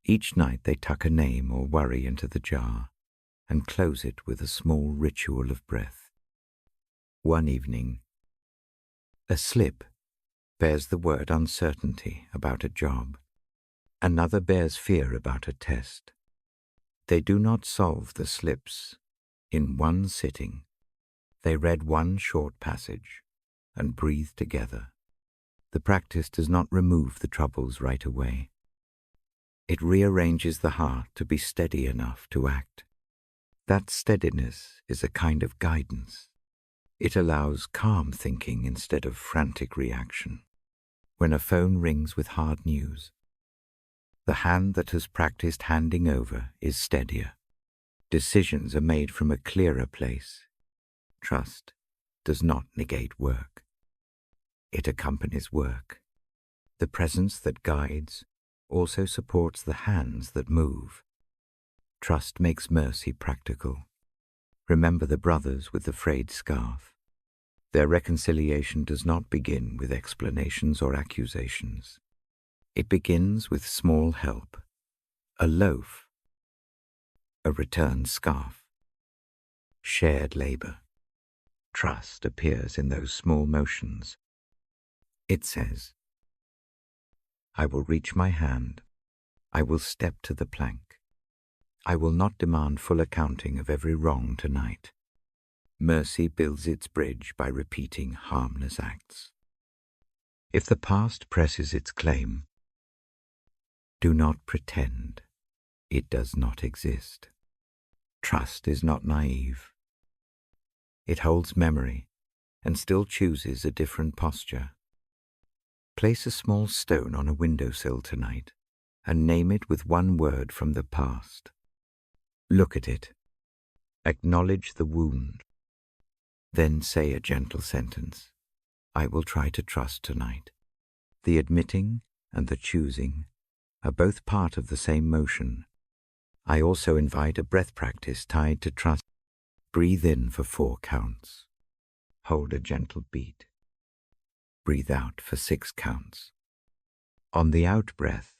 Each night they tuck a name or worry into the jar and close it with a small ritual of breath. One evening, a slip bears the word uncertainty about a job. Another bears fear about a test. They do not solve the slips in one sitting. They read one short passage and breathed together. The practice does not remove the troubles right away. It rearranges the heart to be steady enough to act. That steadiness is a kind of guidance. It allows calm thinking instead of frantic reaction. When a phone rings with hard news, the hand that has practiced handing over is steadier. Decisions are made from a clearer place. Trust does not negate work. It accompanies work. The presence that guides also supports the hands that move. Trust makes mercy practical. Remember the brothers with the frayed scarf. Their reconciliation does not begin with explanations or accusations. It begins with small help, a loaf, a returned scarf, shared labor. Trust appears in those small motions. It says, I will reach my hand. I will step to the plank. I will not demand full accounting of every wrong tonight. Mercy builds its bridge by repeating harmless acts. If the past presses its claim, do not pretend it does not exist. Trust is not naive. It holds memory and still chooses a different posture. Place a small stone on a windowsill tonight and name it with one word from the past. Look at it. Acknowledge the wound. Then say a gentle sentence. I will try to trust tonight. The admitting and the choosing are both part of the same motion. I also invite a breath practice tied to trust. Breathe in for 4 counts. Hold a gentle beat. Breathe out for 6 counts. On the out-breath,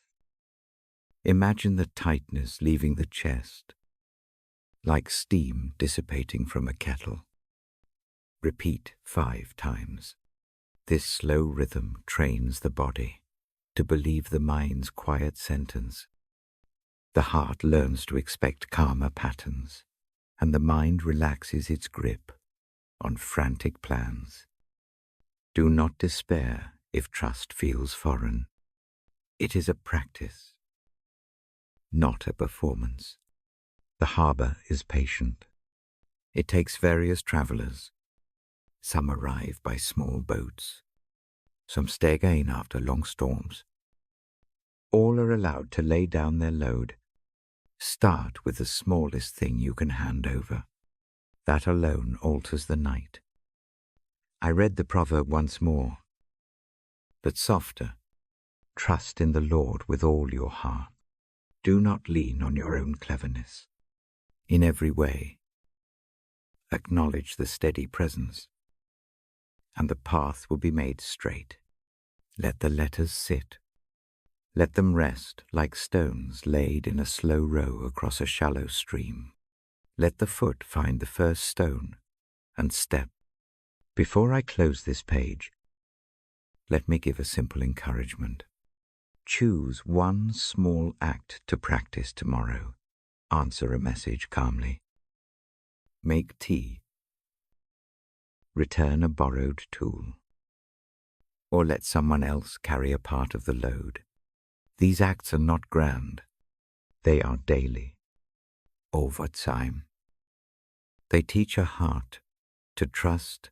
imagine the tightness leaving the chest, like steam dissipating from a kettle. Repeat 5 times. This slow rhythm trains the body to believe the mind's quiet sentence. The heart learns to expect calmer patterns, and the mind relaxes its grip on frantic plans. Do not despair if trust feels foreign. It is a practice, not a performance. The harbor is patient. It takes various travelers. Some arrive by small boats. Some stay again after long storms. All are allowed to lay down their load. Start with the smallest thing you can hand over. That alone alters the night. I read the proverb once more, but softer. Trust in the Lord with all your heart. Do not lean on your own cleverness. In every way, acknowledge the steady presence, and the path will be made straight. Let the letters sit. Let them rest like stones laid in a slow row across a shallow stream. Let the foot find the first stone and step. Before I close this page, let me give a simple encouragement. Choose one small act to practice tomorrow. Answer a message calmly. Make tea. Return a borrowed tool. Or let someone else carry a part of the load. These acts are not grand. They are daily. Over time. They teach a heart to trust.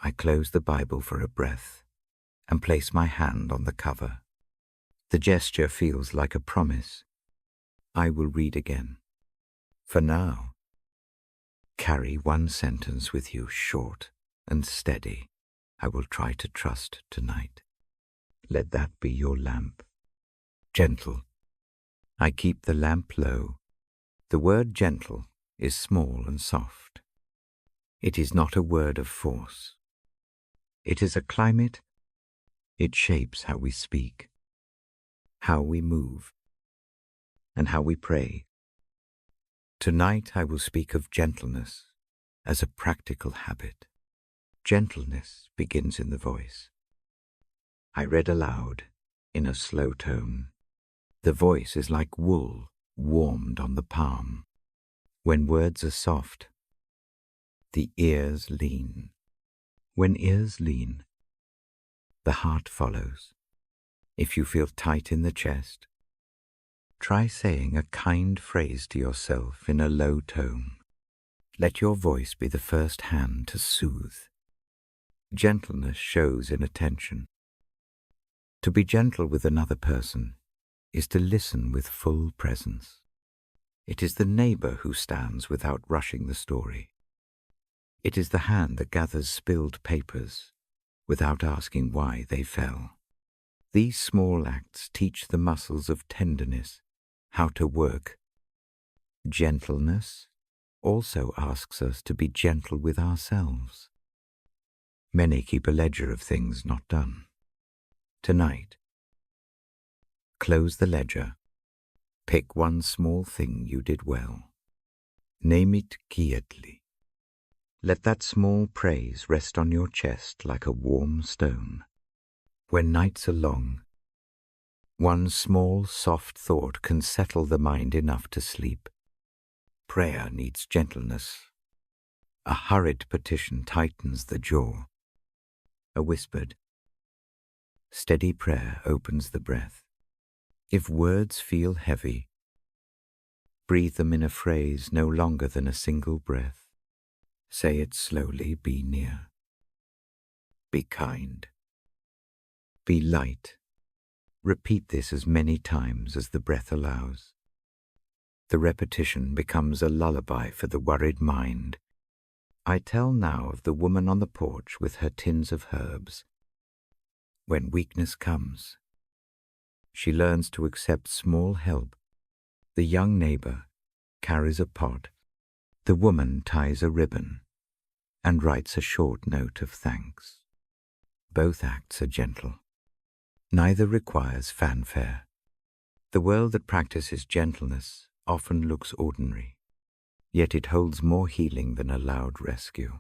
I close the Bible for a breath and place my hand on the cover. The gesture feels like a promise. I will read again. For now, carry one sentence with you, short and steady. I will try to trust tonight. Let that be your lamp. Gentle. I keep the lamp low. The word gentle is small and soft. It is not a word of force. It is a climate. It shapes how we speak, how we move, and how we pray. Tonight I will speak of gentleness as a practical habit. Gentleness begins in the voice. I read aloud in a slow tone. The voice is like wool warmed on the palm. When words are soft, The ears lean. When ears lean, the heart follows. If you feel tight in the chest, try saying a kind phrase to yourself in a low tone. Let your voice be the first hand to soothe. Gentleness shows in attention. To be gentle with another person is to listen with full presence. It is the neighbor who stands without rushing the story. It is the hand that gathers spilled papers without asking why they fell. These small acts teach the muscles of tenderness how to work. Gentleness also asks us to be gentle with ourselves. Many keep a ledger of things not done. Tonight, close the ledger. Pick one small thing you did well. Name it quietly. Let that small praise rest on your chest like a warm stone. When nights are long, one small soft thought can settle the mind enough to sleep. Prayer needs gentleness. A hurried petition tightens the jaw. A whispered, steady prayer opens the breath. If words feel heavy, breathe them in a phrase no longer than a single breath. Say it slowly, be near. Be kind. Be light. Repeat this as many times as the breath allows. The repetition becomes a lullaby for the worried mind. I tell now of the woman on the porch with her tins of herbs. When weakness comes, she learns to accept small help. The young neighbor carries a pot. The woman ties a ribbon and writes a short note of thanks. Both acts are gentle. Neither requires fanfare. The world that practices gentleness often looks ordinary, yet it holds more healing than a loud rescue.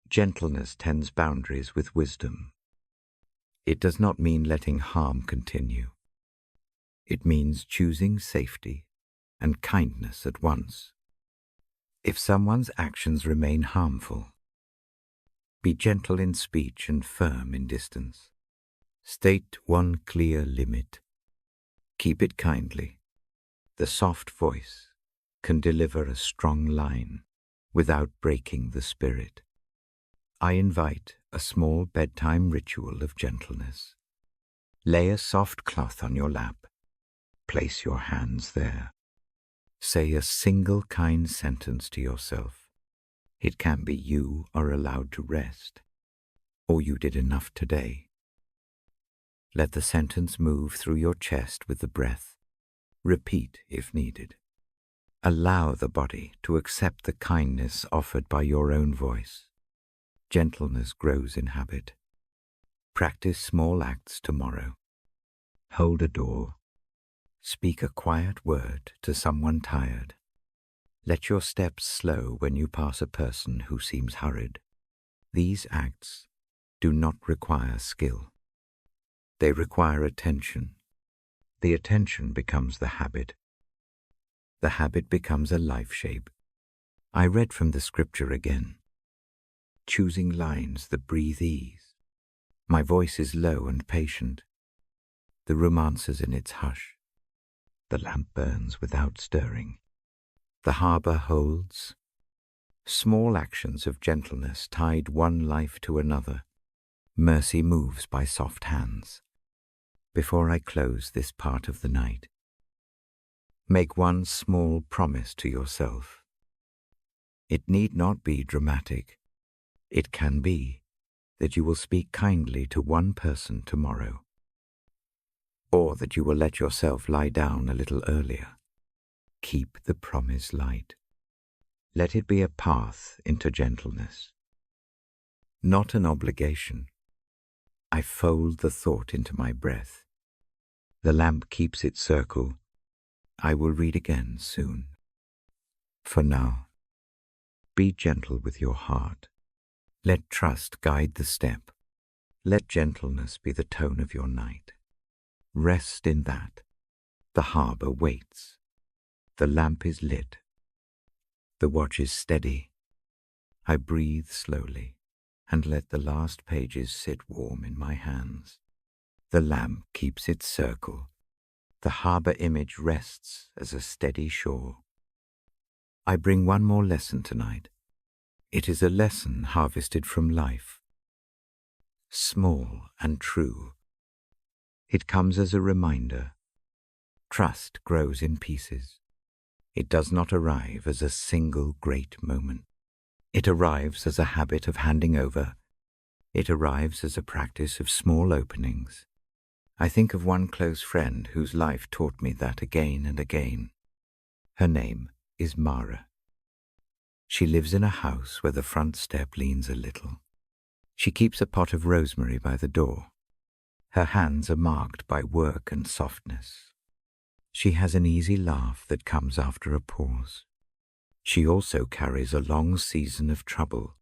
Gentleness tends boundaries with wisdom. It does not mean letting harm continue. It means choosing safety and kindness at once. If someone's actions remain harmful, be gentle in speech and firm in distance. State one clear limit. Keep it kindly. The soft voice can deliver a strong line without breaking the spirit. I invite a small bedtime ritual of gentleness. Lay a soft cloth on your lap. Place your hands there. Say a single kind sentence to yourself. It can be you are allowed to rest, or you did enough today. Let the sentence move through your chest with the breath. Repeat if needed. Allow the body to accept the kindness offered by your own voice. Gentleness grows in habit. Practice small acts tomorrow. Hold a door. Speak a quiet word to someone tired. Let your steps slow when you pass a person who seems hurried. These acts do not require skill. They require attention. The attention becomes the habit. The habit becomes a life shape. I read from the scripture again, choosing lines that breathe ease. My voice is low and patient. The room answers in its hush. The lamp burns without stirring. The harbor holds. Small actions of gentleness tied one life to another. Mercy moves by soft hands. Before I close this part of the night, make one small promise to yourself. It need not be dramatic. It can be that you will speak kindly to one person tomorrow, or that you will let yourself lie down a little earlier. Keep the promise light. Let it be a path into gentleness, not an obligation. I fold the thought into my breath. The lamp keeps its circle. I will read again soon. For now, be gentle with your heart. Let trust guide the step. Let gentleness be the tone of your night. Rest in that. The harbor waits. The lamp is lit. The watch is steady. I breathe slowly and let the last pages sit warm in my hands. The lamp keeps its circle. The harbour image rests as a steady shore. I bring one more lesson tonight. It is a lesson harvested from life. Small and true. It comes as a reminder. Trust grows in pieces. It does not arrive as a single great moment. It arrives as a habit of handing over. It arrives as a practice of small openings. I think of one close friend whose life taught me that again and again. Her name is Mara. She lives in a house where the front step leans a little. She keeps a pot of rosemary by the door. Her hands are marked by work and softness. She has an easy laugh that comes after a pause. She also carries a long season of trouble.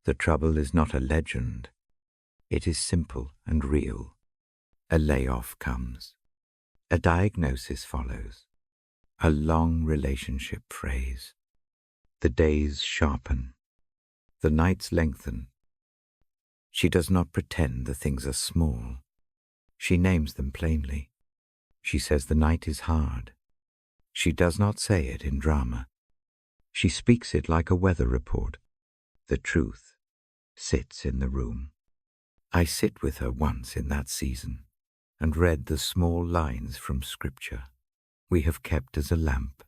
The trouble is not a legend. It is simple and real. A layoff comes. A diagnosis follows. A long relationship frays. The days sharpen. The nights lengthen. She does not pretend the things are small. She names them plainly. She says the night is hard. She does not say it in drama. She speaks it like a weather report. The truth sits in the room. I sit with her once in that season and read the small lines from Scripture we have kept as a lamp.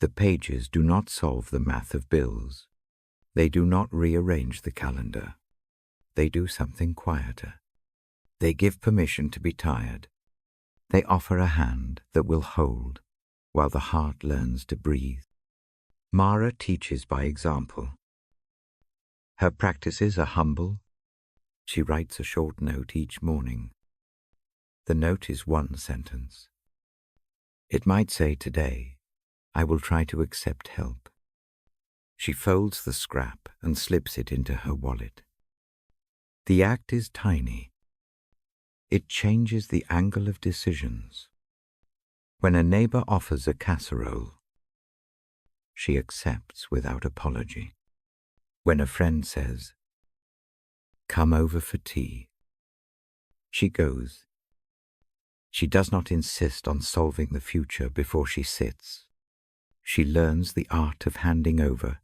The pages do not solve the math of bills. They do not rearrange the calendar. They do something quieter. They give permission to be tired. They offer a hand that will hold while the heart learns to breathe. Mara teaches by example. Her practices are humble. She writes a short note each morning. The note is one sentence. It might say today, I will try to accept help. She folds the scrap and slips it into her wallet. The act is tiny. It changes the angle of decisions. When a neighbor offers a casserole, she accepts without apology. When a friend says, come over for tea, she goes. She does not insist on solving the future before she sits. She learns the art of handing over.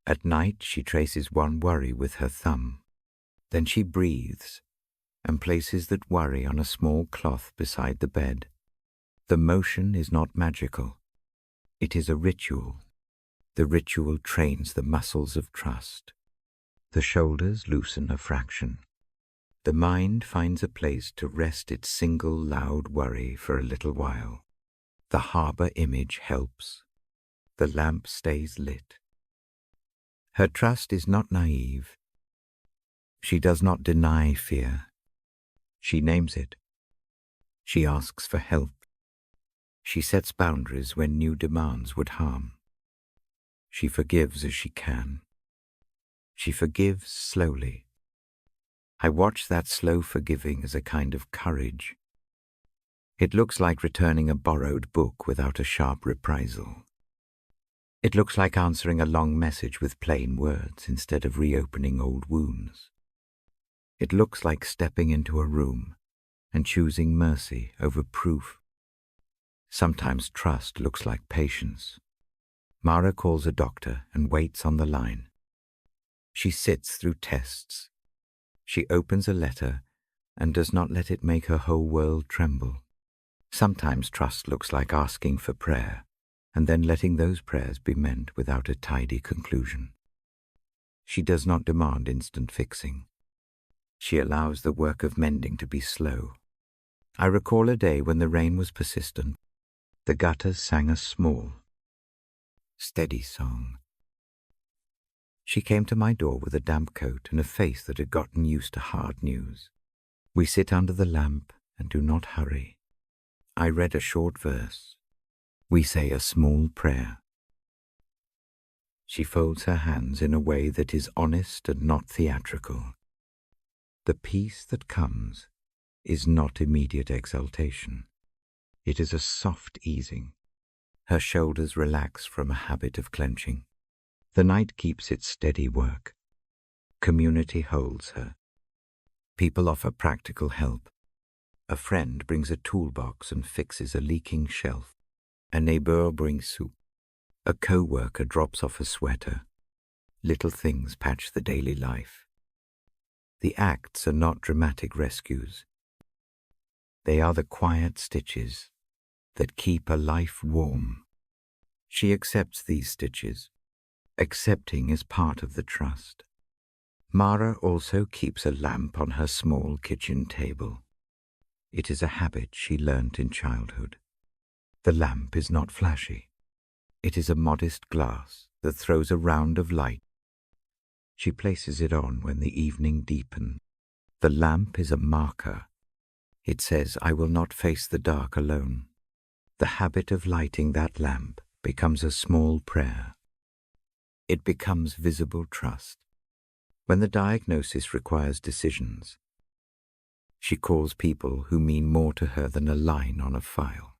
At night she traces one worry with her thumb. Then she breathes and places that worry on a small cloth beside the bed. The motion is not magical. It is a ritual. The ritual trains the muscles of trust. The shoulders loosen a fraction. The mind finds a place to rest its single loud worry for a little while. The harbour image helps. The lamp stays lit. Her trust is not naive. She does not deny fear. She names it. She asks for help. She sets boundaries when new demands would harm. She forgives as she can. She forgives slowly. I watch that slow forgiving as a kind of courage. It looks like returning a borrowed book without a sharp reprisal. It looks like answering a long message with plain words instead of reopening old wounds. It looks like stepping into a room and choosing mercy over proof. Sometimes trust looks like patience. Mara calls a doctor and waits on the line. She sits through tests. She opens a letter and does not let it make her whole world tremble. Sometimes trust looks like asking for prayer and then letting those prayers be meant without a tidy conclusion. She does not demand instant fixing. She allows the work of mending to be slow. I recall a day when the rain was persistent. The gutters sang a small, steady song. She came to my door with a damp coat and a face that had gotten used to hard news. We sit under the lamp and do not hurry. I read a short verse. We say a small prayer. She folds her hands in a way that is honest and not theatrical. The peace that comes is not immediate exultation. It is a soft easing. Her shoulders relax from a habit of clenching. The night keeps its steady work. Community holds her. People offer practical help. A friend brings a toolbox and fixes a leaking shelf. A neighbor brings soup. A co-worker drops off a sweater. Little things patch the daily life. The acts are not dramatic rescues. They are the quiet stitches that keep a life warm. She accepts these stitches. Accepting is part of the trust. Mara also keeps a lamp on her small kitchen table. It is a habit she learnt in childhood. The lamp is not flashy. It is a modest glass that throws a round of light. She places it on when the evening deepens. The lamp is a marker. It says, "I will not face the dark alone." The habit of lighting that lamp becomes a small prayer. It becomes visible trust. When the diagnosis requires decisions, she calls people who mean more to her than a line on a file.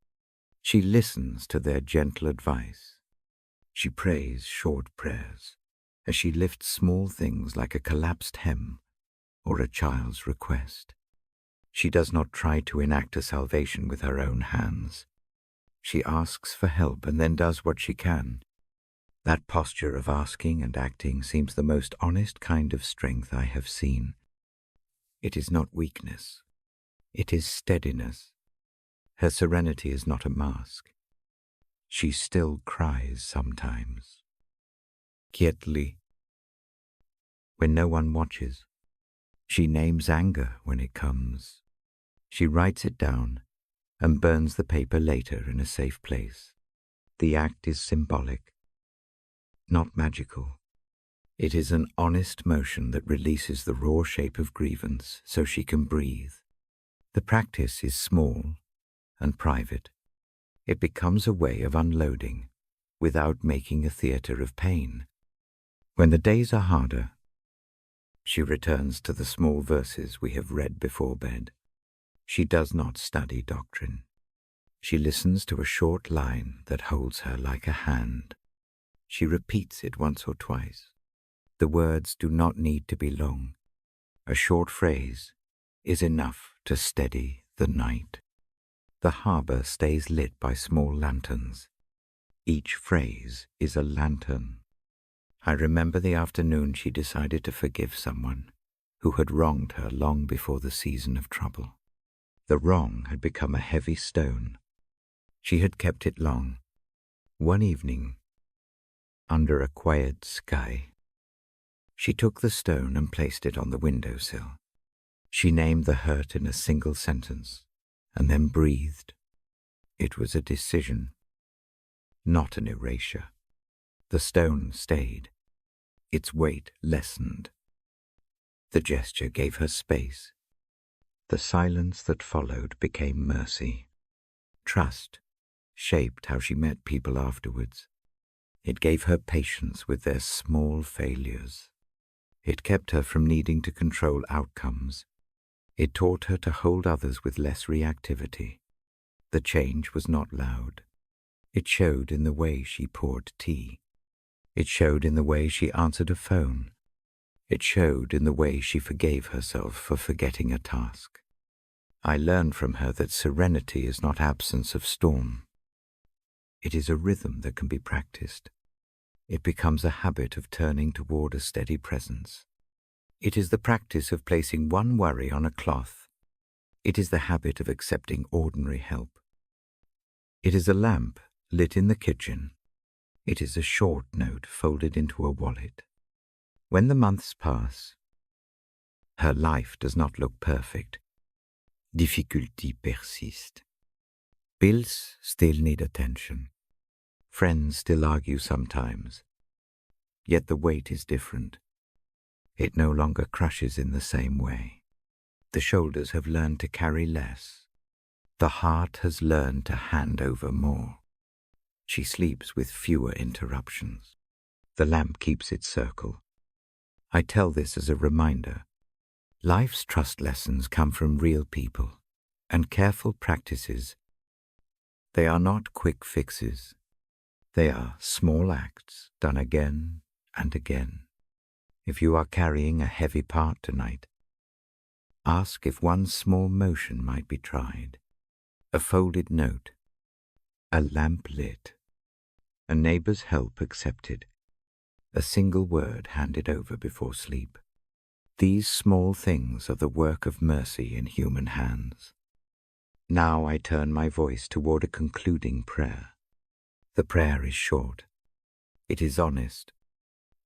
She listens to their gentle advice. She prays short prayers as she lifts small things like a collapsed hem or a child's request. She does not try to enact a salvation with her own hands. She asks for help and then does what she can. That posture of asking and acting seems the most honest kind of strength I have seen. It is not weakness. It is steadiness. Her serenity is not a mask. She still cries sometimes. Quietly, when no one watches. She names anger when it comes. She writes it down and burns the paper later in a safe place. The act is symbolic, not magical. It is an honest motion that releases the raw shape of grievance so she can breathe. The practice is small and private. It becomes a way of unloading without making a theater of pain. When the days are harder, she returns to the small verses we have read before bed. She does not study doctrine. She listens to a short line that holds her like a hand. She repeats it once or twice. The words do not need to be long. A short phrase is enough to steady the night. The harbor stays lit by small lanterns. Each phrase is a lantern. I remember the afternoon she decided to forgive someone who had wronged her long before the season of trouble. The wrong had become a heavy stone. She had kept it long. One evening, under a quiet sky, she took the stone and placed it on the windowsill. She named the hurt in a single sentence and then breathed. It was a decision, not an erasure. The stone stayed. Its weight lessened. The gesture gave her space. The silence that followed became mercy. Trust shaped how she met people afterwards. It gave her patience with their small failures. It kept her from needing to control outcomes. It taught her to hold others with less reactivity. The change was not loud. It showed in the way she poured tea. It showed in the way she answered a phone. It showed in the way she forgave herself for forgetting a task. I learned from her that serenity is not absence of storm. It is a rhythm that can be practiced. It becomes a habit of turning toward a steady presence. It is the practice of placing one worry on a cloth. It is the habit of accepting ordinary help. It is a lamp lit in the kitchen. It is a short note folded into a wallet. When the months pass, her life does not look perfect. Difficulty persists. Bills still need attention. Friends still argue sometimes. Yet the weight is different. It no longer crushes in the same way. The shoulders have learned to carry less. The heart has learned to hand over more. She sleeps with fewer interruptions. The lamp keeps its circle. I tell this as a reminder. Life's trust lessons come from real people and careful practices. They are not quick fixes. They are small acts done again and again. If you are carrying a heavy part tonight, ask if one small motion might be tried. A folded note, a lamp lit, a neighbor's help accepted, a single word handed over before sleep. These small things are the work of mercy in human hands. Now I turn my voice toward a concluding prayer. The prayer is short. It is honest.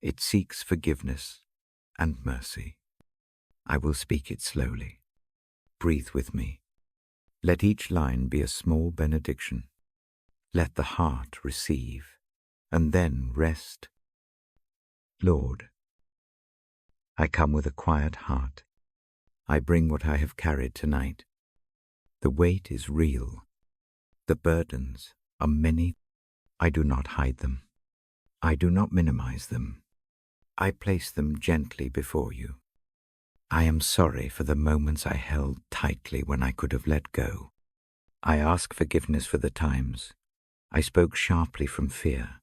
It seeks forgiveness and mercy. I will speak it slowly. Breathe with me. Let each line be a small benediction. Let the heart receive, and then rest. Lord, I come with a quiet heart. I bring what I have carried tonight. The weight is real. The burdens are many. I do not hide them. I do not minimize them. I place them gently before you. I am sorry for the moments I held tightly when I could have let go. I ask forgiveness for the times I spoke sharply from fear.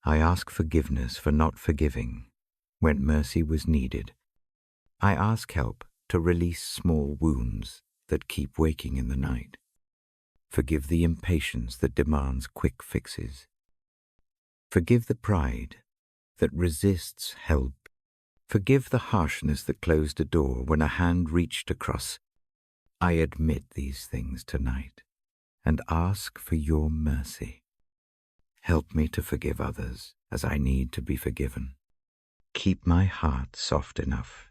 I ask forgiveness for not forgiving when mercy was needed. I ask help to release small wounds that keep waking in the night. Forgive the impatience that demands quick fixes. Forgive the pride that resists help. Forgive the harshness that closed a door when a hand reached across. I admit these things tonight and ask for your mercy. Help me to forgive others as I need to be forgiven. Keep my heart soft enough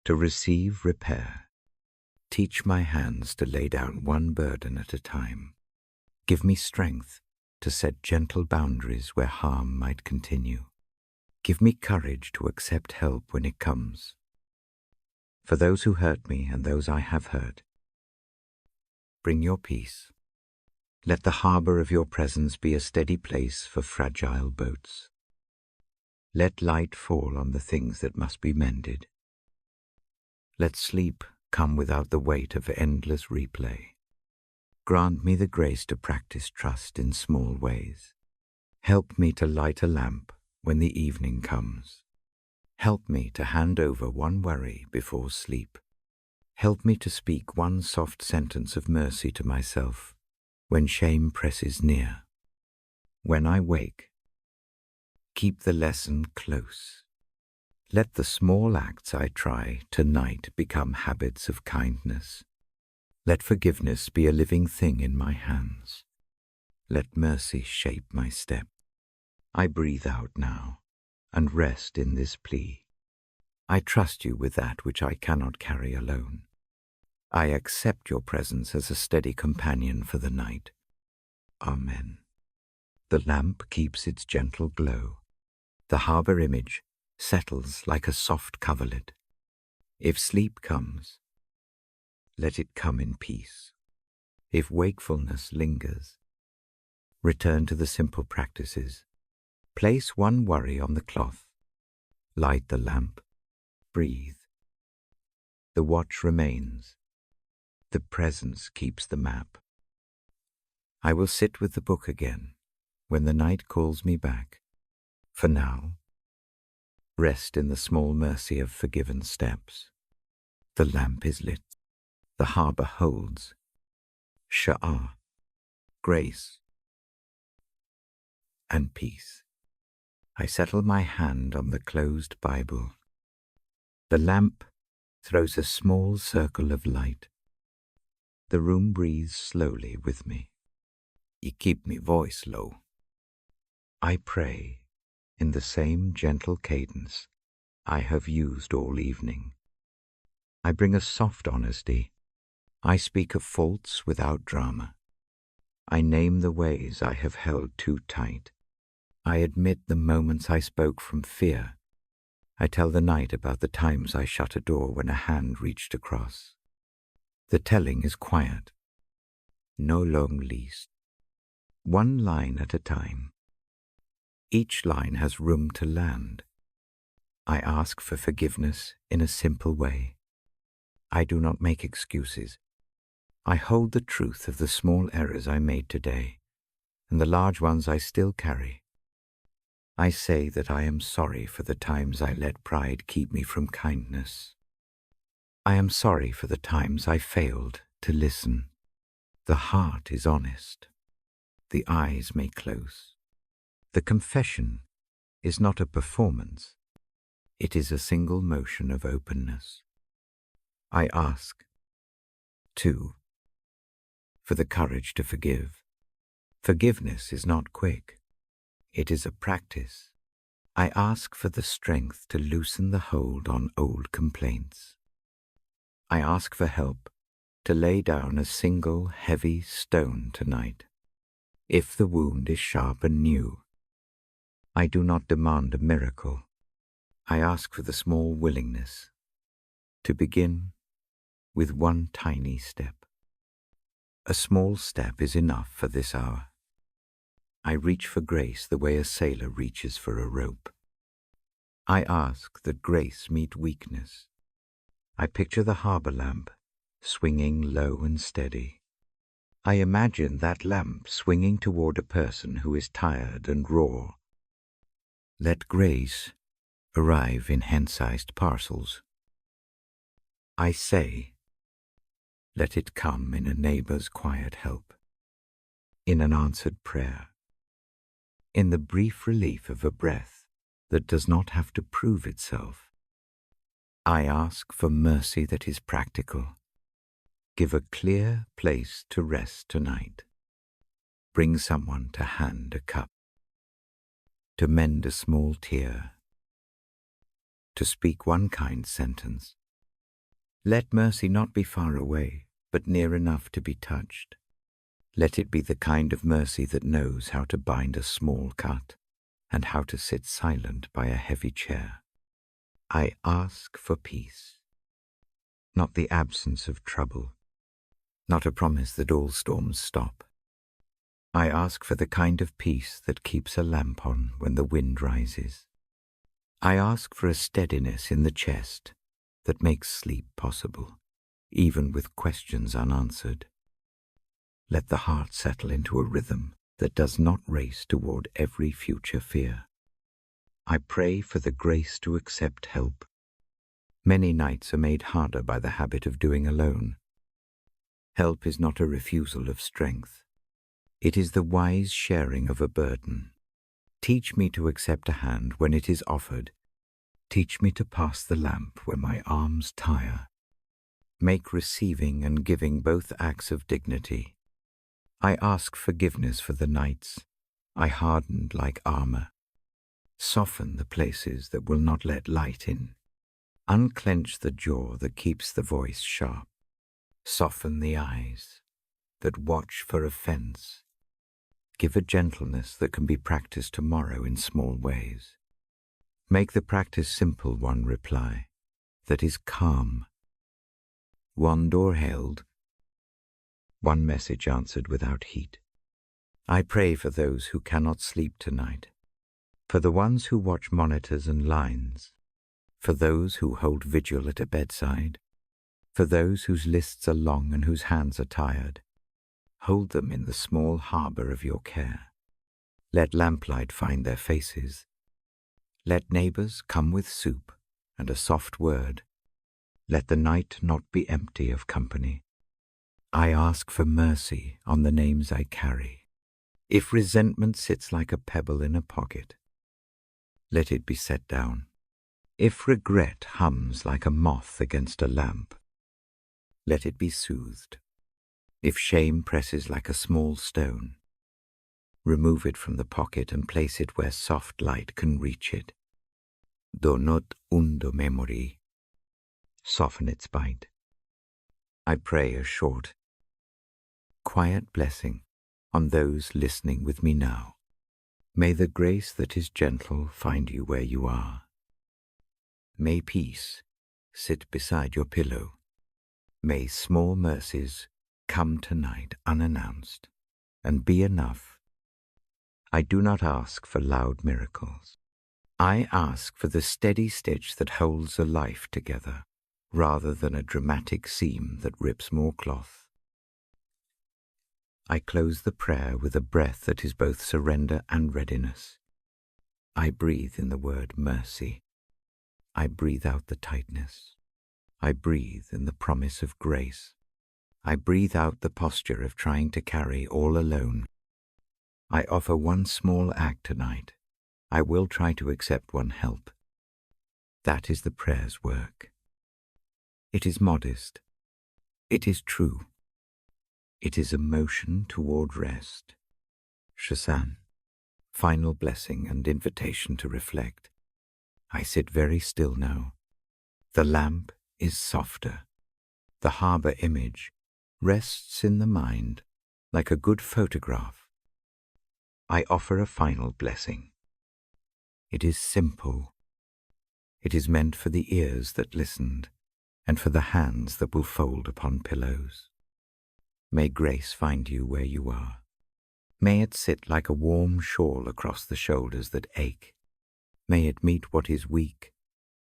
to receive repair. Teach my hands to lay down one burden at a time. Give me strength to set gentle boundaries where harm might continue. Give me courage to accept help when it comes. For those who hurt me and those I have hurt, bring your peace. Let the harbor of your presence be a steady place for fragile boats. Let light fall on the things that must be mended. Let sleep come without the weight of endless replay. Grant me the grace to practice trust in small ways. Help me to light a lamp when the evening comes. Help me to hand over one worry before sleep. Help me to speak one soft sentence of mercy to myself when shame presses near. When I wake, keep the lesson close. Let the small acts I try tonight become habits of kindness. Let forgiveness be a living thing in my hands. Let mercy shape my step. I breathe out now and rest in this plea. I trust you with that which I cannot carry alone. I accept your presence as a steady companion for the night. Amen. The lamp keeps its gentle glow. The harbor image settles like a soft coverlet. If sleep comes, let it come in peace. If wakefulness lingers, return to the simple practices. Place one worry on the cloth. Light the lamp. Breathe. The watch remains. The presence keeps the map. I will sit with the book again when the night calls me back. For now, rest in the small mercy of forgiven steps. The lamp is lit. The harbor holds. Sha'ah, grace, and peace. I settle my hand on the closed Bible. The lamp throws a small circle of light. The room breathes slowly with me. You keep me voice low. I pray in the same gentle cadence I have used all evening. I bring a soft honesty. I speak of faults without drama. I name the ways I have held too tight. I admit the moments I spoke from fear. I tell the night about the times I shut a door when a hand reached across. The telling is quiet, no long lease, one line at a time. Each line has room to land. I ask for forgiveness in a simple way. I do not make excuses. I hold the truth of the small errors I made today and the large ones I still carry. I say that I am sorry for the times I let pride keep me from kindness. I am sorry for the times I failed to listen. The heart is honest. The eyes may close. The confession is not a performance. It is a single motion of openness. I ask, too, for the courage to forgive. Forgiveness is not quick. It is a practice. I ask for the strength to loosen the hold on old complaints. I ask for help to lay down a single heavy stone tonight. If the wound is sharp and new, I do not demand a miracle. I ask for the small willingness to begin with one tiny step. A small step is enough for this hour. I reach for grace the way a sailor reaches for a rope. I ask that grace meet weakness. I picture the harbor lamp swinging low and steady. I imagine that lamp swinging toward a person who is tired and raw. Let grace arrive in hand-sized parcels. I say, let it come in a neighbor's quiet help, in an answered prayer, in the brief relief of a breath that does not have to prove itself. I ask for mercy that is practical. Give a clear place to rest tonight. Bring someone to hand a cup, to mend a small tear, to speak one kind sentence. Let mercy not be far away, but near enough to be touched. Let it be the kind of mercy that knows how to bind a small cut and how to sit silent by a heavy chair. I ask for peace, not the absence of trouble, not a promise that all storms stop. I ask for the kind of peace that keeps a lamp on when the wind rises. I ask for a steadiness in the chest that makes sleep possible, even with questions unanswered. Let the heart settle into a rhythm that does not race toward every future fear. I pray for the grace to accept help. Many nights are made harder by the habit of doing alone. Help is not a refusal of strength. It is the wise sharing of a burden. Teach me to accept a hand when it is offered. Teach me to pass the lamp when my arms tire. Make receiving and giving both acts of dignity. I ask forgiveness for the nights I hardened like armor. Soften the places that will not let light in. Unclench the jaw that keeps the voice sharp. Soften the eyes that watch for offense. Give a gentleness that can be practiced tomorrow in small ways. Make the practice simple one reply that is calm. One door held, one message answered without heat. I pray for those who cannot sleep tonight, for the ones who watch monitors and lines, for those who hold vigil at a bedside, for those whose lists are long and whose hands are tired. Hold them in the small harbor of your care. Let lamplight find their faces. Let neighbors come with soup and a soft word. Let the night not be empty of company. I ask for mercy on the names I carry. If resentment sits like a pebble in a pocket, let it be set down. If regret hums like a moth against a lamp, let it be soothed. If shame presses like a small stone, remove it from the pocket and place it where soft light can reach it. Do not undo memory. Soften its bite. I pray a short, quiet blessing on those listening with me now. May the grace that is gentle find you where you are. May peace sit beside your pillow. May small mercies come tonight unannounced and be enough. I do not ask for loud miracles. I ask for the steady stitch that holds a life together, rather than a dramatic seam that rips more cloth. I close the prayer with a breath that is both surrender and readiness. I breathe in the word mercy. I breathe out the tightness. I breathe in the promise of grace. I breathe out the posture of trying to carry all alone. I offer one small act tonight. I will try to accept one help. That is the prayer's work. It is modest. It is true. It is a motion toward rest. Shasan, final blessing and invitation to reflect. I sit very still now. The lamp is softer. The harbor image rests in the mind like a good photograph. I offer a final blessing. It is simple. It is meant for the ears that listened and for the hands that will fold upon pillows. May grace find you where you are. May it sit like a warm shawl across the shoulders that ache. May it meet what is weak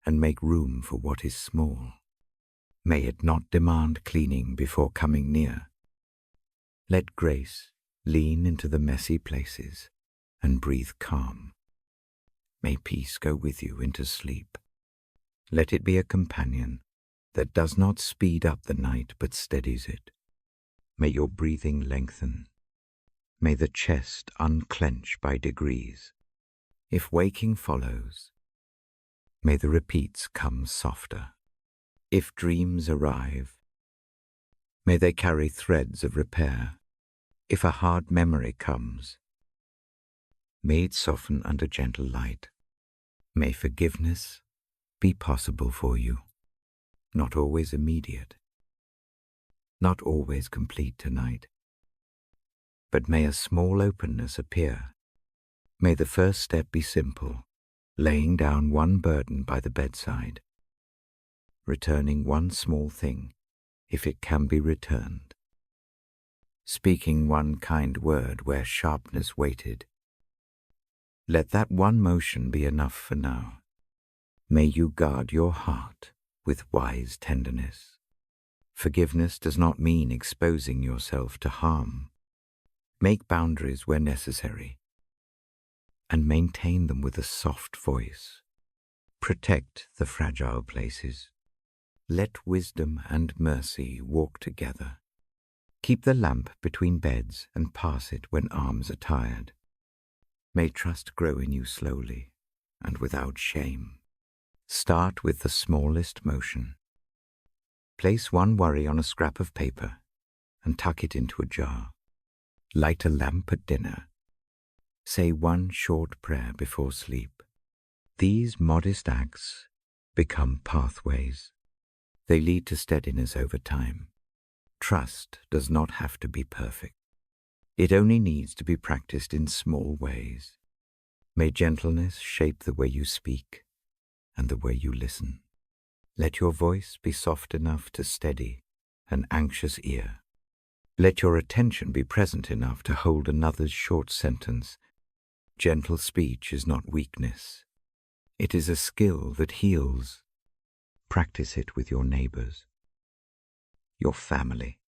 and make room for what is small. May it not demand cleaning before coming near. Let grace lean into the messy places and breathe calm. May peace go with you into sleep. Let it be a companion that does not speed up the night but steadies it. May your breathing lengthen. May the chest unclench by degrees. If waking follows, may the repeats come softer. If dreams arrive, may they carry threads of repair. If a hard memory comes, may it soften under gentle light. May forgiveness be possible for you, not always immediate, not always complete tonight. But may a small openness appear. May the first step be simple, laying down one burden by the bedside, returning one small thing, if it can be returned, speaking one kind word where sharpness waited. Let that one motion be enough for now. May you guard your heart with wise tenderness. Forgiveness does not mean exposing yourself to harm. Make boundaries where necessary, and maintain them with a soft voice. Protect the fragile places. Let wisdom and mercy walk together. Keep the lamp between beds and pass it when arms are tired. May trust grow in you slowly and without shame. Start with the smallest motion. Place one worry on a scrap of paper and tuck it into a jar. Light a lamp at dinner. Say one short prayer before sleep. These modest acts become pathways. They lead to steadiness over time. Trust does not have to be perfect. It only needs to be practiced in small ways. May gentleness shape the way you speak and the way you listen. Let your voice be soft enough to steady an anxious ear. Let your attention be present enough to hold another's short sentence. Gentle speech is not weakness. It is a skill that heals. Practice it with your neighbors, your family,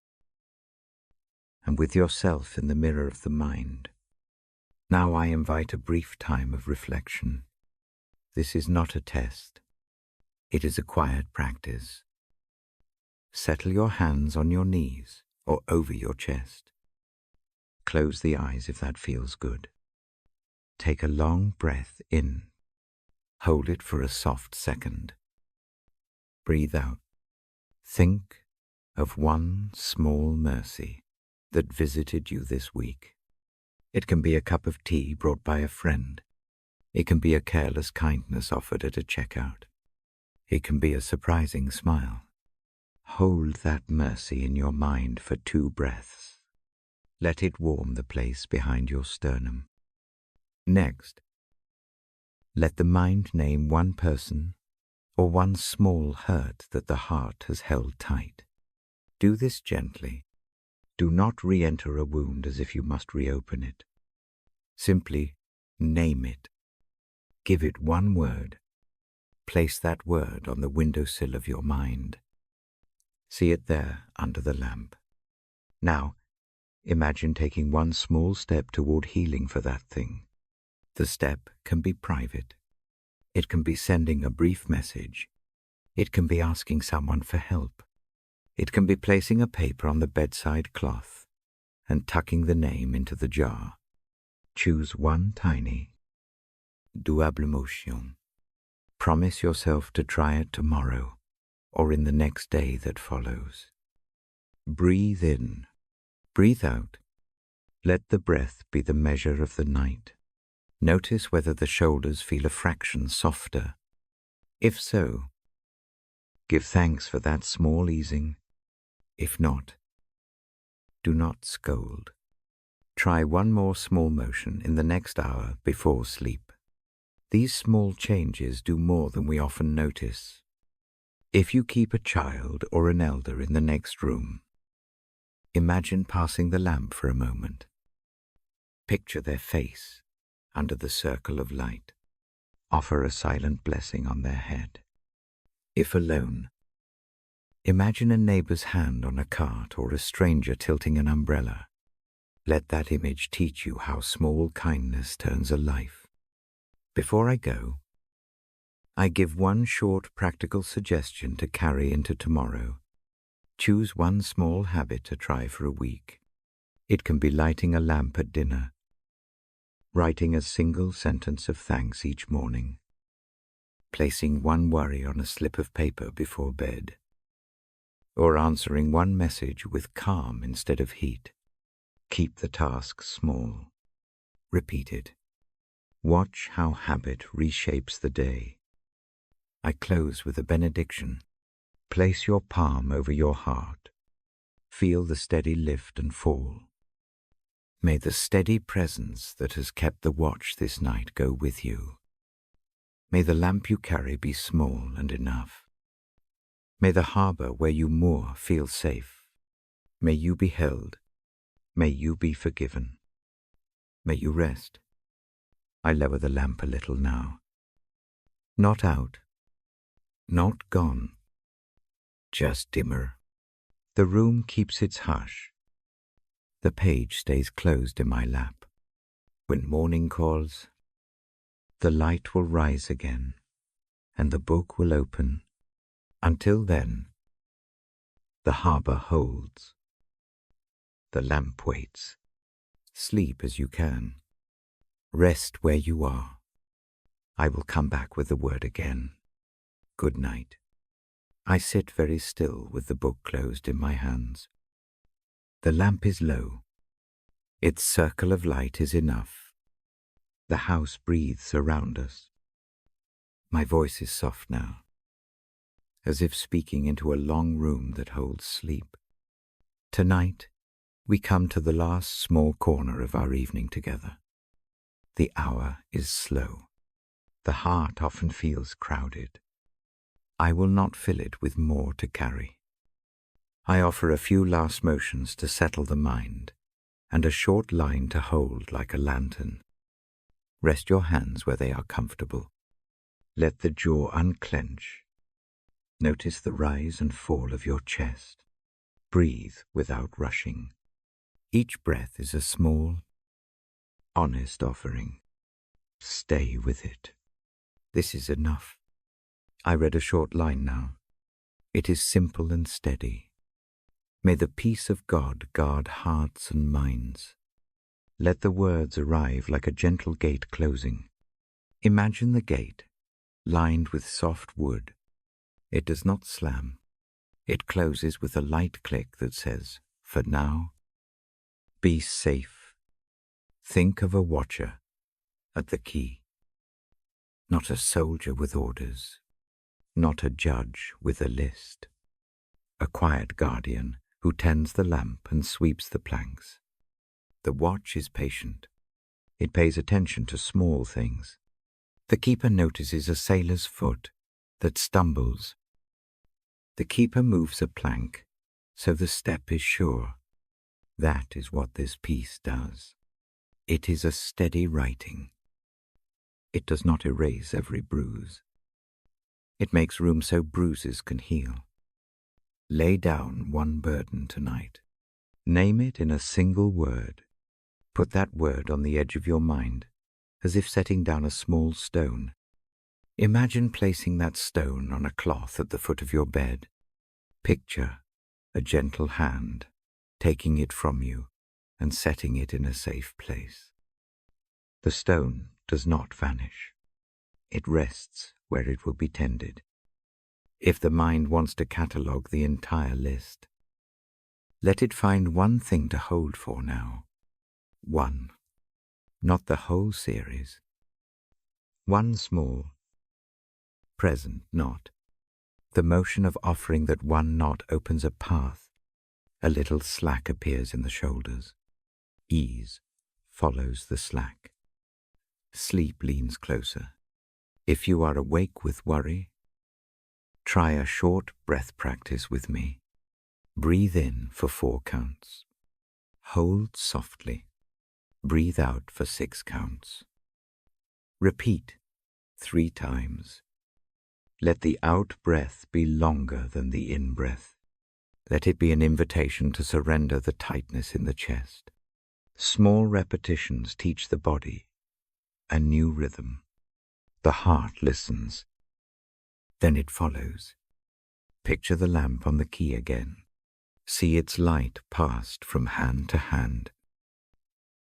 and with yourself in the mirror of the mind. Now I invite a brief time of reflection. This is not a test. It is a quiet practice. Settle your hands on your knees or over your chest. Close the eyes if that feels good. Take a long breath in. Hold it for a soft second. Breathe out. Think of one small mercy that visited you this week. It can be a cup of tea brought by a friend. It can be a careless kindness offered at a checkout. It can be a surprising smile. Hold that mercy in your mind for 2 breaths. Let it warm the place behind your sternum. Next, let the mind name one person or one small hurt that the heart has held tight. Do this gently. Do not re-enter a wound as if you must reopen it. Simply name it. Give it one word. Place that word on the windowsill of your mind. See it there under the lamp. Now, imagine taking one small step toward healing for that thing. The step can be private. It can be sending a brief message. It can be asking someone for help. It can be placing a paper on the bedside cloth and tucking the name into the jar. Choose one tiny, doable motion. Promise yourself to try it tomorrow or in the next day that follows. Breathe in. Breathe out. Let the breath be the measure of the night. Notice whether the shoulders feel a fraction softer. If so, give thanks for that small easing. If not, do not scold. Try one more small motion in the next hour before sleep. These small changes do more than we often notice. If you keep a child or an elder in the next room, imagine passing the lamp for a moment. Picture their face under the circle of light. Offer a silent blessing on their head. If alone, imagine a neighbor's hand on a cart or a stranger tilting an umbrella. Let that image teach you how small kindness turns a life. Before I go, I give one short practical suggestion to carry into tomorrow. Choose one small habit to try for a week. It can be lighting a lamp at dinner, writing a single sentence of thanks each morning, placing one worry on a slip of paper before bed, or answering one message with calm instead of heat. Keep the task small. Repeat it. Watch how habit reshapes the day. I close with a benediction. Place your palm over your heart. Feel the steady lift and fall. May the steady presence that has kept the watch this night go with you. May the lamp you carry be small and enough. May the harbor where you moor feel safe. May you be held. May you be forgiven. May you rest. I lower the lamp a little now. Not out. Not gone. Just dimmer. The room keeps its hush. The page stays closed in my lap. When morning calls, the light will rise again, and the book will open. Until then, the harbor holds. The lamp waits. Sleep as you can. Rest where you are. I will come back with the word again. Good night. I sit very still with the book closed in my hands. The lamp is low. Its circle of light is enough. The house breathes around us. My voice is soft now, as if speaking into a long room that holds sleep. Tonight, we come to the last small corner of our evening together. The hour is slow. The heart often feels crowded. I will not fill it with more to carry. I offer a few last motions to settle the mind, and a short line to hold like a lantern. Rest your hands where they are comfortable. Let the jaw unclench. Notice the rise and fall of your chest. Breathe without rushing. Each breath is a small, honest offering. Stay with it. This is enough. I read a short line now. It is simple and steady. May the peace of God guard hearts and minds. Let the words arrive like a gentle gate closing. Imagine the gate, lined with soft wood. It does not slam. It closes with a light click that says, "For now, be safe." Think of a watcher at the key. Not a soldier with orders. Not a judge with a list. A quiet guardian who tends the lamp and sweeps the planks. The watch is patient. It pays attention to small things. The keeper notices a sailor's foot that stumbles. The keeper moves a plank so the step is sure. That is what this piece does. It is a steady writing. It does not erase every bruise. It makes room so bruises can heal. Lay down one burden tonight. Name it in a single word. Put that word on the edge of your mind. as if setting down a small stone. Imagine placing that stone on a cloth at the foot of your bed. Picture a gentle hand taking it from you and setting it in a safe place. The stone does not vanish. It rests where it will be tended. If the mind wants to catalogue the entire list, let it find one thing to hold for now. One, not the whole series. One small, present knot. The motion of offering that one knot opens a path. A little slack appears in the shoulders. Ease follows the slack. Sleep leans closer. If you are awake with worry, try a short breath practice with me. Breathe in for 4 counts. Hold softly. Breathe out for 6 counts. Repeat 3 times. Let the out-breath be longer than the in-breath. Let it be an invitation to surrender the tightness in the chest. Small repetitions teach the body a new rhythm. The heart listens. Then it follows. Picture the lamp on the key again. See its light passed from hand to hand.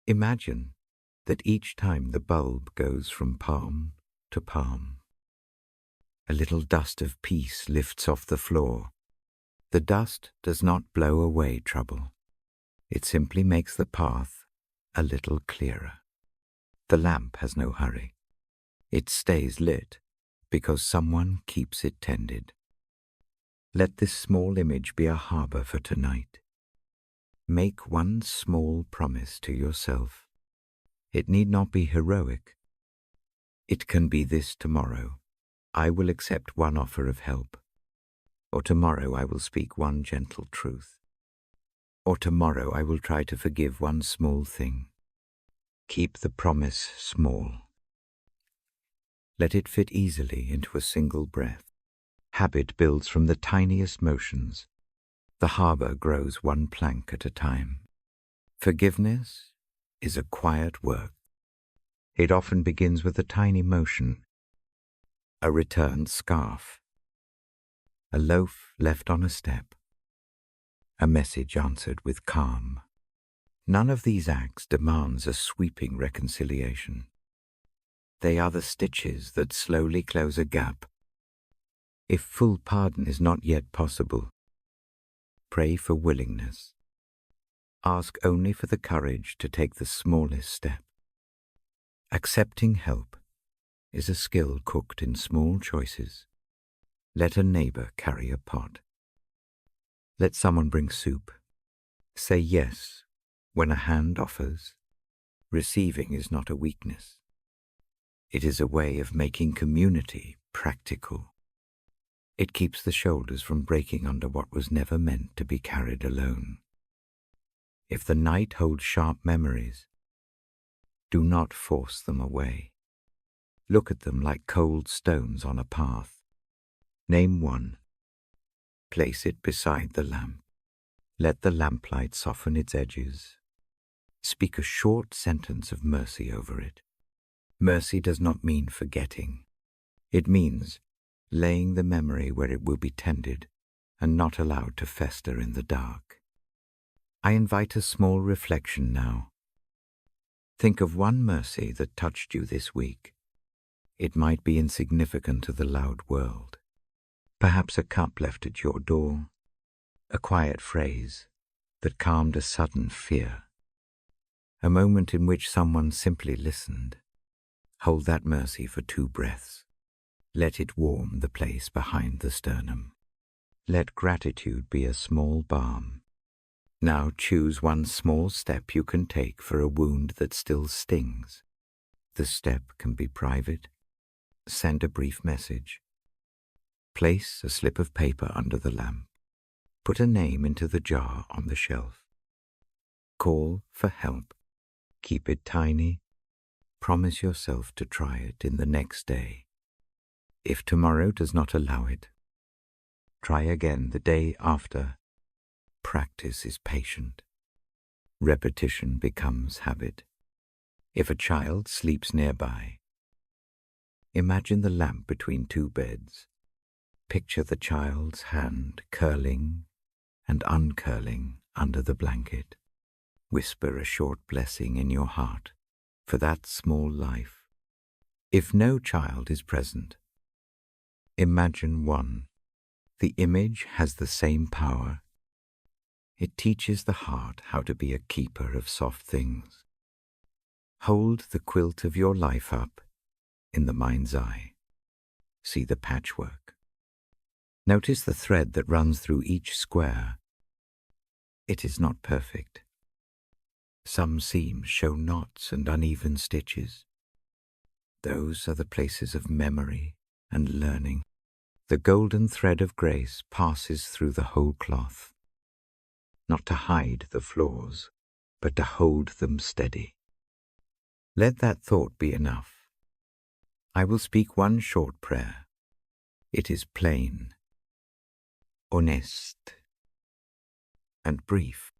Imagine that each time the bulb goes from palm to palm, a little dust of peace lifts off the floor. The dust does not blow away trouble. It simply makes the path a little clearer. The lamp has no hurry. It stays lit because someone keeps it tended. Let this small image be a harbor for tonight. Make one small promise to yourself. It need not be heroic. It can be this tomorrow. I will accept one offer of help. Or tomorrow I will speak one gentle truth. Or tomorrow I will try to forgive one small thing. Keep the promise small. Let it fit easily into a single breath. Habit builds from the tiniest motions. The harbor grows one plank at a time. Forgiveness is a quiet work. It often begins with a tiny motion. A returned scarf. A loaf left on a step. A message answered with calm. None of these acts demands a sweeping reconciliation. They are the stitches that slowly close a gap. If full pardon is not yet possible, pray for willingness. Ask only for the courage to take the smallest step. Accepting help is a skill cooked in small choices. Let a neighbor carry a pot. Let someone bring soup. Say yes when a hand offers. Receiving is not a weakness. It is a way of making community practical. It keeps the shoulders from breaking under what was never meant to be carried alone. If the night holds sharp memories, do not force them away. Look at them like cold stones on a path. Name one. Place it beside the lamp. Let the lamplight soften its edges. Speak a short sentence of mercy over it. Mercy does not mean forgetting. It means laying the memory where it will be tended and not allowed to fester in the dark. I invite a small reflection now. Think of one mercy that touched you this week. It might be insignificant to the loud world. Perhaps a cup left at your door, a quiet phrase that calmed a sudden fear, a moment in which someone simply listened. Hold that mercy for 2 breaths. Let it warm the place behind the sternum. Let gratitude be a small balm. Now choose one small step you can take for a wound that still stings. The step can be private. Send a brief message. Place a slip of paper under the lamp. Put a name into the jar on the shelf. Call for help. Keep it tiny. Promise yourself to try it in the next day. If tomorrow does not allow it, try again the day after. Practice is patient. Repetition becomes habit. If a child sleeps nearby, imagine the lamp between two beds. Picture the child's hand curling and uncurling under the blanket. Whisper a short blessing in your heart for that small life. If no child is present, imagine one. The image has the same power. It teaches the heart how to be a keeper of soft things. Hold the quilt of your life up in the mind's eye. See the patchwork. Notice the thread that runs through each square. It is not perfect. Some seams show knots and uneven stitches. Those are the places of memory and learning. The golden thread of grace passes through the whole cloth, not to hide the flaws, but to hold them steady. Let that thought be enough. I will speak one short prayer. It is plain, honest, and brief.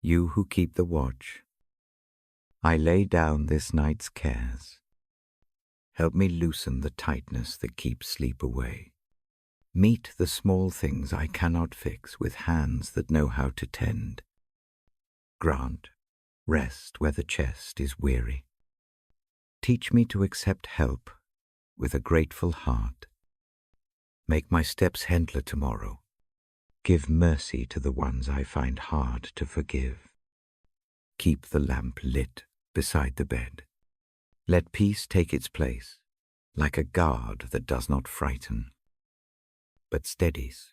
You who keep the watch, I lay down this night's cares. Help me loosen the tightness that keeps sleep away. Meet the small things I cannot fix with hands that know how to tend. Grant rest where the chest is weary. Teach me to accept help with a grateful heart. Make my steps gentler tomorrow. Give mercy to the ones I find hard to forgive. Keep the lamp lit beside the bed. Let peace take its place, like a guard that does not frighten, but steadies.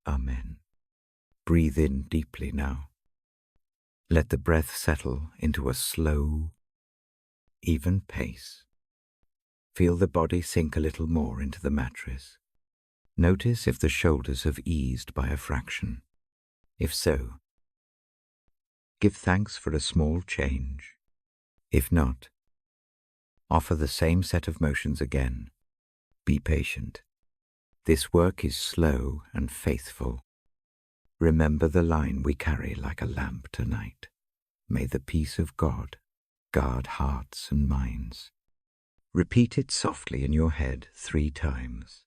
Amen. Breathe in deeply now. Let the breath settle into a slow, even pace. Feel the body sink a little more into the mattress. Notice if the shoulders have eased by a fraction. If so, give thanks for a small change. If not, offer the same set of motions again. Be patient. This work is slow and faithful. Remember the line we carry like a lamp tonight. May the peace of God guard hearts and minds. Repeat it softly in your head 3 times.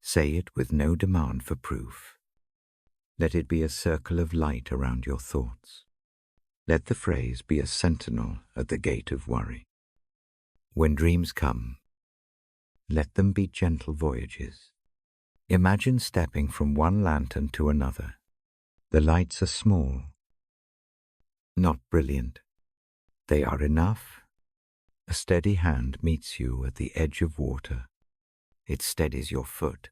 Say it with no demand for proof. Let it be a circle of light around your thoughts. Let the phrase be a sentinel at the gate of worry. When dreams come, let them be gentle voyages. Imagine stepping from one lantern to another. The lights are small, not brilliant. They are enough. A steady hand meets you at the edge of water. It steadies your foot.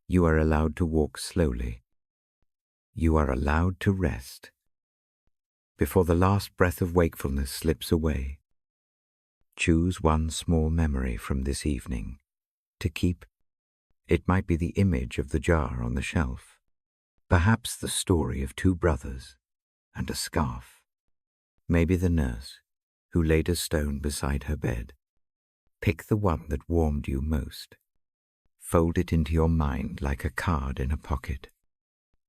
You are allowed to walk slowly. You are allowed to rest. Before the last breath of wakefulness slips away, choose one small memory from this evening to keep. It might be the image of the jar on the shelf, perhaps the story of 2 brothers and a scarf, maybe the nurse who laid a stone beside her bed. Pick the one that warmed you most. Fold it into your mind like a card in a pocket.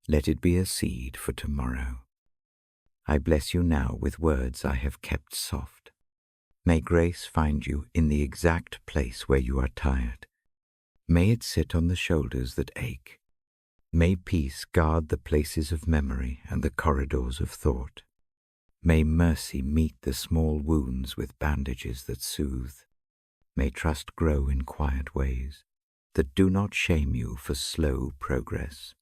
Let it be a seed for tomorrow. I bless you now with words I have kept soft. May grace find you in the exact place where you are tired. May it sit on the shoulders that ache. May peace guard the places of memory and the corridors of thought. May mercy meet the small wounds with bandages that soothe. May trust grow in quiet ways that do not shame you for slow progress.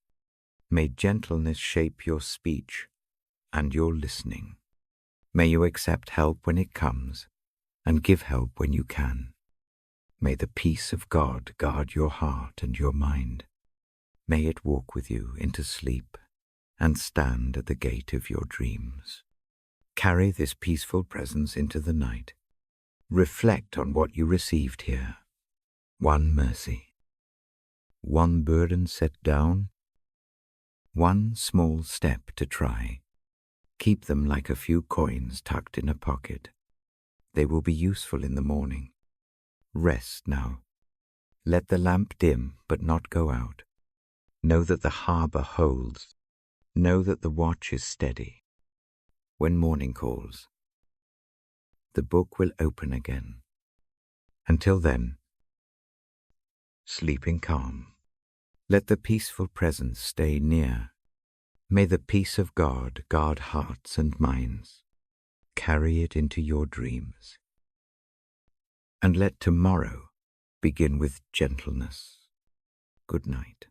May gentleness shape your speech and your listening. May you accept help when it comes and give help when you can. May the peace of God guard your heart and your mind. May it walk with you into sleep and stand at the gate of your dreams. Carry this peaceful presence into the night. Reflect on what you received here. One mercy. One burden set down. One small step to try. Keep them like a few coins tucked in a pocket. They will be useful in the morning. Rest now. Let the lamp dim but not go out. Know that the harbor holds. Know that the watch is steady. When morning calls, the book will open again. Until then, sleep in calm. Let the peaceful presence stay near. May the peace of God guard hearts and minds. Carry it into your dreams. And let tomorrow begin with gentleness. Good night.